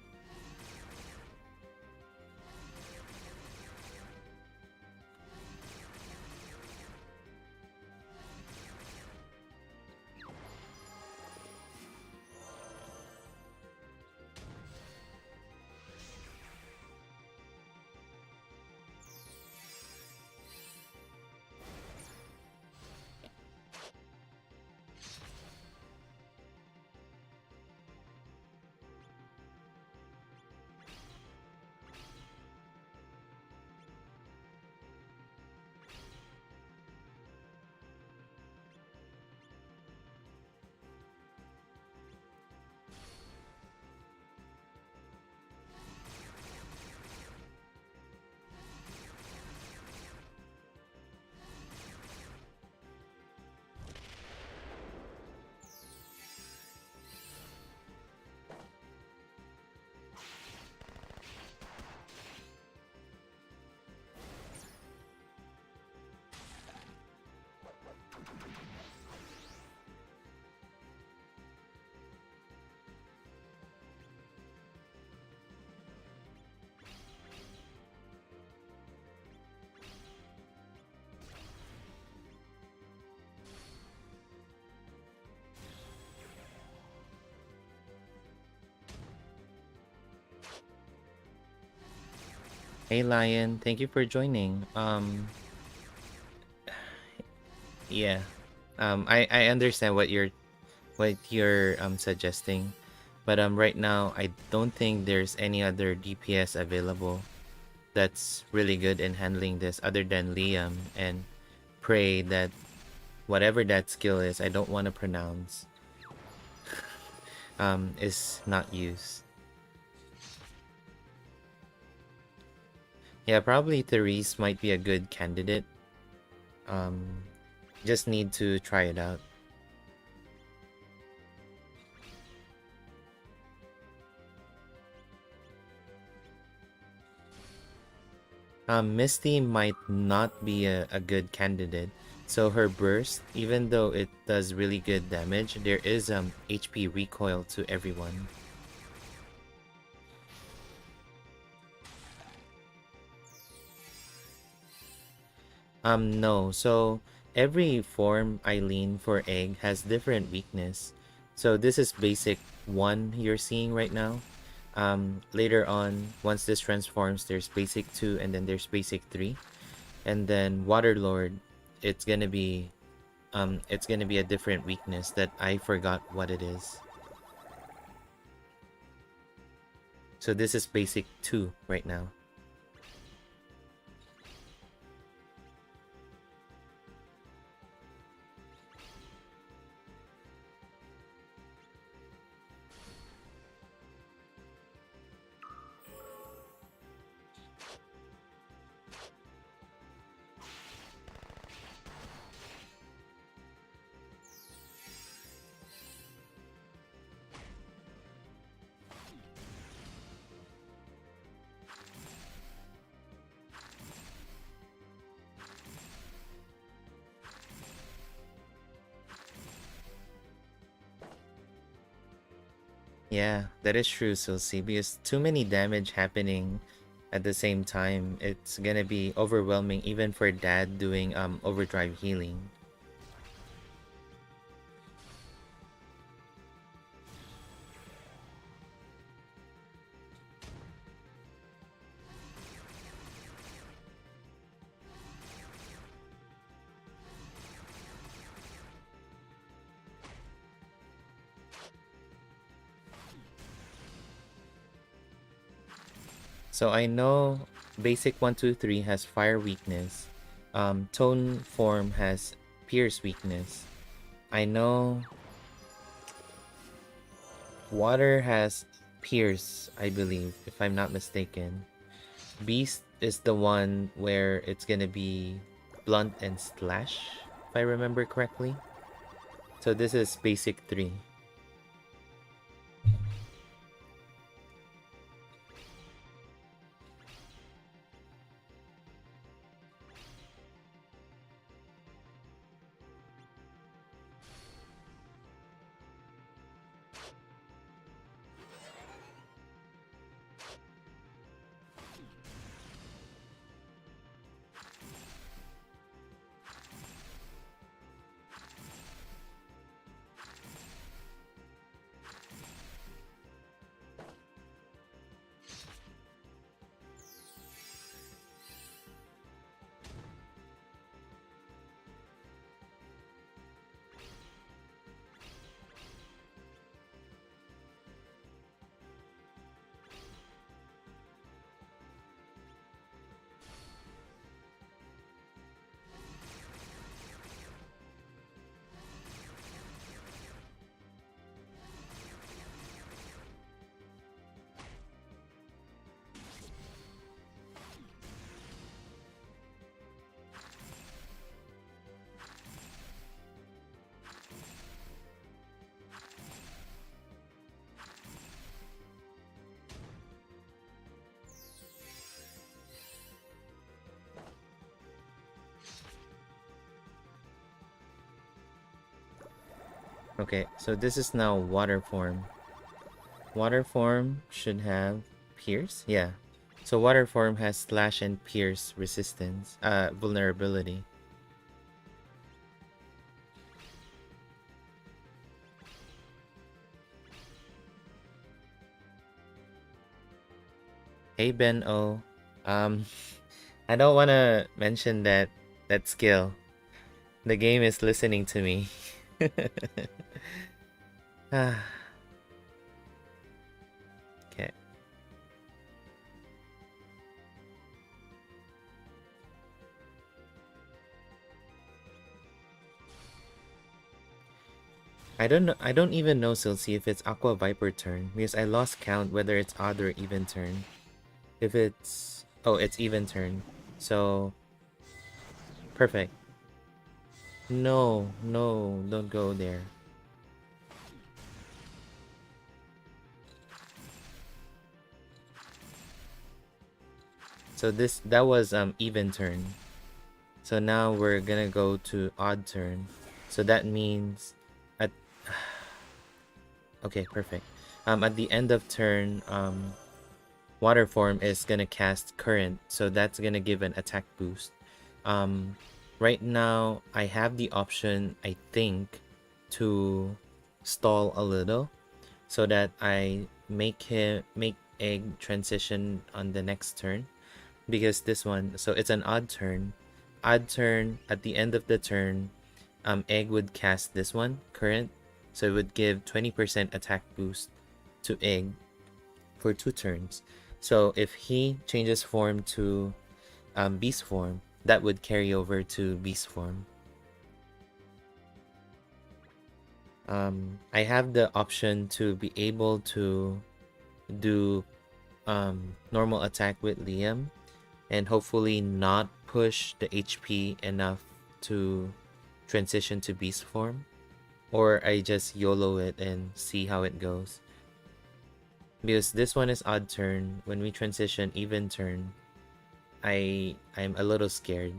Hey Lion, thank you for joining. Yeah. I understand what you're suggesting, but right now I don't think there's any other DPS available that's really good in handling this other than Liam, and pray that whatever that skill is, I don't want to pronounce, is not used. Yeah, probably Therese might be a good candidate. Um, just need to try it out. Misty might not be a good candidate So her burst, even though it does really good damage, there is HP recoil to everyone. No. So every form Eileen for egg has different weakness. So this is basic 1 you're seeing right now. Later on, once this transforms, there's basic 2 and then there's basic 3. And then Waterlord, it's gonna be a different weakness that I forgot what it is. So this is basic 2 right now. Yeah, that is true, Silsey, because too many damage happening at the same time, it's gonna be overwhelming even for dad doing overdrive healing. So I know basic 1, 2, 3 has fire weakness. Tone form has pierce weakness. I know water has pierce, I believe, if I'm not mistaken. Beast is the one where it's gonna be blunt and slash, if I remember correctly. So this is basic 3. Okay, so this is now water form. Water form should have pierce? Yeah. So water form has slash and pierce resistance, vulnerability. Hey Ben O. Um I don't wanna mention that skill. The game is listening to me. Ah, okay. I don't even know, Silsey, if it's Aqua Viper turn, because I lost count whether it's odd or even turn. If it's it's even turn. So perfect. No, no, don't go there. So that was even turn. So now we're gonna go to odd turn. So that means at okay, perfect. At the end of turn, water form is gonna cast current, so that's gonna give an attack boost. Um, right now I have the option, I think, to stall a little so that I make egg transition on the next turn, because this one, so it's an odd turn. Odd turn, at the end of the turn, egg would cast this one current, so it would give 20% attack boost to egg for 2 turns. So if he changes form to beast form, that would carry over to beast form. I have the option to be able to do normal attack with Liam and hopefully not push the HP enough to transition to beast form, or I just YOLO it and see how it goes. Because this one is odd turn, when we transition even turn, I'm a little scared.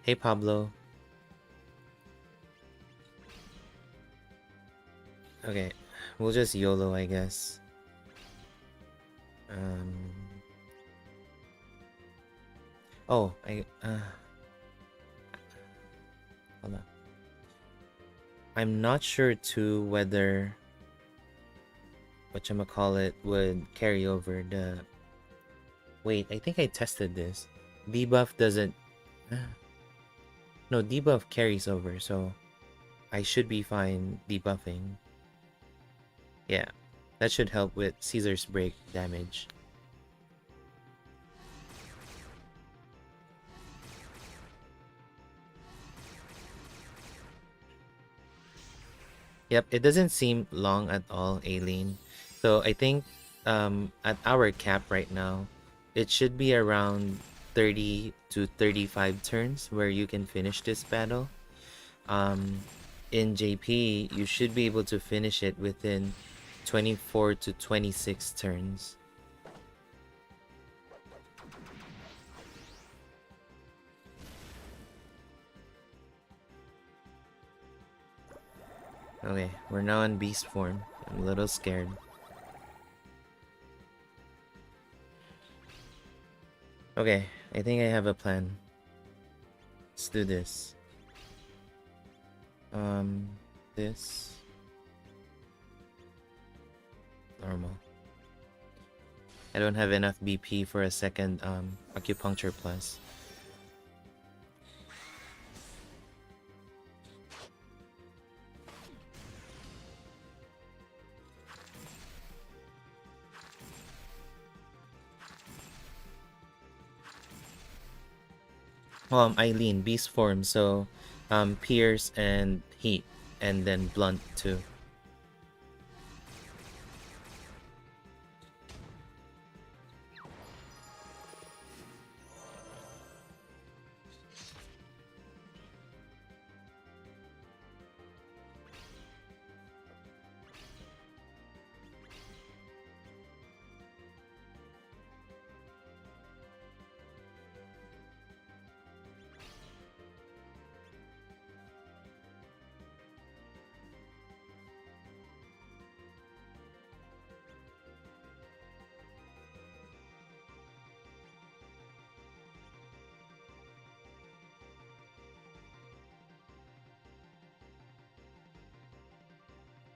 Hey Pablo. Okay, we'll just YOLO, I guess. Oh, hold on. I'm not sure too whether whatchamacallit would carry over the... Wait, I think I tested this. Debuff doesn't... No, debuff carries over, so I should be fine debuffing. Yeah, that should help with Caesar's break damage. Yep, it doesn't seem long at all, Aileen. So I think at our cap right now, it should be around 30 to 35 turns where you can finish this battle. In JP, you should be able to finish it within 24 to 26 turns. Okay, we're now in beast form. I'm a little scared. Okay, I think I have a plan. Let's do this. This. Normal. I don't have enough BP for a second acupuncture plus. Eileen, beast form, so pierce and heat, and then blunt too.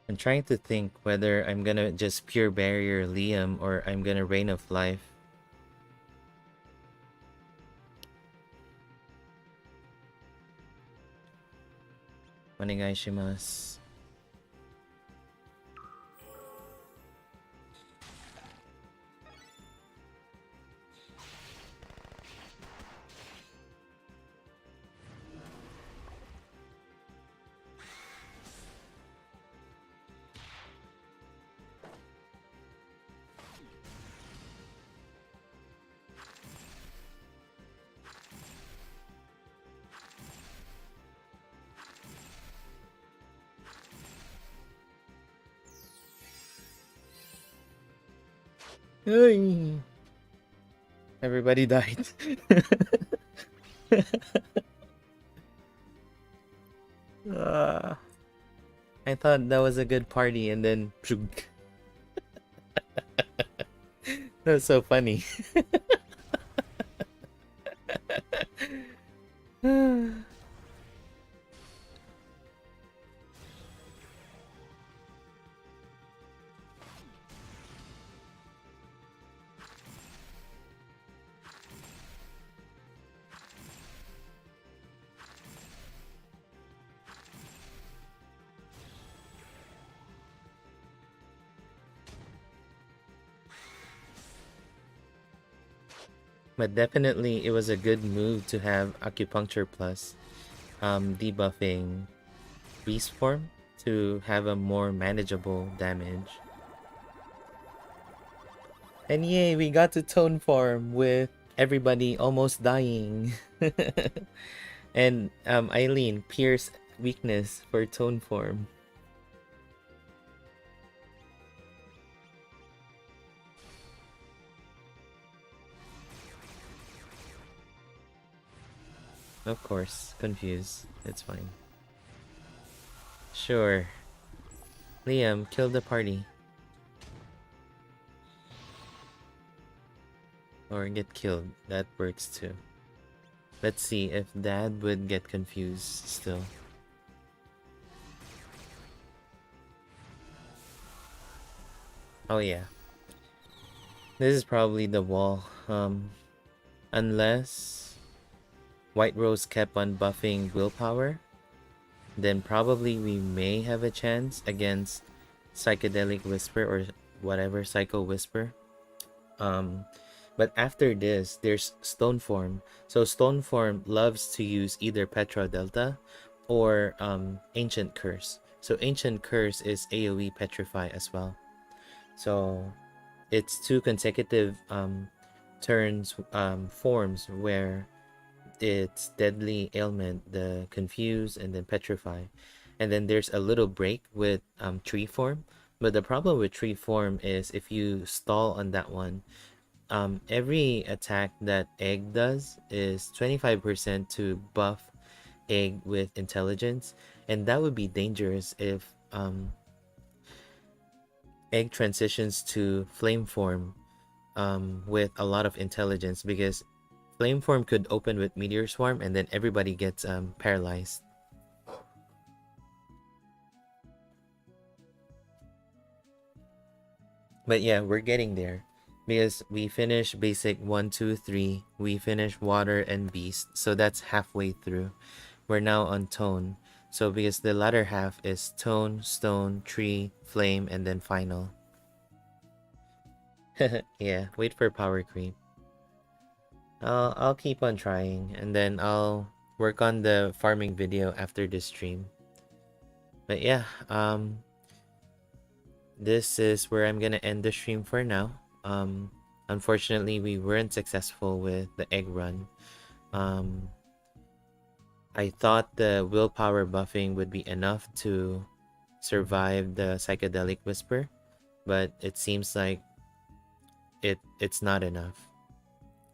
I'm trying to think whether I'm gonna just pure barrier Liam or I'm gonna Rain of Life. Onegaishimasu. Everybody died. uh, I thought that was a good party, and then that was so funny. But definitely, it was a good move to have acupuncture plus debuffing beast form to have a more manageable damage. And yay, we got to tone form with everybody almost dying. And Eileen, Pierce weakness for tone form. Of course, confused. It's fine. Sure. Liam, kill the party. Or get killed. That works too. Let's see if Dad would get confused still. Oh yeah. This is probably the wall. Unless White Rose kept on buffing willpower, then probably we may have a chance against Psychedelic Whisper or whatever, Psycho Whisper. But after this, there's Stone Form. So Stone Form loves to use either Petra Delta or Ancient Curse. So Ancient Curse is AoE Petrify as well. So it's two consecutive turns forms where it's Deadly Ailment, the Confuse, and then Petrify. And then there's a little break with Tree Form. But the problem with Tree Form is if you stall on that one, every attack that Egg does is 25% to buff Egg with Intelligence. And that would be dangerous if Egg transitions to Flame Form with a lot of Intelligence, because Flame Form could open with Meteor Swarm and then everybody gets paralyzed. But yeah, we're getting there. Because we finished basic 1, 2, 3. We finished water and beast. So that's halfway through. We're now on tone. So because the latter half is tone, stone, tree, flame, and then final. Yeah, wait for power creep. I'll keep on trying, and then I'll work on the farming video after this stream. But yeah, this is where I'm gonna end the stream for now. Unfortunately, we weren't successful with the egg run. I thought the willpower buffing would be enough to survive the psychedelic whisper, but it seems like it's not enough.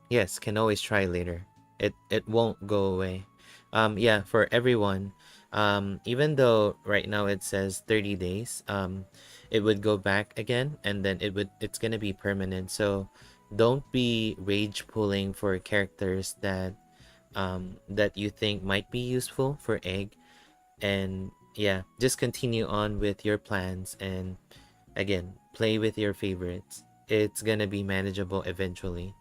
Yes, can always try later. It won't go away. Yeah, for everyone. Even though right now it says 30 days, it would go back again, and then it's gonna be permanent. So don't be rage pulling for characters that that you think might be useful for egg. And yeah, just continue on with your plans, and again, play with your favorites. It's gonna be manageable eventually.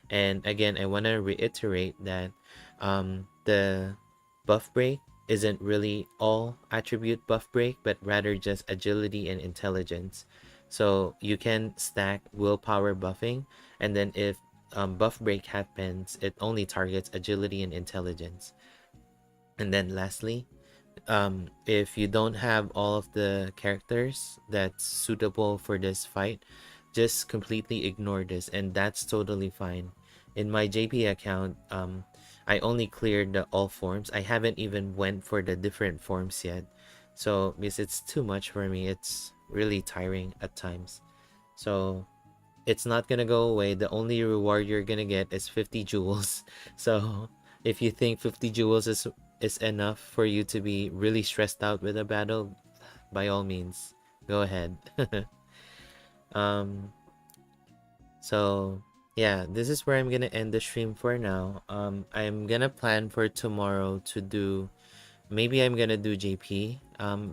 And again, I want to reiterate that the buff break isn't really all attribute buff break, but rather just agility and intelligence. So you can stack willpower buffing, and then if buff break happens, it only targets agility and intelligence. And then lastly, if you don't have all of the characters that's suitable for this fight, just completely ignore this, and that's totally fine. In my JP account, I only cleared the all forms. I haven't even went for the different forms yet. So because it's too much for me, it's really tiring at times. So it's not gonna go away. The only reward you're gonna get is 50 jewels. So If you think 50 jewels is enough for you to be really stressed out with a battle, by all means, go ahead. um so yeah, this is where I'm gonna end the stream for now. I'm gonna plan for tomorrow to do, maybe I'm gonna do JP,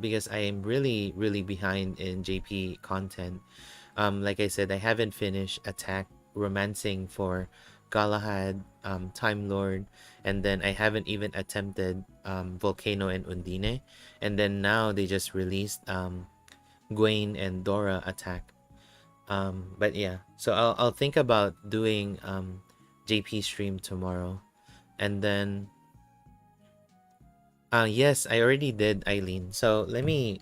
because I am really behind in JP content. Like I said, I haven't finished Attack Romancing for Galahad, Time Lord, and then I haven't even attempted Volcano and Undine, and then now they just released Gwaine and Dora Attack. But yeah, so I'll think about doing JP stream tomorrow, and then yes, I already did, Eileen. So let me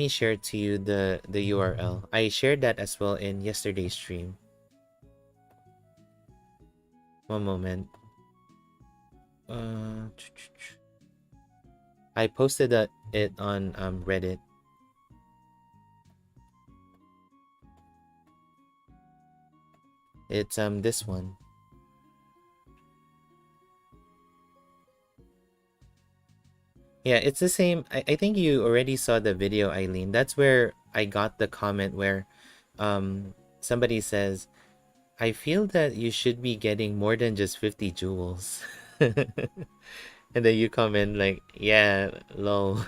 share to you the URL. I shared that as well in yesterday's stream. One moment. Uh, I posted it on Reddit. It's this one. Yeah, it's the same. I think you already saw the video, Eileen. That's where I got the comment where somebody says, I feel that you should be getting more than just 50 jewels. And then you comment like, yeah, low.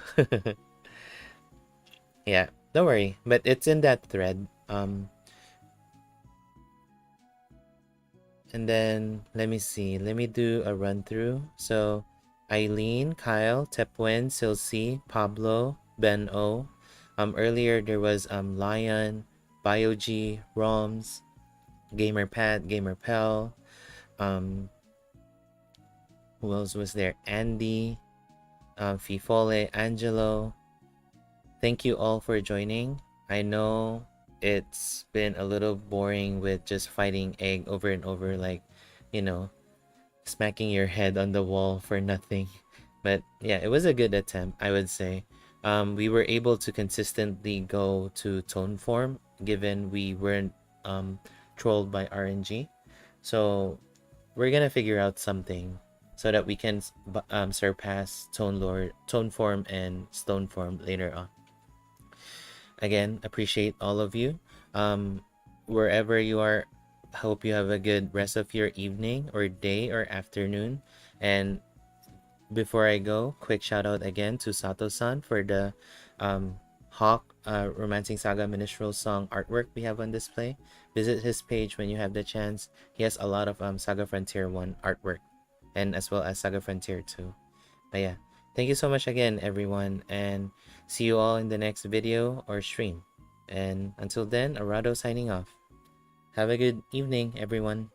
Yeah, don't worry. But it's in that thread. And then let me see. Let me do a run through. So Eileen, Kyle, Tepwen, Silsi, Pablo, Ben O. Earlier there was Lion, BioG, Roms, Gamer Pat, Gamer Pel. Who else was there? Andy, Fifole, Angelo. Thank you all for joining. I know it's been a little boring with just fighting egg over and over, like, you know, smacking your head on the wall for nothing. But yeah, it was a good attempt, I would say. We were able to consistently go to tone form given we weren't trolled by RNG. So we're gonna figure out something so that we can surpass tone form and stone form later on. Again, appreciate all of you. Wherever you are, hope you have a good rest of your evening or day or afternoon. And before I go, quick shout out again to Sato-san for the Hawk Romancing Saga Minstrel song artwork we have on display. Visit his page when you have the chance. He has a lot of Saga Frontier 1 artwork, and as well as Saga Frontier 2. But yeah, thank you so much again, everyone, and see you all in the next video or stream. And until then, Arado signing off. Have a good evening, everyone.